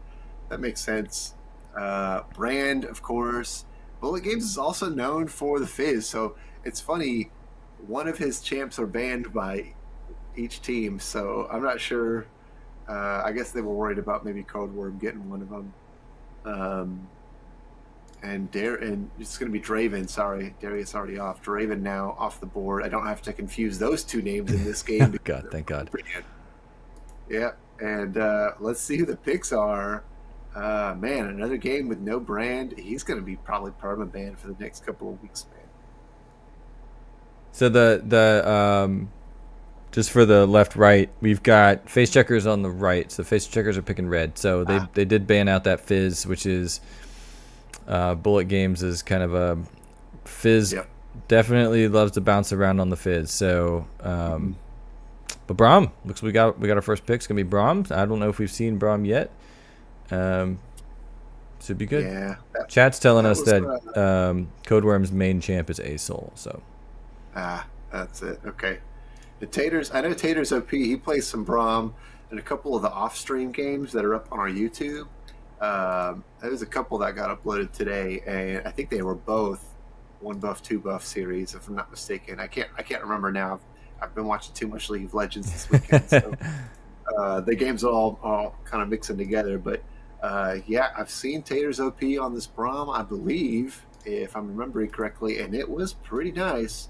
that makes sense. Brand, of course. Bullet Games is also known for the Fizz, so it's funny. One of his champs are banned by each team, so I'm not sure. I guess they were worried about maybe Cold Worm getting one of them. And it's going to be Draven. Sorry, Darius already off. Draven now off the board. I don't have to confuse those 2 names in this game. Oh, God, thank God. Yeah, and let's see who the picks are. Man, another game with no Brand. He's going to be probably perma-banned for the next couple of weeks, man. So the just for the left-right, we've got Face Checkers on the right. So Face Checkers are picking red. So they did ban out that Fizz, which is Bullet Games is kind of a Fizz. Yep. Definitely loves to bounce around on the Fizz. So, but Braum looks we got our first pick. It's gonna be Braum. I don't know if we've seen Braum yet. Should be good. Yeah. Chat's telling us that Codeworm's main champ is A-Sol. So. That's it. Okay. The Taters, I know Taters OP, he plays some Braum in a couple of the off-stream games that are up on our YouTube. There's a couple that got uploaded today, and I think they were both 1 buff, 2 buff series, if I'm not mistaken. I can't remember now. I've been watching too much League of Legends this weekend, so the games all kind of mixing together. But yeah, I've seen Taters OP on this Braum, I believe, if I'm remembering correctly, and it was pretty nice.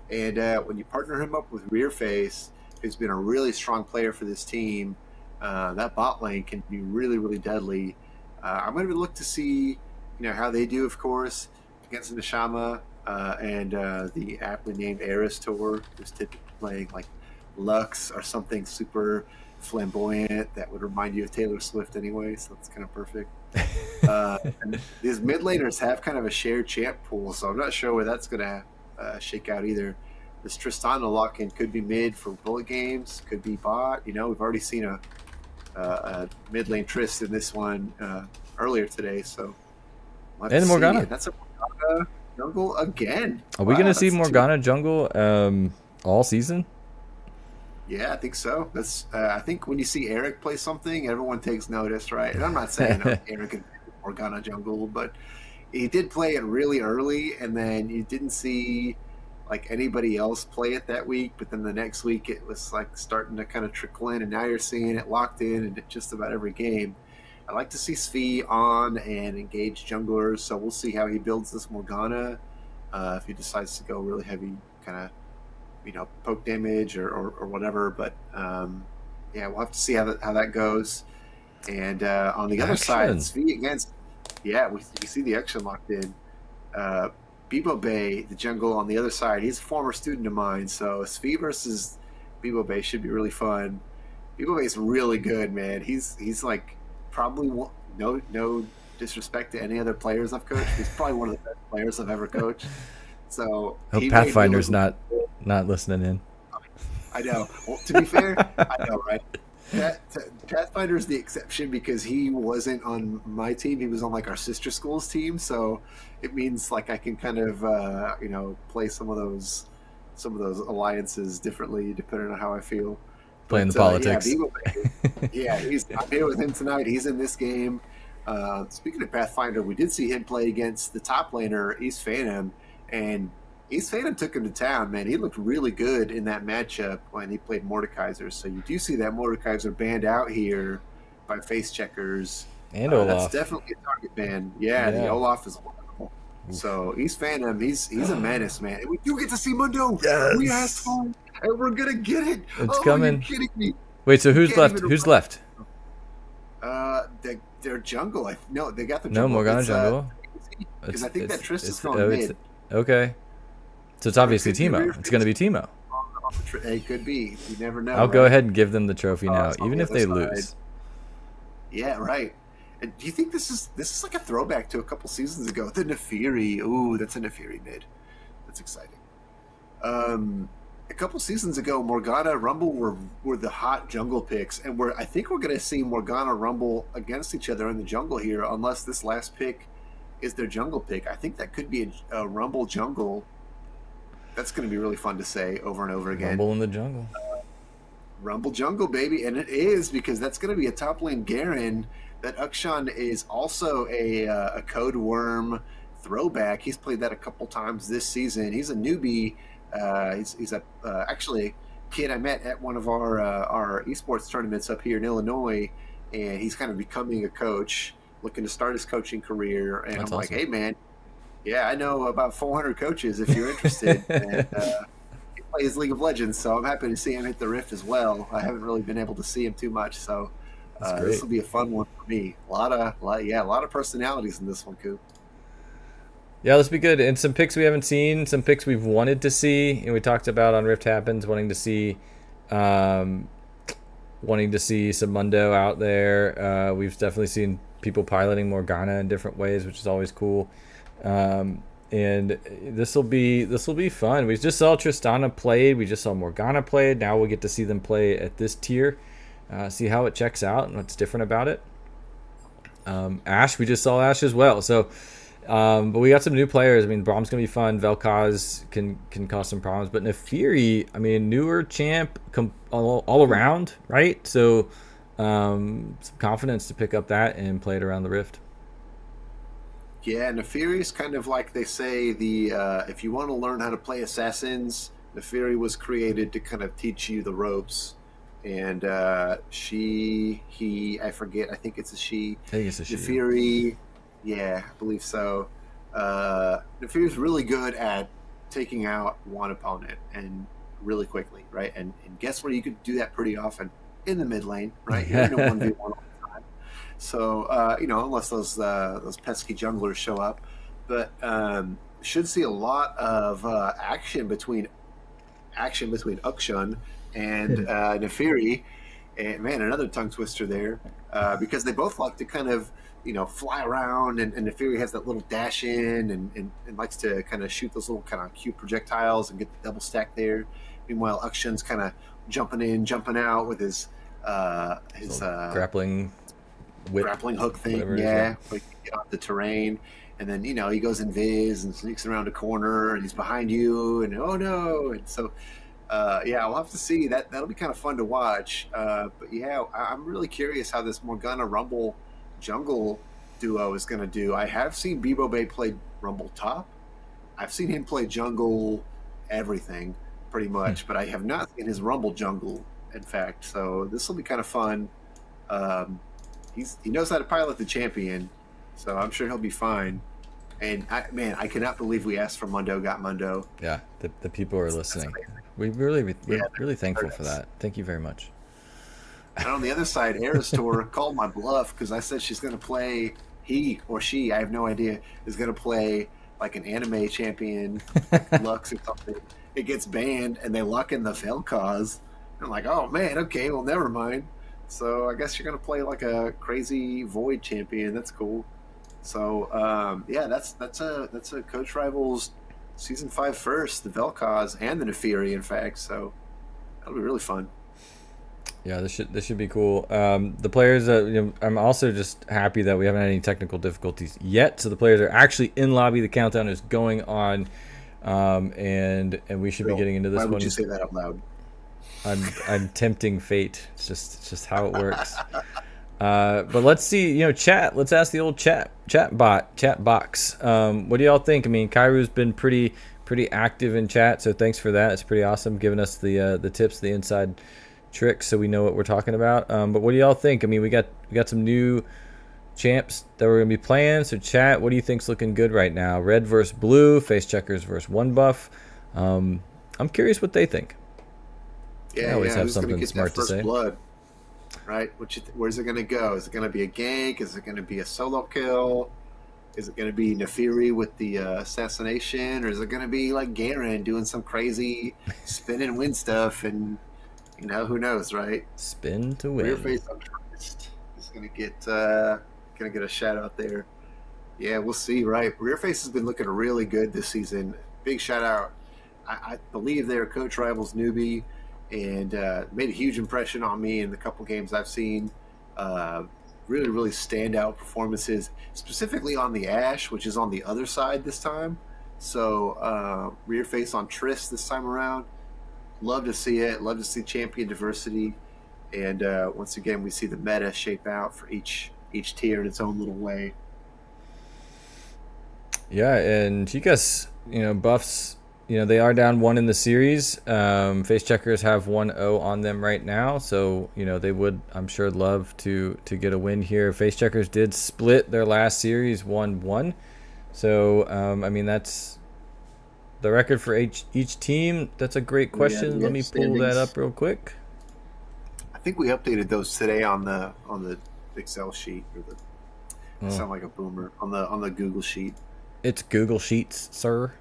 And when you partner him up with Rearface, who's been a really strong player for this team, that bot lane can be really, really deadly. I'm going to look to see, how they do, of course, against Neshama and the aptly named Eris Tour, who's typically playing like Lux or something super flamboyant that would remind you of Taylor Swift anyway, so that's kind of perfect. And these mid laners have kind of a shared champ pool, so I'm not sure where that's going to shake out either. This Tristana lock-in could be mid for Bullet Games, could be bot. We've already seen a mid lane Trist in this one earlier today, so and Morgana. That's a Morgana jungle again. Are we going to see Morgana jungle all season? Yeah, I think so. That's I think when you see Eric play something, everyone takes notice, right? And I'm not saying Eric and Morgana jungle, but he did play it really early, and then you didn't see like anybody else play it that week. But then the next week, it was like starting to kind of trickle in, and now you're seeing it locked in just about every game. I like to see Svi on and engage junglers, so we'll see how he builds this Morgana. If he decides to go really heavy, kind of, poke damage or whatever. But yeah, we'll have to see how that goes. And on the other side, Svi against, we see the action locked in. Bibo Bay, the jungle on the other side, he's a former student of mine, so Svi versus Bibo Bay should be really fun. Bibo Bay is really good, man. He's like probably no disrespect to any other players I've coached. He's probably one of the best players I've ever coached. So hope Pathfinder's not listening in. I know. Well, to be fair, I know, right? Pathfinder's the exception because he wasn't on my team. He was on like our sister school's team, so it means like I can kind of play some of those alliances differently depending on how I feel. Playing the politics. I'm here with him tonight. He's in this game. Speaking of Pathfinder, we did see him play against the top laner, East Phantom, and East Phantom took him to town, man. He looked really good in that matchup when he played Mordekaiser. So you do see that Mordekaiser banned out here by face checkers. And Olaf. That's definitely a target ban. Yeah, the Olaf is wonderful. So East Phantom, he's a menace, man. We do get to see Mundo. Yes. We asked for it, and we're going to get it. It's coming. Are you kidding me? Wait, so who's left? Who's left? Their jungle. No, they got the jungle. No, Morgana jungle. Because I think that Tristan's going mid. Okay. So it's obviously Teemo. It's going to be Teemo. It could be. You never know. I'll go ahead and give them the trophy now, even if they lose. Yeah, right. And do you think this is like a throwback to a couple seasons ago? The Nefiri. Ooh, that's a Nefiri mid. That's exciting. A couple seasons ago, Morgana Rumble were the hot jungle picks, and I think we're going to see Morgana Rumble against each other in the jungle here, unless this last pick is their jungle pick. I think that could be a Rumble jungle. That's going to be really fun to say over and over again. Rumble in the jungle. Rumble jungle, baby. And it is, because that's going to be a top lane Garen. That Ukshan is also a Code Worm throwback. He's played that a couple times this season. He's a newbie. He's actually a kid I met at one of our esports tournaments up here in Illinois. And he's kind of becoming a coach, looking to start his coaching career. And that's I'm awesome. like, hey, man. Yeah, I know about 400 coaches if you're interested. And he plays League of Legends, so I'm happy to see him hit the Rift as well. I haven't really been able to see him too much, so this will be a fun one for me. A lot of personalities in this one, Coop. Yeah, let's be good. And some picks we haven't seen, some picks we've wanted to see, and we talked about on Rift Happens, wanting to see some Mundo out there. We've definitely seen people piloting Morgana in different ways, which is always cool. And this will be fun. We just saw Tristana played. We just saw Morgana played. Now we'll get to see them play at this tier. See how it checks out and what's different about it. Ashe, we just saw Ashe as well. So, but we got some new players. I mean, Braum's gonna be fun. Vel'Koz can cause some problems, but Nefiri, I mean, newer champ all around, right? So, some confidence to pick up that and play it around the Rift. Yeah, Nefiri is kind of like they say if you want to learn how to play assassins, Nefiri was created to kind of teach you the ropes. And I forget, I think it's a she. I think it's a she. Nefiri, yeah, I believe so. Nefiri's really good at taking out one opponent and really quickly, right? And guess where you could do that pretty often? In the mid lane, right? You're in a 1v1 all the time. So, unless those pesky junglers show up. But should see a lot of action between Ukshan and Nefiri. And man, another tongue twister there, because they both like to kind of, fly around, and Nefiri has that little dash in and likes to kind of shoot those little kind of cute projectiles and get the double stack there. Meanwhile, Ukshan's kind of jumping in, jumping out with his grappling whip, grappling hook thing, yeah, like get off the terrain. And then, he goes invis and sneaks around a corner, and he's behind you, and oh no. And so, we'll have to see. That'll be kind of fun to watch. But yeah, I'm really curious how this Morgana Rumble jungle duo is going to do. I have seen Bibo Bay play Rumble top. I've seen him play jungle everything, pretty much, but I have not seen his Rumble jungle, in fact. So this will be kind of fun. he knows how to pilot the champion, so I'm sure he'll be fine. And I cannot believe we asked for Mundo, got Mundo. Yeah, the people are listening. We're really thankful for that. Thank you very much. And on the other side, Aristor called my bluff because I said she's going to play, he or she, I have no idea, is going to play like an anime champion, Lux or something. It gets banned, and they luck in the Vel'Koz. I'm like, oh man, okay, well, never mind. So I guess you're going to play like a crazy Void champion. That's cool. So yeah, that's a Coach Rivals Season 5 first, the Vel'Koz and the Neferi, in fact. So that'll be really fun. Yeah, this should be cool. The players, I'm also just happy that we haven't had any technical difficulties yet. So the players are actually in lobby. The countdown is going on, and we should be getting into this one. Why would you say that out loud? I'm tempting fate. It's just how it works. But let's see, chat. Let's ask the old chat box. What do y'all think? I mean, Kairu's been pretty active in chat, so thanks for that. It's pretty awesome, giving us the tips, the inside tricks, so we know what we're talking about. But what do y'all think? I mean, we got some new champs that we're gonna be playing. So chat, what do you think's looking good right now? Red versus blue, face checkers versus one buff. I'm curious what they think. Yeah, I always have who's gonna something get smart that to first say. blood, right? Where's it going to go? Is it going to be a gank? Is it going to be a solo kill? Is it going to be Neferi with the assassination? Or is it going to be like Garen doing some crazy spin and win stuff? And, who knows, right? Spin to win. Rearface on Trist is going to get a shout out there. Yeah, we'll see, right? Rearface has been looking really good this season. Big shout out. I believe they're Coach Rivals newbie, and made a huge impression on me in the couple games I've seen. Really, really standout performances, specifically on the Ashe, which is on the other side this time. So rear face on Triss this time around. Love to see it. Love to see champion diversity. And once again, we see the meta shape out for each tier in its own little way. Yeah, and Chicas, buffs, they are down 1 in the series. Face checkers have 1-0 on them right now, so they would, I'm sure, love to get a win here. Face checkers did split their last series 1-1, so I mean, that's the record for each team. That's a great question. Let me pull that up real quick. I think we updated those today on the Excel sheet, or I sound like a boomer, on the Google sheet. It's Google Sheets, sir.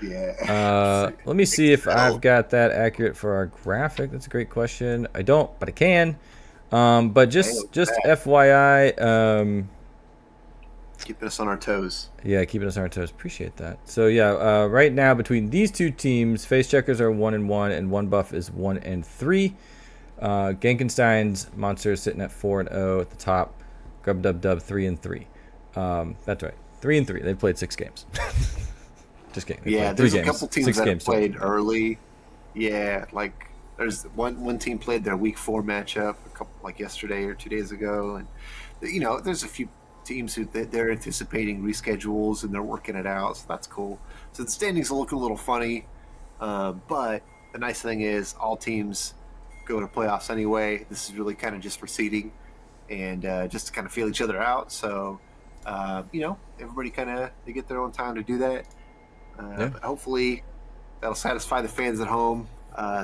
Yeah. Let me see if I've got that accurate for our graphic. That's a great question. I don't, but I can. But just FYI. Keeping us on our toes. Yeah, keeping us on our toes. Appreciate that. So yeah, right now between these two teams, face checkers are 1-1, and one buff is 1-3. Genkenstein's monster is sitting at 4-0 at the top. Grub Dub 3-3. That's right, 3-3. They've played 6 games. Just kidding. Yeah, there's a couple teams that have played early. Yeah, like there's one team played their week 4 matchup a couple, like yesterday or 2 days ago, and there's a few teams who they're anticipating reschedules and they're working it out, so that's cool. So the standings are looking a little funny, but the nice thing is all teams go to playoffs anyway. This is really kind of just for seeding and just to kind of feel each other out. So everybody they get their own time to do that. But hopefully that'll satisfy the fans at home.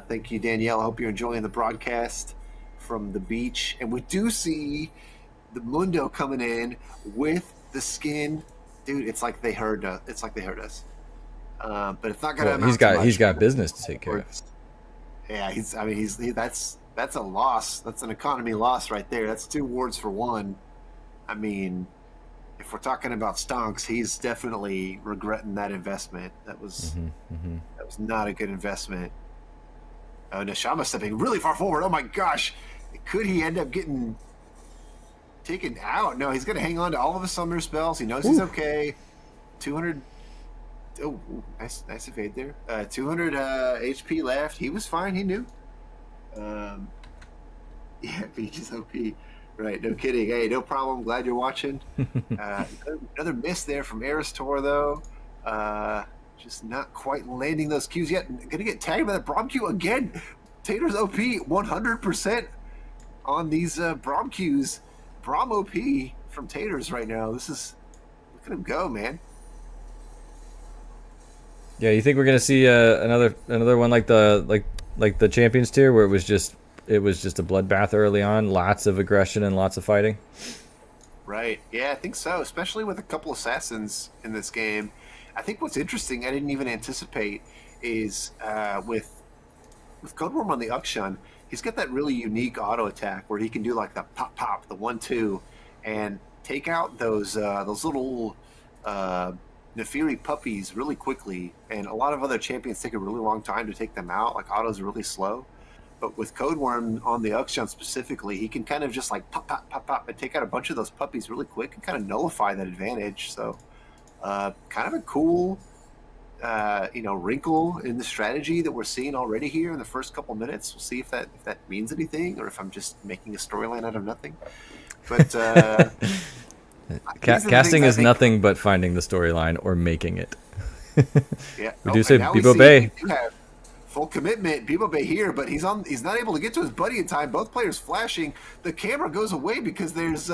Thank you, Danielle. I hope you're enjoying the broadcast from the beach. And we do see the Mundo coming in with the skin. Dude, it's like they heard us. But it's not gonna. Well, he's got business to take care of. Yeah, that's a loss. That's an economy loss right there. That's 2 wards for 1. I mean, if we're talking about stonks, he's definitely regretting that investment. That was that was not a good investment. Neshama stepping really far forward. Oh my gosh, could he end up getting taken out? No, he's going to hang on to all of his summoner spells. He knows he's okay. 200. Oh, nice evade there. 200 HP left. He was fine. He knew. Yeah, Beach is OP. Right, no kidding. Hey, no problem. Glad you're watching. Another miss there from Aristor, though. Just not quite landing those Qs yet. Going to get tagged by the Braum Q again. Tater's OP 100% on these Braum Qs. Brom OP from Taters right now. Look at him go, man. Yeah, you think we're gonna see another one like the Champions tier where it was just a bloodbath early on, lots of aggression and lots of fighting? Right. Yeah, I think so, especially with a couple assassins in this game. I think what's interesting, I didn't even anticipate, is with Code Worm on the Uxan, he's got that really unique auto attack where he can do like the pop pop, the 1-2, and take out those little Nefiri puppies really quickly. And a lot of other champions take a really long time to take them out. Like auto's really slow. But with Code Worm on the Uxan specifically, he can kind of just like pop, pop, pop, pop, and take out a bunch of those puppies really quick and kind of nullify that advantage. So, kind of a cool, wrinkle in the strategy that we're seeing already here in the first couple minutes. We'll see if that means anything or if I'm just making a storyline out of nothing. But Casting is nothing but finding the storyline or making it. Yeah, we do say and now Bebo we Bay. do have full commitment, Bebo Bay here, but he's not able to get to his buddy in time. Both players flashing. The camera goes away because there's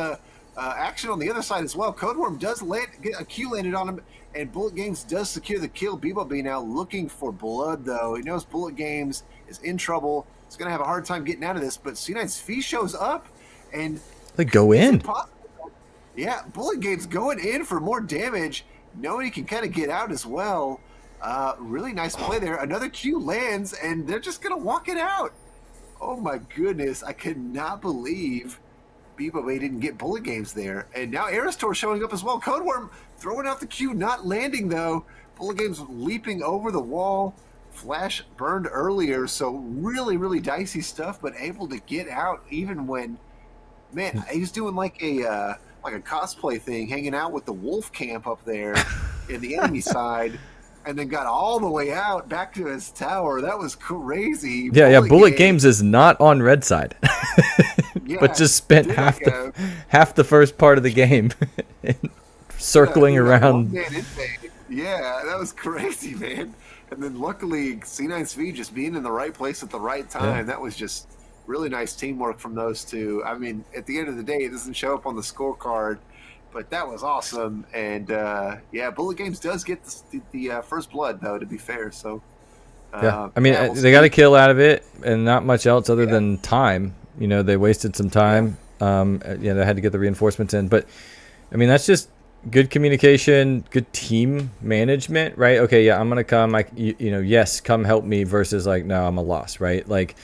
action on the other side as well. Code Worm does get a Q landed on him, and Bullet Games does secure the kill. Bebo Bay now looking for blood, though. He knows Bullet Games is in trouble. He's going to have a hard time getting out of this, but C9's Fee shows up, and They go in. yeah, Bullet Games going in for more damage, knowing he can kind of get out as well. Really nice play there. Another Q lands, and they're just going to walk it out. Oh my goodness, I could not believe Bebo Bay didn't get Bullet Games there. And now Aristor showing up as well. Code Worm throwing out the Q, not landing though. Bullet Games leaping over the wall. Flash burned earlier, so really, really dicey stuff, but able to get out even when, man, he's doing like a cosplay thing, hanging out with the wolf camp up there in the enemy side, and then got all the way out back to his tower. That was crazy. Yeah. Bullet Games is not on red side, Yeah, but just spent did half the first part of the game circling around. Yeah, that was crazy, man. And then luckily, C9SV just being in the right place at the right time. Yeah. That was just really nice teamwork from those two. I mean, at the end of the day, it doesn't show up on the scorecard, but that was awesome. And yeah, Bullet Games does get the first blood, though, to be fair. So Yeah, I mean, they got a kill out of it, and not much else other than time. You know, they wasted some time. They had to get the reinforcements in, but I mean, that's just good communication, good team management, right? Okay, yeah, I'm gonna come. Yes, come help me. Versus like, no, I'm a loss, right? Like,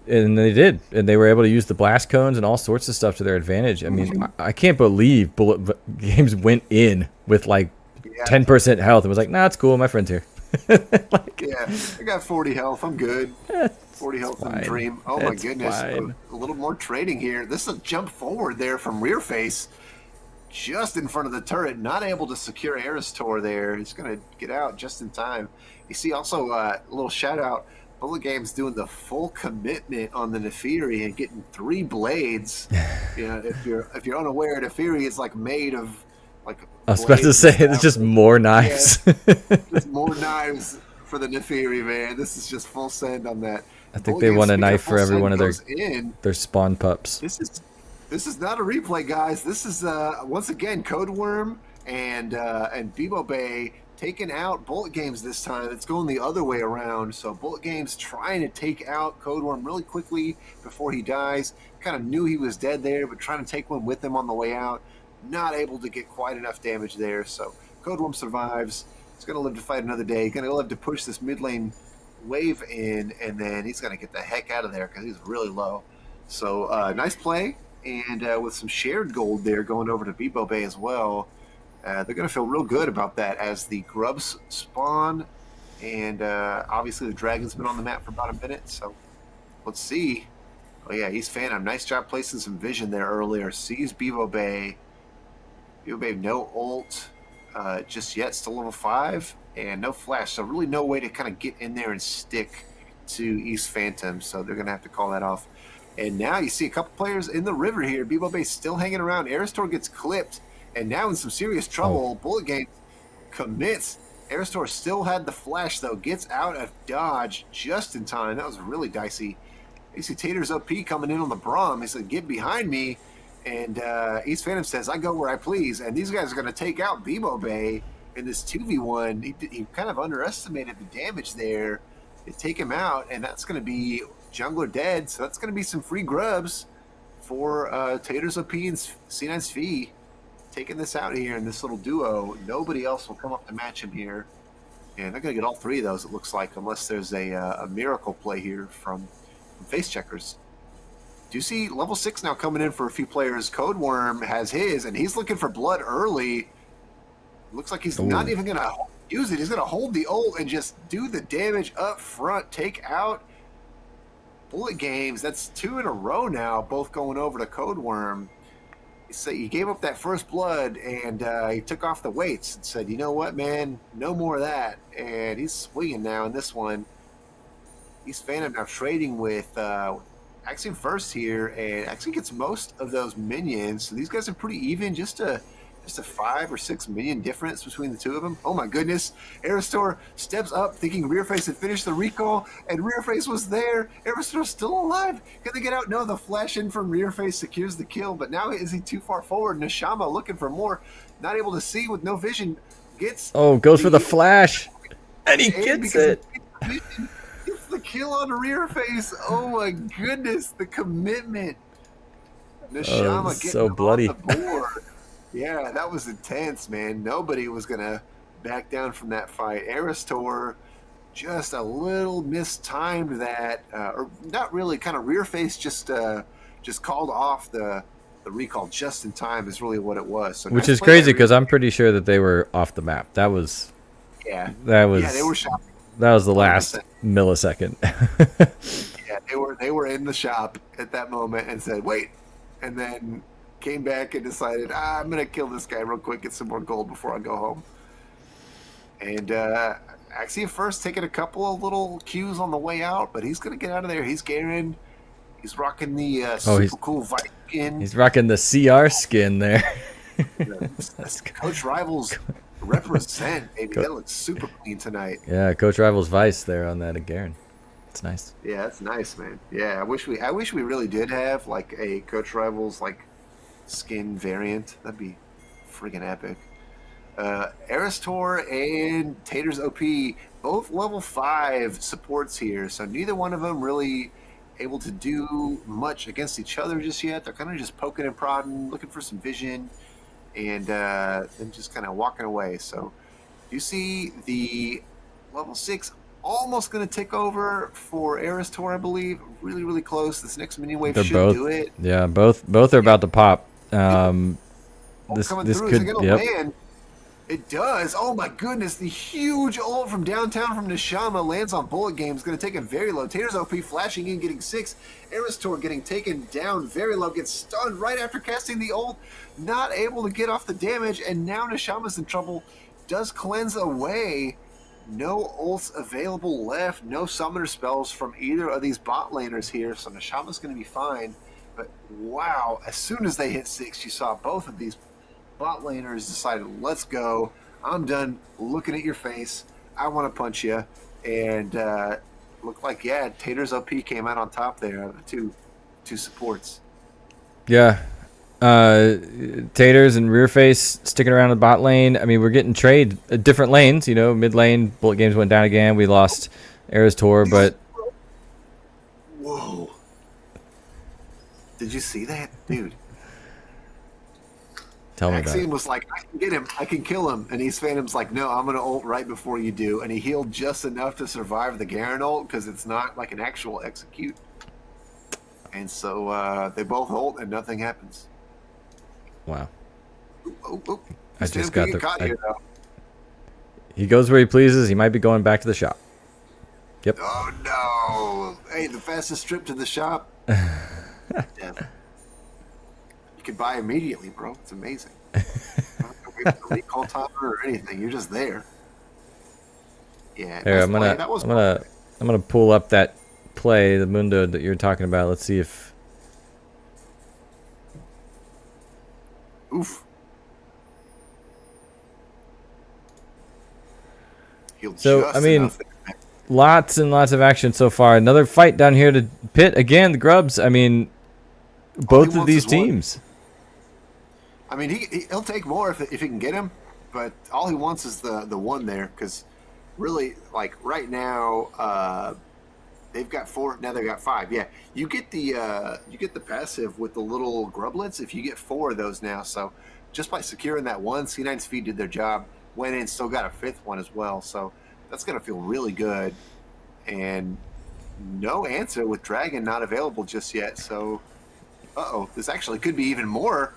and they did, and they were able to use the blast cones and all sorts of stuff to their advantage. I mean, I can't believe Bullet Games went in with like 10% health and was like, nah, it's cool, my friend's here. Yeah, I got 40 health. I'm good. 40 health in Dream. Oh my goodness. A little more trading here. This is a jump forward there from rear face. Just in front of the turret. Not able to secure Aristor there. He's going to get out just in time. You see also a little shout out. Bullet Games doing the full commitment on the Nefiri and getting 3 blades. You know, if you're unaware, Nefiri is like made of like. I was about to say it's just more knives. Yeah, just more knives for the Nefiri, man. This is just full send on that. I think they want a knife for every one of their spawn pups. This is not a replay, guys. This is once again Code Worm and Bebo Bay taking out Bullet Games this time. It's going the other way around. So Bullet Games trying to take out Code Worm really quickly before he dies. Kind of knew he was dead there, but trying to take one with him on the way out. Not able to get quite enough damage there. So Code Worm survives. He's going to live to fight another day. Going to live to push this mid lane wave in, and then he's going to get the heck out of there because he's really low. So nice play. And with some shared gold there going over to Bebo Bay as well. They're going to feel real good about that as the grubs spawn. And obviously the dragon's been on the map for about a minute. So let's see. Oh, yeah, he's Phantom. Nice job placing some vision there earlier. Sees Bebo Bay. Bebo Bay, no ult just yet. Still level 5. And no flash. So really no way to kind of get in there and stick to East Phantom. So they're going to have to call that off. And now you see a couple players in the river here. Bebo Bay still hanging around. Aristor gets clipped. And now in some serious trouble. Bullet Games commits. Aristor still had the flash, though. Gets out of dodge just in time. That was really dicey. You see Tater's OP coming in on the Braum. He said, get behind me. And East Phantom says, I go where I please. And these guys are going to take out Bebo Bay in this 2v1. He kind of underestimated the damage there. They take him out, and that's going to be Jungler dead. So that's going to be some free grubs for Taters OP and C9's Fee taking this out here in this little duo. Nobody else will come up to match him here. And they're going to get all 3 of those, it looks like, unless there's a miracle play here from Face Checkers. Do you see level 6 now coming in for a few players? Code Worm has his, and he's looking for blood early. Looks like he's not even going to use it. He's going to hold the ult and just do the damage up front. Take out Bullet Games. That's 2 in a row now, both going over to Code Worm. So he gave up that first blood, and he took off the weights and said, you know what, man, no more of that. And he's swinging now in this one. He's Phantom now trading with Axiom first here, and Axiom gets most of those minions. So these guys are pretty even, just a 5 or 6 minion difference between the 2 of them. Oh my goodness. Aristor steps up thinking Rearface had finished the recall, and Rearface was there. Aristor's still alive. Can they get out? No, the flash in from Rearface secures the kill, but now is he too far forward? Neshama looking for more, not able to see with no vision. Gets goes for the flash, and he gets it. Gets the kill on Rearface. Oh my goodness, the commitment. Neshama getting so bloody. on the board. Yeah, that was intense, man. Nobody was going to back down from that fight. Aristor just a little mistimed that, or not really, kind of Rearface just called off the recall just in time is really what it was. So which nice is play crazy by because I'm pretty sure that they were off the map. That was Yeah, they were shopping. That was the last 100%. millisecond. Yeah, they were in the shop at that moment and said, wait, and then came back and decided, I'm going to kill this guy real quick, get some more gold before I go home. And Axiom first taking a couple of little cues on the way out, but he's going to get out of there. He's Garen. He's rocking the super cool Viking. He's rocking the CR skin there. That's Coach Rivals represent, baby. That looks super clean tonight. Yeah, Coach Rivals Vice there on that Garen. It's nice. Yeah, that's nice, man. Yeah, I wish we really did have like a Coach Rivals like skin variant. That'd be friggin' epic. Aristor and Taters OP, both level 5 supports here, so neither one of them really able to do much against each other just yet. They're kind of just poking and prodding, looking for some vision, and then just kind of walking away. So you see the level 6 almost going to take over for Aristor, I believe. Really, really close. This next mini wave should do it. Yeah, both are about to pop. This through. Is could it gonna land? It does. Oh my goodness! The huge ult from downtown from Neshama lands on Bullet Games. Going to take it very low. Taters OP flashing in, getting 6. Aristor getting taken down very low. Gets stunned right after casting the ult. Not able to get off the damage, and now Neshama's in trouble. Does cleanse away. No ults available left. No summoner spells from either of these bot laners here. So Neshama's going to be fine. But wow, as soon as they hit 6, you saw both of these bot laners decided, let's go. I'm done looking at your face. I want to punch you. And looked like, yeah, Taters OP came out on top there out of the two supports. Yeah. Taters and Rearface sticking around the bot lane. I mean, we're getting trade different lanes. You know, mid lane, Bullet Games went down again. We lost Aristor, but... Whoa. Did you see that? Dude. Tell me about Axiom it. was like, I can get him. I can kill him. And East Phantom's like, no, I'm going to ult right before you do. And he healed just enough to survive the Garen ult because it's not like an actual execute. And so they both ult and nothing happens. Wow. Oh. I just got the... here, though. He goes where he pleases. He might be going back to the shop. Yep. Oh, no. Hey, the fastest trip to the shop. Yeah. You could buy immediately, bro. It's amazing. You don't have to wait for the recall timer or anything. You're just there. Yeah. Here, nice play. I'm gonna pull up that play, the Mundo that you're talking about. Let's see if... Oof. So, I mean, lots and lots of action so far. Another fight down here to pit again. The Grubs. I mean, both of these teams. I mean, he'll take more if he can get him, but all he wants is the one there because really, like right now, they've got 4. Now they've got 5. Yeah, you get the passive with the little grublets if you get 4 of those now. So just by securing that one, C9 Speed did their job. Went in, still got a 5th one as well. So that's gonna feel really good. And no answer with Dragon not available just yet. So, this actually could be even more.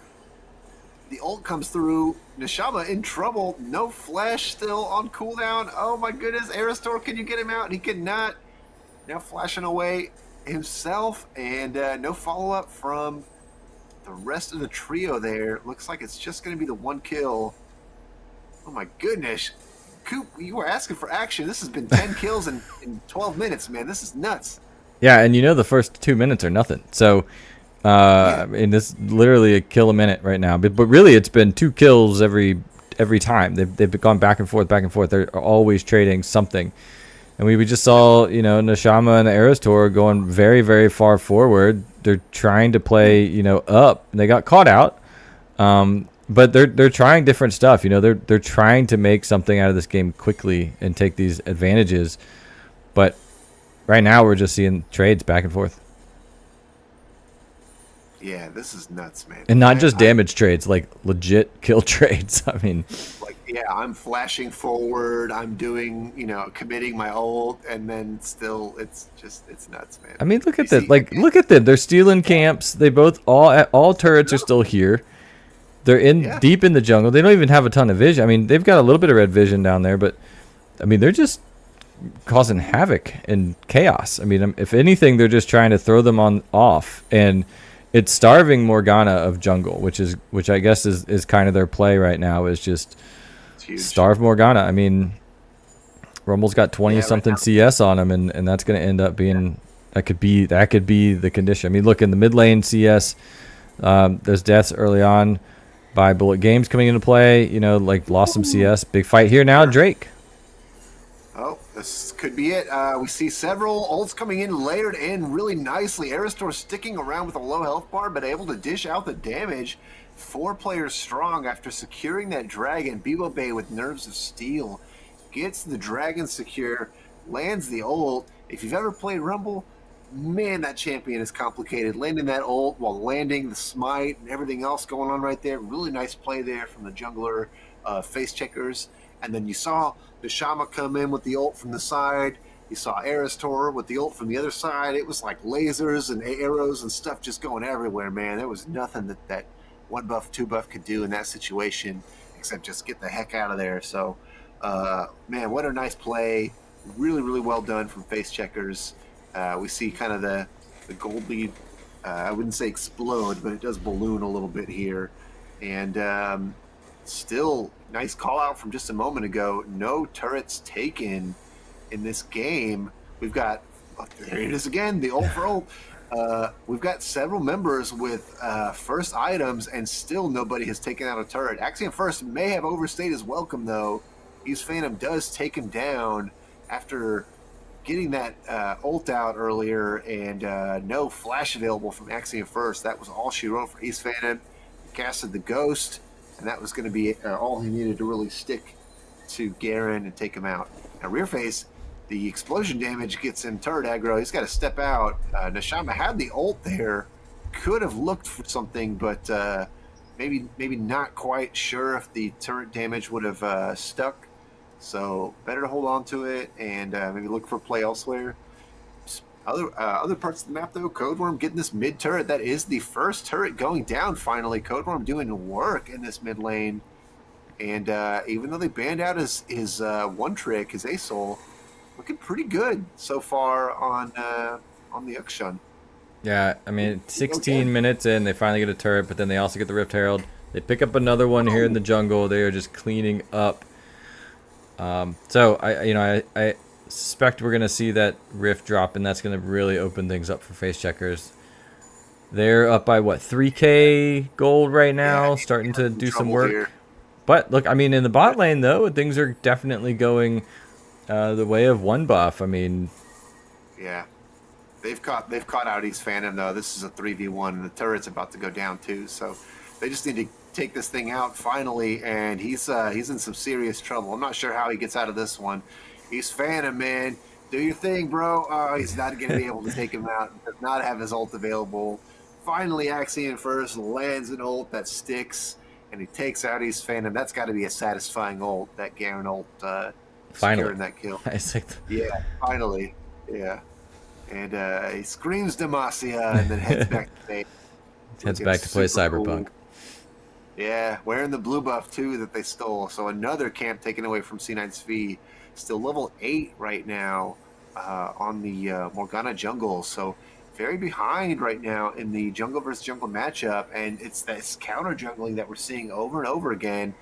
The ult comes through. Nishama in trouble. No flash still on cooldown. Oh my goodness. Aristor, can you get him out? He cannot. Now flashing away himself. And no follow-up from the rest of the trio there. Looks like it's just going to be the one kill. Oh my goodness. Coop, you were asking for action. This has been 10 kills in 12 minutes, man. This is nuts. Yeah, and the first 2 minutes are nothing. So, I mean, this is literally a kill a minute right now. But really, it's been 2 kills every time. They've gone back and forth, back and forth. They're always trading something. And we just saw, Nishama and Aristor going very, very far forward. They're trying to play, up. And they got caught out. But they're trying different stuff. They're trying to make something out of this game quickly and take these advantages. But right now, we're just seeing trades back and forth. Yeah, this is nuts, man. And not just damage trades, like legit kill trades. I mean, I'm flashing forward. I'm doing, committing my ult, and then still, it's nuts, man. I mean, look at that. Look at them. They're stealing camps. They both all turrets are still here. They're deep in the jungle. They don't even have a ton of vision. I mean, they've got a little bit of red vision down there, but I mean, they're just causing havoc and chaos. I mean, if anything, they're just trying to throw them off, and it's starving Morgana of jungle, which I guess is kind of their play right now, is just starve Morgana. I mean, Rumble's got 20 something right CS on him, and that's going to end up being that could be the condition. I mean, look in the mid lane CS, there's deaths early on by Bullet Games coming into play. Lost some CS. Big fight here now, Drake. Oh, this could be it. We see several ults coming in, layered in really nicely. Aristor sticking around with a low health bar, but able to dish out the damage. 4 players strong after securing that dragon. Bibo Bay with Nerves of Steel gets the dragon secure, lands the ult. If you've ever played Rumble, man, that champion is complicated. Landing that ult while landing the smite and everything else going on right there. Really nice play there from the jungler face checkers. And then you saw Nishama come in with the ult from the side. You saw Aristor with the ult from the other side. It was like lasers and arrows and stuff just going everywhere, man. There was nothing that 1 buff, 2 buff could do in that situation except just get the heck out of there. So, man, what a nice play. Really, really well done from face checkers. We see kind of the gold lead, I wouldn't say explode, but it does balloon a little bit here. And still, nice call out from just a moment ago. No turrets taken in this game. We've got, there it is again, the ult for ult. We've got several members with first items, and still nobody has taken out a turret. Axiom First may have overstayed his welcome, though. Use Phantom does take him down after getting that ult out earlier, and no flash available from Axiom First. That was all she wrote for East Phantom. He casted the Ghost, and that was going to be all he needed to really stick to Garen and take him out. Now, Rear Face, the explosion damage gets him turret aggro. He's got to step out. Nishama had the ult there. Could have looked for something, but maybe not quite sure if the turret damage would have stuck. So better to hold on to it and maybe look for play elsewhere. Other parts of the map, though, Codeworm getting this mid turret. That is the first turret going down finally. Codeworm doing work in this mid lane. And even though they banned out his one trick, his Asol, looking pretty good so far on the Uxshun. Yeah, I mean, 16 minutes in, they finally get a turret, but then they also get the Rift Herald. They pick up another one here in the jungle. They are just cleaning up. So I suspect we're gonna see that Rift drop, and that's gonna really open things up for face checkers. They're up by what, 3K gold right now, starting to do some work. Here. But look, I mean, in the bot lane though, things are definitely going the way of one buff. I mean, yeah, they've caught out East Phantom though. This is a 3v1, and the turret's about to go down too. So they just need take this thing out finally, and he's in some serious trouble. I'm not sure how he gets out of this one. He's Phantom, man. Do your thing, bro. Oh, he's not going to be able to take him out. Does not have his ult available. Finally, Axiom first lands an ult that sticks, and he takes out East Phantom. That's got to be a satisfying ult, that Garen ult. Finally. Securing that kill. It's like Yeah, finally. Yeah. And he screams Demacia and then heads back to base. heads back to play Super Cyberpunk. cool. Yeah, wearing the blue buff too that they stole. So another camp taken away from C9's V. Still level 8 right now on the Morgana jungle. So very behind right now in the jungle versus jungle matchup. And it's this counter jungling that we're seeing over and over again.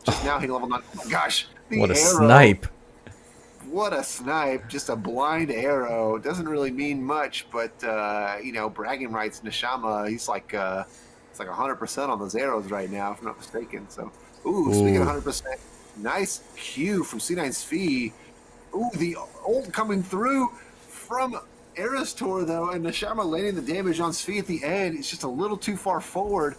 Just now hitting level 9. Oh my gosh. The What a arrow. snipe. What a snipe. Just a blind arrow. Doesn't really mean much, but, bragging rights, Nishama, he's like, it's like 100% on those arrows right now, if I'm not mistaken. So, speaking of 100%, nice Q from C9's Fee. The ult coming through from Aristor, though, and Nishama landing the damage on Svi at the end. It's just a little too far forward.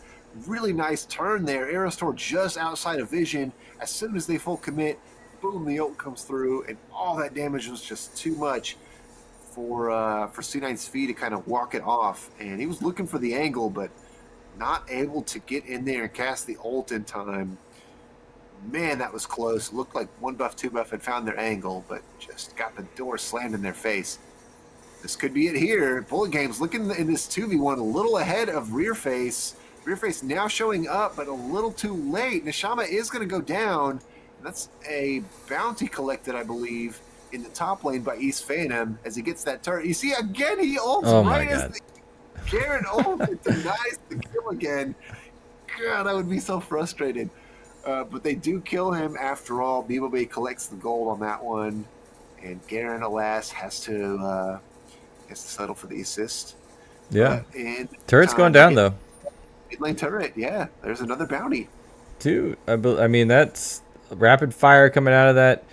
Really nice turn there. Aristor just outside of vision. As soon as they full commit, boom, the ult comes through, and all that damage was just too much for C9's Fee to kind of walk it off. And he was looking for the angle, but not able to get in there and cast the ult in time. Man, that was close. It looked like 1 buff, 2 buff had found their angle, but just got the door slammed in their face. This could be it here. Bullet Games looking in this 2v1 a little ahead of Rearface. Rearface now showing up, but a little too late. Nishama is going to go down. That's a bounty collected, I believe, in the top lane by East Phantom as he gets that turret. You see, again, he ults right as the Garen ult. It denies the kill again. God, I would be so frustrated. But they do kill him after all. BBOB collects the gold on that one. And Garen, alas, has to settle for the assist. Yeah. And Turret's going down, though. Mid lane turret, yeah. There's another bounty. Dude, I mean, that's rapid fire coming out of that.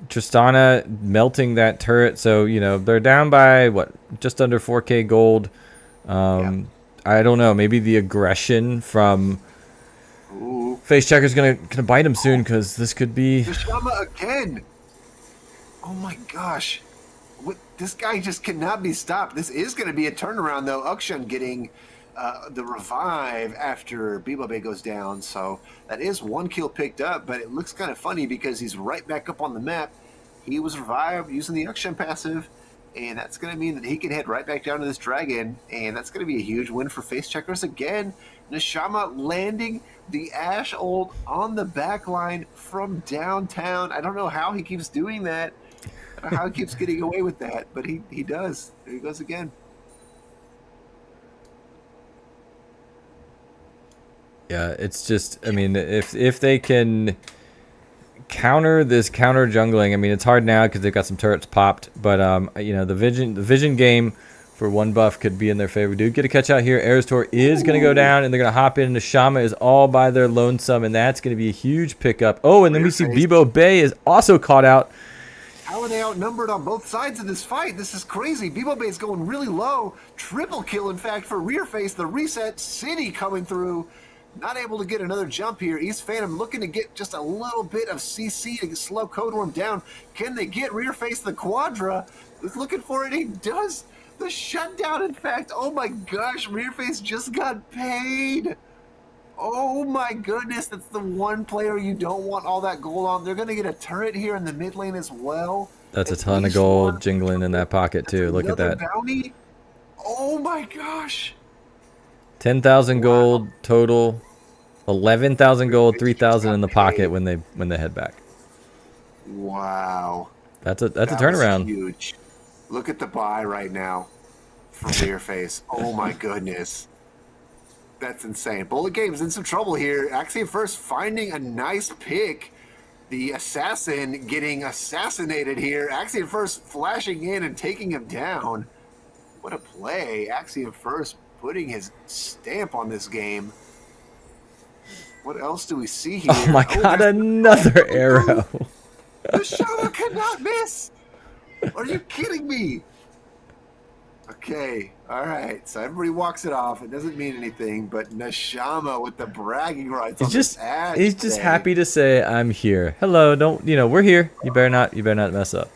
Tristana melting that turret. So, they're down by, just under 4K gold. I don't know. Maybe the aggression from Face Checker's gonna bite him soon, because this could be... Nishama again! Oh my gosh. This guy just cannot be stopped. This is going to be a turnaround, though. Ukshan getting the revive after Bibobe goes down. So that is 1 kill picked up, but it looks kind of funny because he's right back up on the map. He was revived using the Ukshan passive, and that's going to mean that he can head right back down to this dragon, and that's going to be a huge win for Face Checkers again. Nishama landing the Ashe ult on the back line from downtown. I don't know how he keeps doing that. How he keeps getting away with that, but he does. There he goes again. Yeah, it's just, if they can counter this counter jungling, it's hard now because they've got some turrets popped, but the vision game for 1 buff could be in their favor. Do get a catch out here. Aristor is going to go down, and they're going to hop in. Nishama is all by their lonesome, and that's going to be a huge pickup. Oh, and then we see Bibo Bay is also caught out. How are they outnumbered on both sides of this fight? This is crazy. Bibobe is going really low. Triple kill, in fact, for Rearface. The reset city coming through. Not able to get another jump here. East Phantom looking to get just a little bit of CC to slow Codeworm down. Can they get Rearface the Quadra? He's looking for it. He does. The shutdown, in fact. Oh my gosh, Rearface just got paid. Oh my goodness, that's the one player you don't want all that gold on. They're going to get a turret here in the mid lane as well. That's a ton of gold jingling in that pocket too. Look at that. Bounty. Oh my gosh. 10,000 gold total. 11,000 gold, 3,000 in the pocket when they head back. Wow. That's a turnaround. Huge. Look at the buy right now from Rearface. Oh my goodness. That's insane. Bullet Game's in some trouble here. Axiom first finding a nice pick. The assassin getting assassinated here. Axiom first flashing in and taking him down. What a play. Axiom first putting his stamp on this game. What else do we see here? Oh my god, another arrow. The Shadow cannot miss. Are you kidding me? Okay, all right. So everybody walks it off. It doesn't mean anything, but Neshama with the bragging rights He's on just this ad he's just today. happy to say I'm here. Hello, don't we're here. You better not mess up.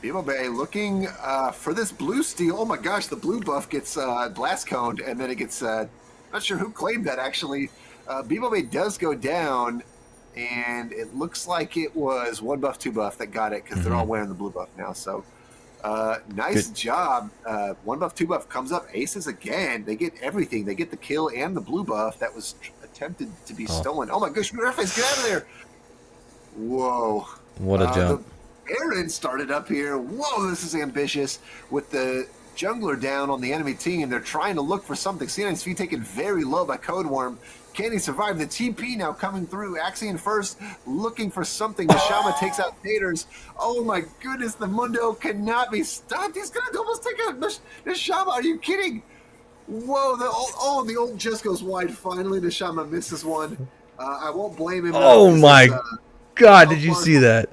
Bebo Bay looking for this blue steal. Oh my gosh, the blue buff gets blast coned, and then it gets not sure who claimed that actually. Bebo Bay does go down, and it looks like it was 1 buff, 2 buff that got it because they're all wearing the blue buff now. So nice job. 1 buff, 2 buff comes up. Aces again. They get everything. They get the kill and the blue buff that was attempted to be stolen. Oh my gosh, Murphy's get out of there. Whoa. What a jump. Aaron started up here. Whoa, this is ambitious. With the jungler down on the enemy team, they're trying to look for something. C9's feet taken very low by Code Worm. Can he survive? The TP now coming through. Axion first, looking for something. Neshama takes out Taters. Oh my goodness, the Mundo cannot be stopped. He's going to almost take out Neshama. Are you kidding? Whoa, the old just goes wide. Finally, Neshama misses one. I won't blame him. Oh my God, did you see that?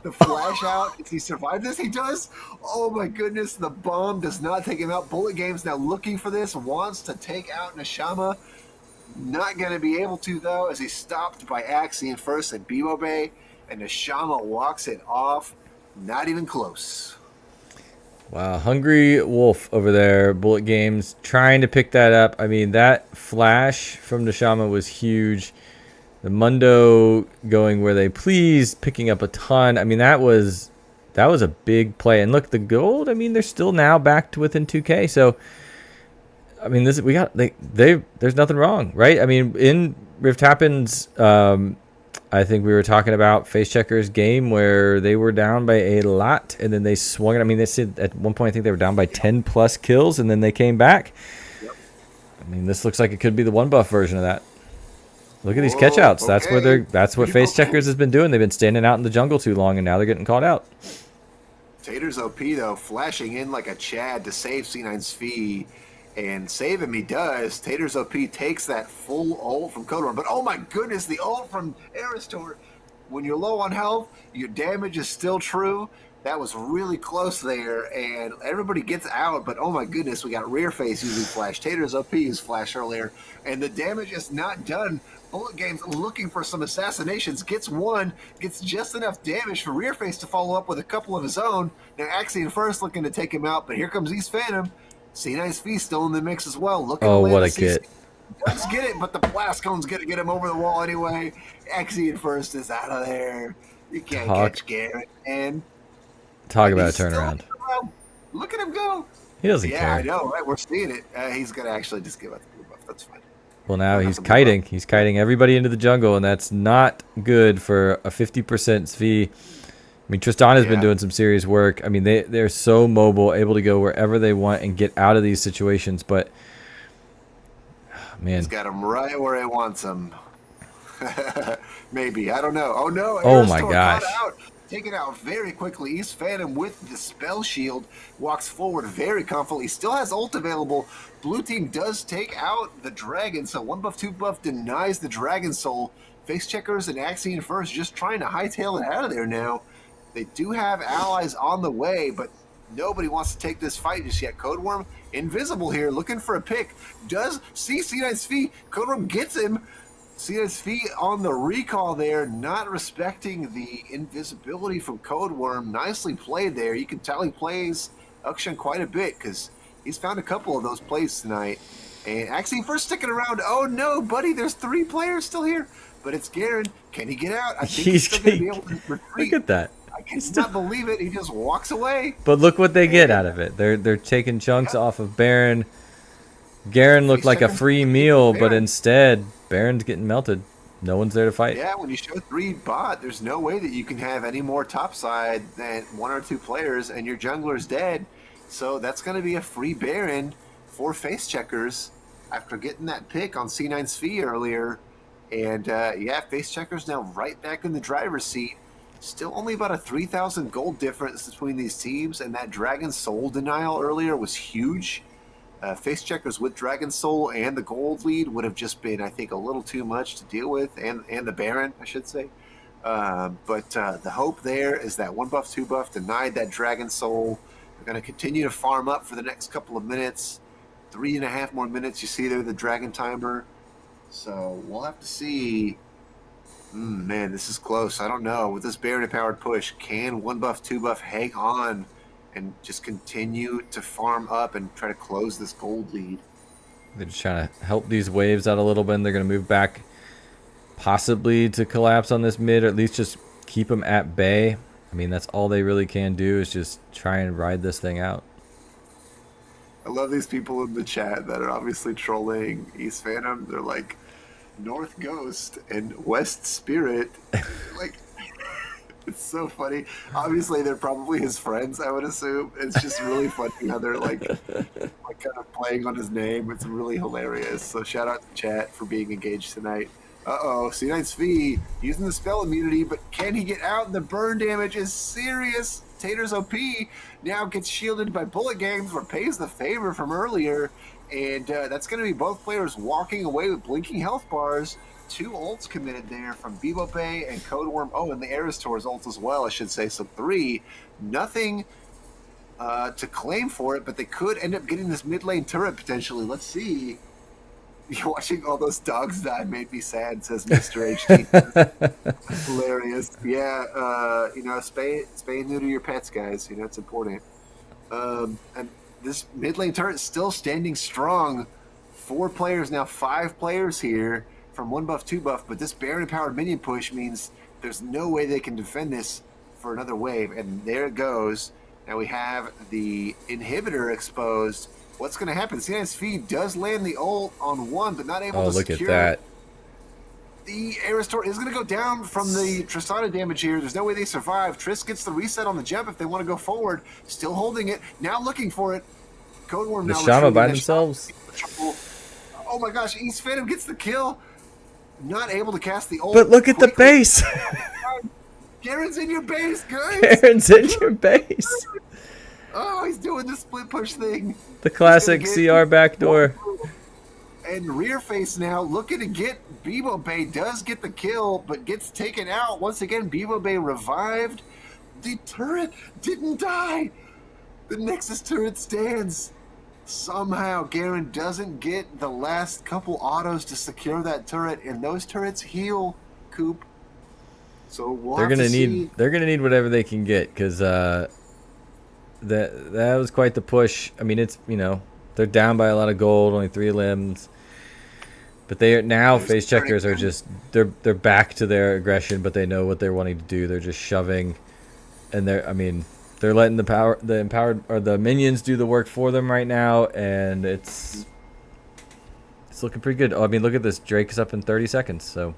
The flash out. Does he survive this? He does. Oh my goodness. The bomb does not take him out. Bullet Games now looking for this. Wants to take out Neshama. Not going to be able to, though, as he's stopped by Axion first and Bebo Bay. And Neshama walks it off. Not even close. Wow, Hungry Wolf over there, Bullet Games, trying to pick that up. I mean, that flash from Neshama was huge. The Mundo going where they please, picking up a ton. I mean, that was a big play. And look, the gold, I mean, they're still now back to within 2K. So, I mean, there's nothing wrong, right? I mean, in Rift Happens, I think we were talking about Face Checker's game where they were down by a lot and then they swung it. I mean, they said at one point I think they were down by 10 plus kills and then they came back. Yep. I mean, this looks like it could be the 1 buff version of that. Look at these catch-outs. Okay. That's what Face Checkers has been doing. They've been standing out in the jungle too long, and now they're getting caught out. Taters OP, though, flashing in like a Chad to save C9's fee, and save him he does. Taters OP takes that full ult from Code Worm, but oh my goodness, the ult from Aristor. When you're low on health, your damage is still true. That was really close there, and everybody gets out, but oh my goodness, we got Rear Face using Flash. Taters OP used Flash earlier, and the damage is not done. Bullet Games looking for some assassinations, gets one, gets just enough damage for Rear Face to follow up with a couple of his own. Now Axion first looking to take him out, but here comes East Phantom. C9's Feast still in the mix as well. What a kit. Let's get it, but the blast cone's going to get him over the wall anyway. Axion first is out of there. You can't catch Garrett, and talk about a turnaround. Look at him go. He doesn't care. Yeah, I know, right? We're seeing it. He's going to actually just give up the blue buff. That's fine. Well, now he's kiting. He's kiting everybody into the jungle, and that's not good for a 50% SV. I mean, Tristan has been doing some serious work. I mean, they're so mobile, able to go wherever they want and get out of these situations. But, man. He's got him right where he wants him. Maybe. I don't know. Oh, no. Oh, my gosh. Taken out very quickly. East Phantom with the spell shield walks forward very confidently. Still has ult available. Blue team does take out the dragon, so 1 buff, 2 buff denies the dragon soul. Face Checkers and Axion first just trying to hightail it out of there now. They do have allies on the way, but nobody wants to take this fight just yet. Code Worm invisible here, looking for a pick. Does see C9's feet. Code Worm gets him. C9's feet on the recall there, not respecting the invisibility from Code Worm. Nicely played there. You can tell he plays Akshan quite a bit because he's found a couple of those plays tonight. And actually, first sticking around. Oh no, buddy, there's 3 players still here. But it's Garen. Can he get out? I think he's still going to be able to retreat. Look at that. I cannot believe it. He just walks away. But look what they get out of it. They're taking chunks off of Baron. Garen looked like a free meal, but instead, Baron's getting melted. No one's there to fight. Yeah, when you show 3 bot, there's no way that you can have any more topside than 1 or 2 players, and your jungler's dead. So that's going to be a free Baron for Face Checkers after getting that pick on C9's fee earlier. And Face Checkers now right back in the driver's seat. Still only about a 3,000 gold difference between these teams, and that Dragon Soul denial earlier was huge. Face Checkers with Dragon Soul and the gold lead would have just been, I think, a little too much to deal with, and the Baron, I should say. But the hope there is that 1 buff, 2 buff denied that Dragon Soul. They're going to continue to farm up for the next couple of minutes. 3.5 more minutes. You see there the dragon timer. So we'll have to see. Man, this is close. I don't know. With this Baron empowered push, can 1 buff, 2 buff hang on and just continue to farm up and try to close this gold lead? They're just trying to help these waves out a little bit, and they're going to move back possibly to collapse on this mid, or at least just keep them at bay. I mean, that's all they really can do is just try and ride this thing out. I love these people in the chat that are obviously trolling East Phantom. They're like, North Ghost and West Spirit. Like, it's so funny. Obviously, they're probably his friends, I would assume. It's just really funny how they're like kind of playing on his name. It's really hilarious. So shout out to chat for being engaged tonight. Uh-oh, C9's V using the spell immunity, but can he get out? The burn damage is serious. Tater's OP now gets shielded by Bullet Games, repays the favor from earlier, and that's going to be both players walking away with blinking health bars. 2 ults committed there from Bebo Bay and Codeworm. Oh, and the Aristor's ult as well, I should say. So 3. Nothing to claim for it, but they could end up getting this mid lane turret potentially. Let's see. Watching all those dogs die made me sad, says Mr. HT. Hilarious. Yeah, spay and neuter your pets, guys. It's important. And this mid lane turret is still standing strong. 4 players now, 5 players here from 1 buff, 2 buff, but this Baron empowered minion push means there's no way they can defend this for another wave, and there it goes. Now we have the inhibitor exposed. What's going to happen? C9's feed does land the ult on 1, but not able to secure. Oh, look at that. The Aristor is going to go down from the Tristana damage here. There's no way they survive. Triss gets the reset on the jump if they want to go forward. Still holding it. Now looking for it. Codeworm now Neshama by themselves. Oh my gosh, East Phantom gets the kill. Not able to cast the ult. But look at the base. Garen's in your base, guys. Garen's in your base. Oh, he's doing the split push thing. The classic CR backdoor. And rear face now looking to get Bebo Bay. Does get the kill, but gets taken out. Once again, Bebo Bay revived. The turret didn't die. The Nexus turret stands. Somehow, Garen doesn't get the last couple autos to secure that turret, and those turrets heal, Coop. So they're gonna need whatever they can get, because that was quite the push. I mean, it's they're down by a lot of gold, only 3 limbs, but they are now face checkers are just they're back to their aggression, but they know what they're wanting to do. They're just shoving, and they're letting the empowered or the minions do the work for them right now, and it's looking pretty good. Oh, I mean, look at this. Drake is up in 30 seconds, so.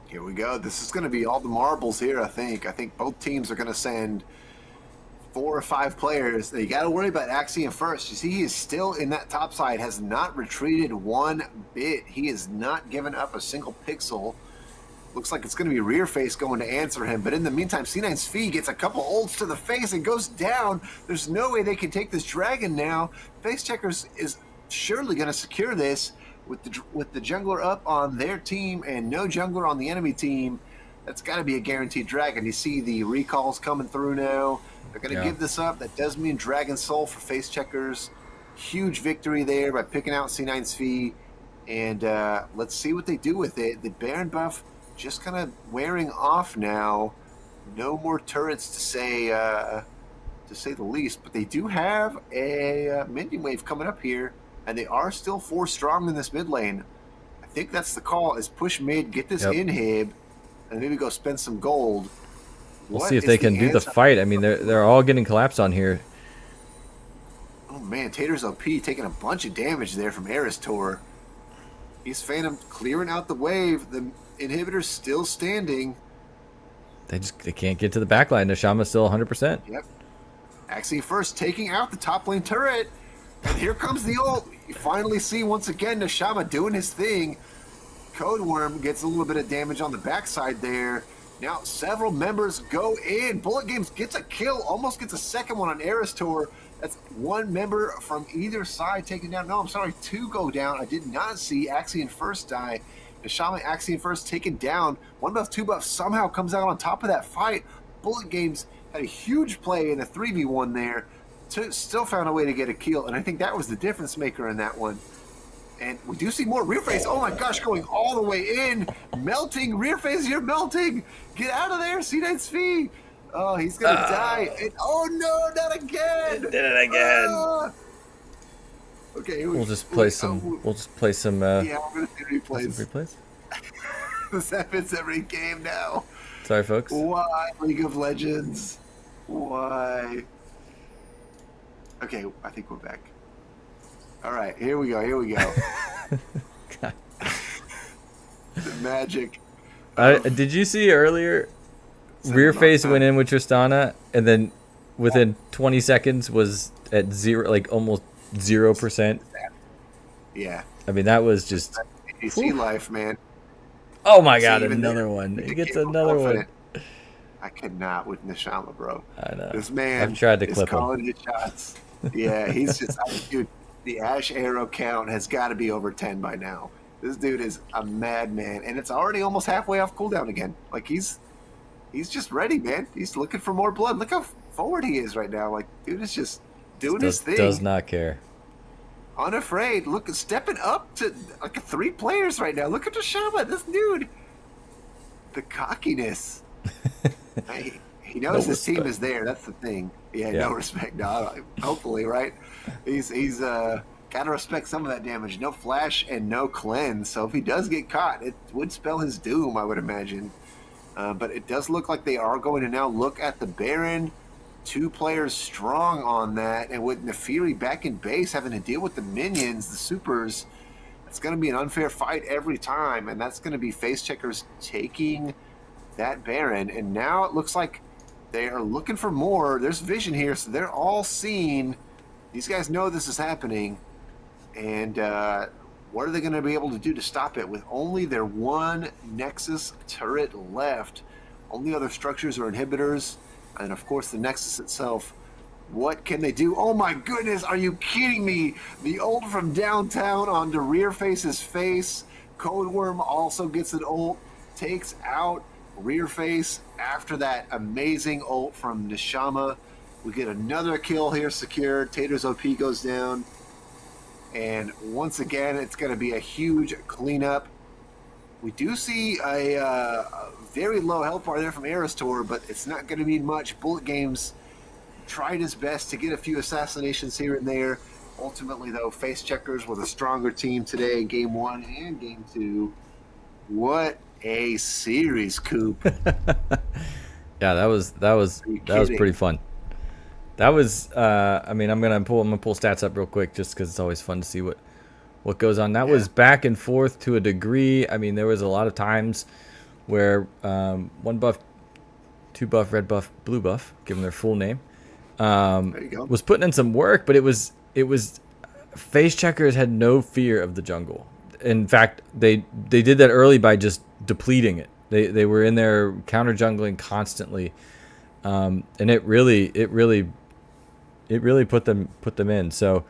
Here we go. This is going to be all the marbles here, I think. I think both teams are going to send 4 or 5 players. You got to worry about Axiom first. You see, he is still in that top side, has not retreated one bit. He has not given up a single pixel. Looks like it's going to be rear face going to answer him. But in the meantime, C9's Fee gets a couple ults to the face and goes down. There's no way they can take this dragon now. Face Checkers is surely going to secure this with the jungler up on their team and no jungler on the enemy team. That's got to be a guaranteed dragon. You see the recalls coming through now. They're going to give this up. That does mean Dragon Soul for Face Checkers. Huge victory there by picking out C9's Fee. And let's see what they do with it. The Baron buff just kind of wearing off now. No more turrets to say the least. But they do have a minion wave coming up here. And they are still 4 strong in this mid lane. I think that's the call, is push mid, get this inhib, and maybe go spend some gold. We'll see if they can do the fight. I mean, they're all getting collapsed on here. Oh man, Tater's OP taking a bunch of damage there from Aristor. East Phantom clearing out the wave. The inhibitor's still standing. They can't get to the backline. Neshama's still 100%. Yep. Axie first taking out the top lane turret. And here comes the ult. You finally see once again Neshama doing his thing. Codeworm gets a little bit of damage on the backside there. Now several members go in. Bullet Games gets a kill, almost gets a second one on Aristor. That's 1 member from either side taken down. No, I'm sorry, 2 go down. I did not see Axion first die. Neshama Axion first taken down. 1 buff, 2 buff somehow comes out on top of that fight. Bullet Games had a huge play in a 3v1 there. still found a way to get a kill, and I think that was the difference maker in that one. And we do see more rear face. Oh my gosh, going all the way in, melting rear face. You're melting. Get out of there, C9SV. Oh, he's gonna die. And, oh no, not again. Did it again. Okay, We'll just play some. We'll just play some. Yeah, we're gonna do some replays. replays. This happens every game now. Sorry, folks. Why, League of Legends? Why? Okay, I think we're back. All right, here we go. Here we go. God. The magic. Did you see earlier? Rear face went in with Tristana, and then within 20 seconds was at zero, like almost 0%. Yeah. I mean, that was just. AC life, man. Oh my God! See, even Another there, one. the He gets game another one. confident. I cannot with Nishama, bro. I know. This man I've tried to is clip him. calling his shots. Yeah, he's just, dude. The Ash arrow count has got to be over 10 by now. This dude is a madman, and it's already almost halfway off cooldown again. Like he's just ready, man. He's looking for more blood. Look how forward he is right now. Like, dude is just doing his thing. Does not care. Unafraid. Look, stepping up to like 3 players right now. Look at Nishama, this dude. The cockiness. He knows No his team respect. is there. That's the thing. Yeah, Yeah. no respect. No, hopefully, right? He's got to respect some of that damage. No flash and no cleanse. So if he does get caught, it would spell his doom, I would imagine. But it does look like they are going to now look at the Baron. 2 players strong on that, and with Nefiri back in base having to deal with the minions, the supers, it's going to be an unfair fight every time, and that's going to be Face Checkers taking that Baron. And now it looks like they are looking for more. There's vision here, so they're all seeing. These guys know this is happening, and what are they going to be able to do to stop it with only their one Nexus turret left? Only other structures are inhibitors, and of course the Nexus itself. What can they do? Oh my goodness, are you kidding me? The ult from downtown onto Rear Face's face. Code Worm also gets an ult, takes out Rear Face after that amazing ult from Nishama. We get another kill here secured. Tater's OP goes down. And once again, it's going to be a huge cleanup. We do see a very low health bar there from Aristor, but it's not going to be much. Bullet Games tried his best to get a few assassinations here and there. Ultimately, though, Face Checkers were the stronger team today in Game 1 and Game 2. What a series, Coop. Yeah, that was kidding? pretty fun. That was I mean, I'm gonna pull stats up real quick just because it's always fun to see what goes on. That was back and forth to a degree. I mean, there was a lot of times where 1 buff, 2 buff, red buff, blue buff, give them their full name, There you go. was putting in some work, but it was Face Checkers had no fear of the jungle. In fact, they did that early by just depleting it. They were in there counter jungling constantly, and it really put them in. So,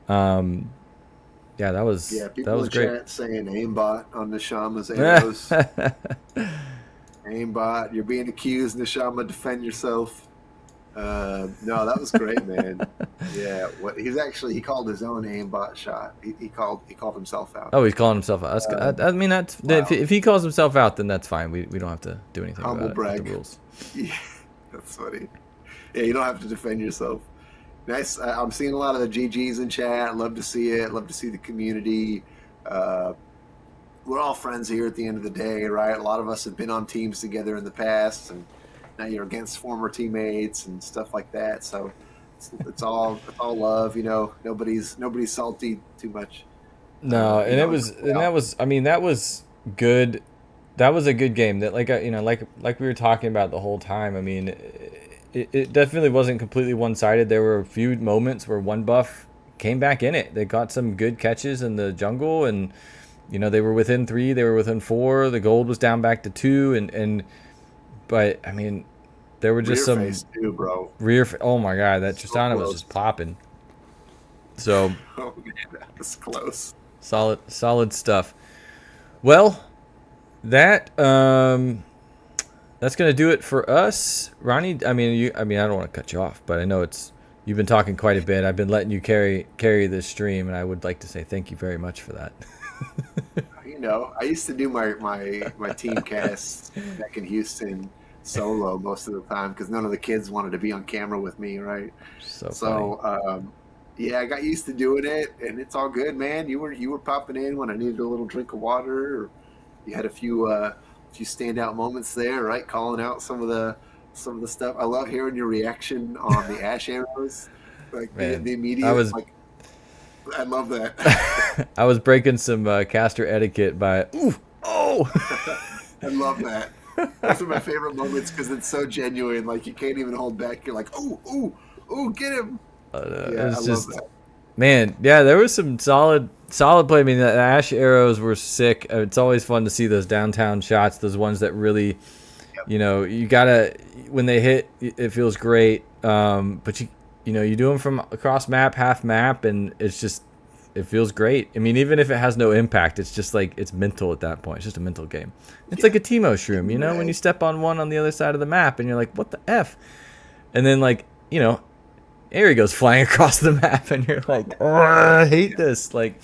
yeah, that was People in great. chat saying aimbot on Nishama's arrows. Aimbot, you're being accused, Nishama, defend yourself. No, that was great, man. Yeah, he called his own aimbot shot. He called himself out. Oh, he's calling himself out. I mean, that's wow. if he calls himself out, then that's fine. We don't have to do anything Humble about brag. it. The rules. Yeah, that's funny. Yeah, you don't have to defend yourself. Nice. I'm seeing a lot of the GGs in chat. Love to see it. Love to see the community. We're all friends here at the end of the day, right? A lot of us have been on teams together in the past, and now you're against former teammates and stuff like that. So it's all love, you know. Nobody's salty too much. No, and that was good. That was a good game. That like we were talking about the whole time. I mean, it definitely wasn't completely one-sided. There were a few moments where 1 buff came back in it. They got some good catches in the jungle, and they were within 3, they were within 4. The gold was down back to 2, but I mean, there were just Rear face too, bro. Oh my god, that So Tristana was close. just popping. So Oh man, that was close. solid stuff. Well, that's gonna do it for us, Ronnie. I mean, I don't want to cut you off, but I know it's you've been talking quite a bit. I've been letting you carry this stream, and I would like to say thank you very much for that. You know, I used to do my team casts back in Houston solo most of the time because none of the kids wanted to be on camera with me, right? So funny. So yeah, I got used to doing it, and it's all good, man. You were popping in when I needed a little drink of water, or you had a few standout moments there, right? Calling out some of the stuff. I love hearing your reaction on the ash arrows, like Man, the immediate. I love that. I was breaking some caster etiquette by oh. I love that. Those are my favorite moments because it's so genuine. Like you can't even hold back. You're like, ooh, get him. Yeah, I love that. Man, yeah, there was some solid play. I mean, the ash arrows were sick. It's always fun to see those downtown shots, those ones that really, you know, you gotta, when they hit, it feels great. But you do them from across map, half map, and it's just, it feels great. I mean, even if it has no impact, it's just like, it's mental at that point. It's just a mental game. It's like a Teemo shroom, you know, when you step on one on the other side of the map and you're like, what the F? And then like, you know, Aerie goes flying across the map and you're like, oh, I hate this. Like,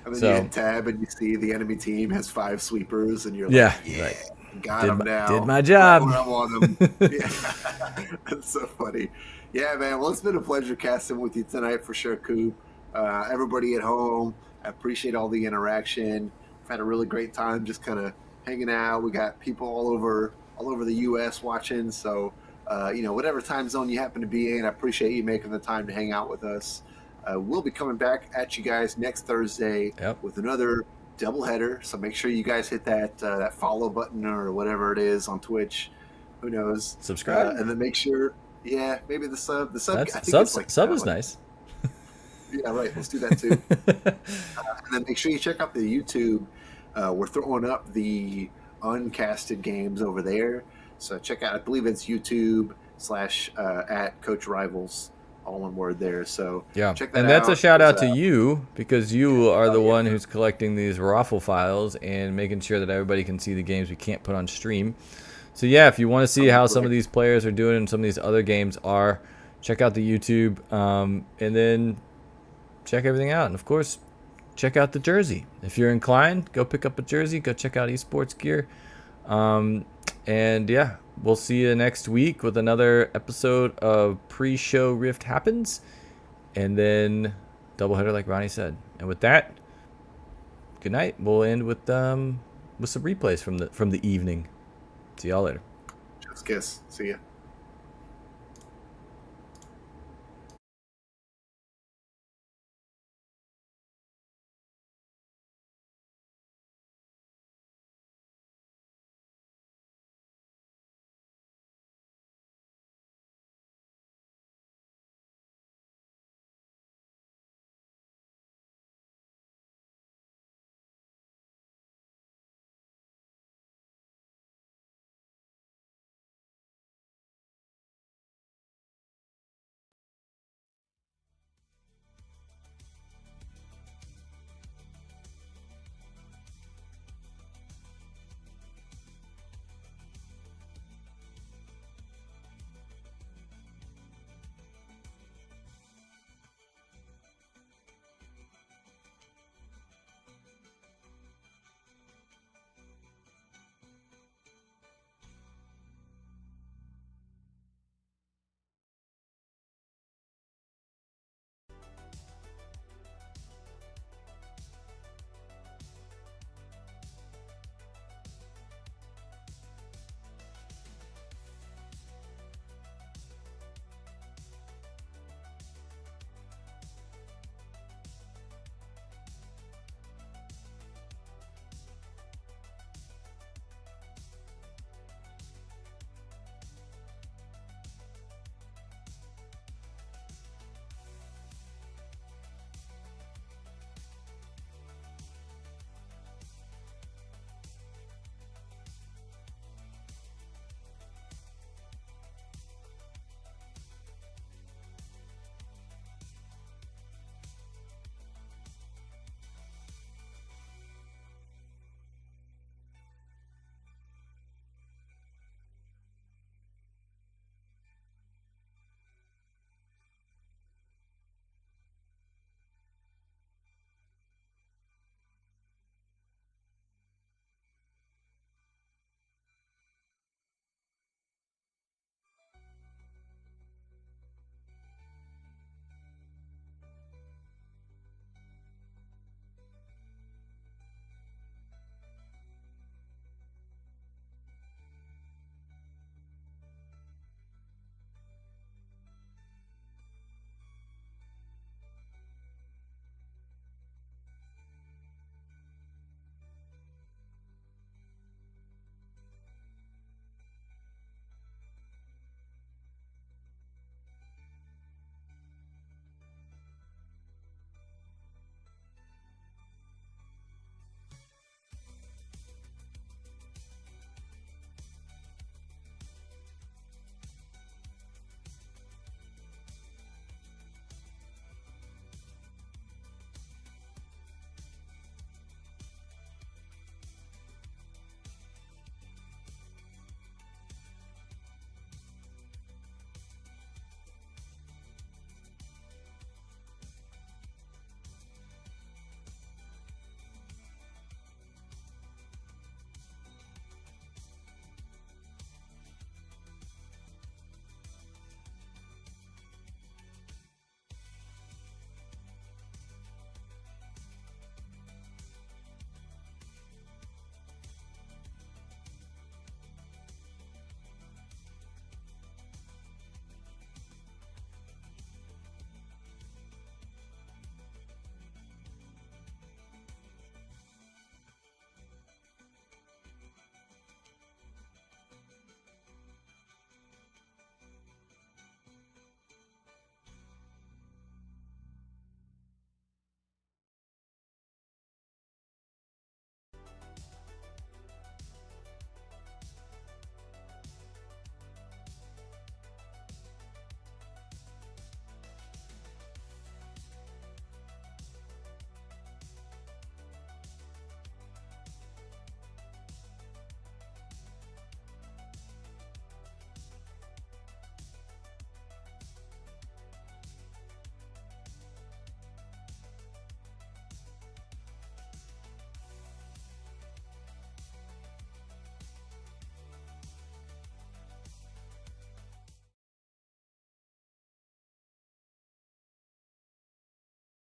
and then you hit tab and you see the enemy team has 5 sweepers and you're like, yeah, right. Got him now. Did my job. I want him. Yeah. That's so funny. Yeah, man. Well, it's been a pleasure casting with you tonight for sure, Coop. Everybody at home, I appreciate all the interaction. I've had a really great time just kind of hanging out. We got people all over the U.S. watching. So, whatever time zone you happen to be in, I appreciate you making the time to hang out with us. We'll be coming back at you guys next Thursday with another doubleheader. So make sure you guys hit that follow button or whatever it is on Twitch. Who knows? Subscribe. And then make sure, maybe the sub. The sub. Sub is nice. Yeah, right. Let's do that too. And then make sure you check out the YouTube. We're throwing up the uncasted games over there. So check out, I believe it's YouTube / at Coach Rivals, all one word there. So yeah, check that and that's a shout out to you because you are the one who's collecting these raffle files and making sure that everybody can see the games we can't put on stream. So yeah, if you want to see how some of these players are doing and some of these other games are, check out the YouTube and then check everything out. And of course, check out the jersey. If you're inclined, go pick up a jersey. Go check out Esports Gear. And yeah, we'll see you next week with another episode of Pre-Show Rift Happens. And then doubleheader like Ronnie said. And with that, good night. We'll end with some replays from the evening. See y'all later. Just kiss. See ya.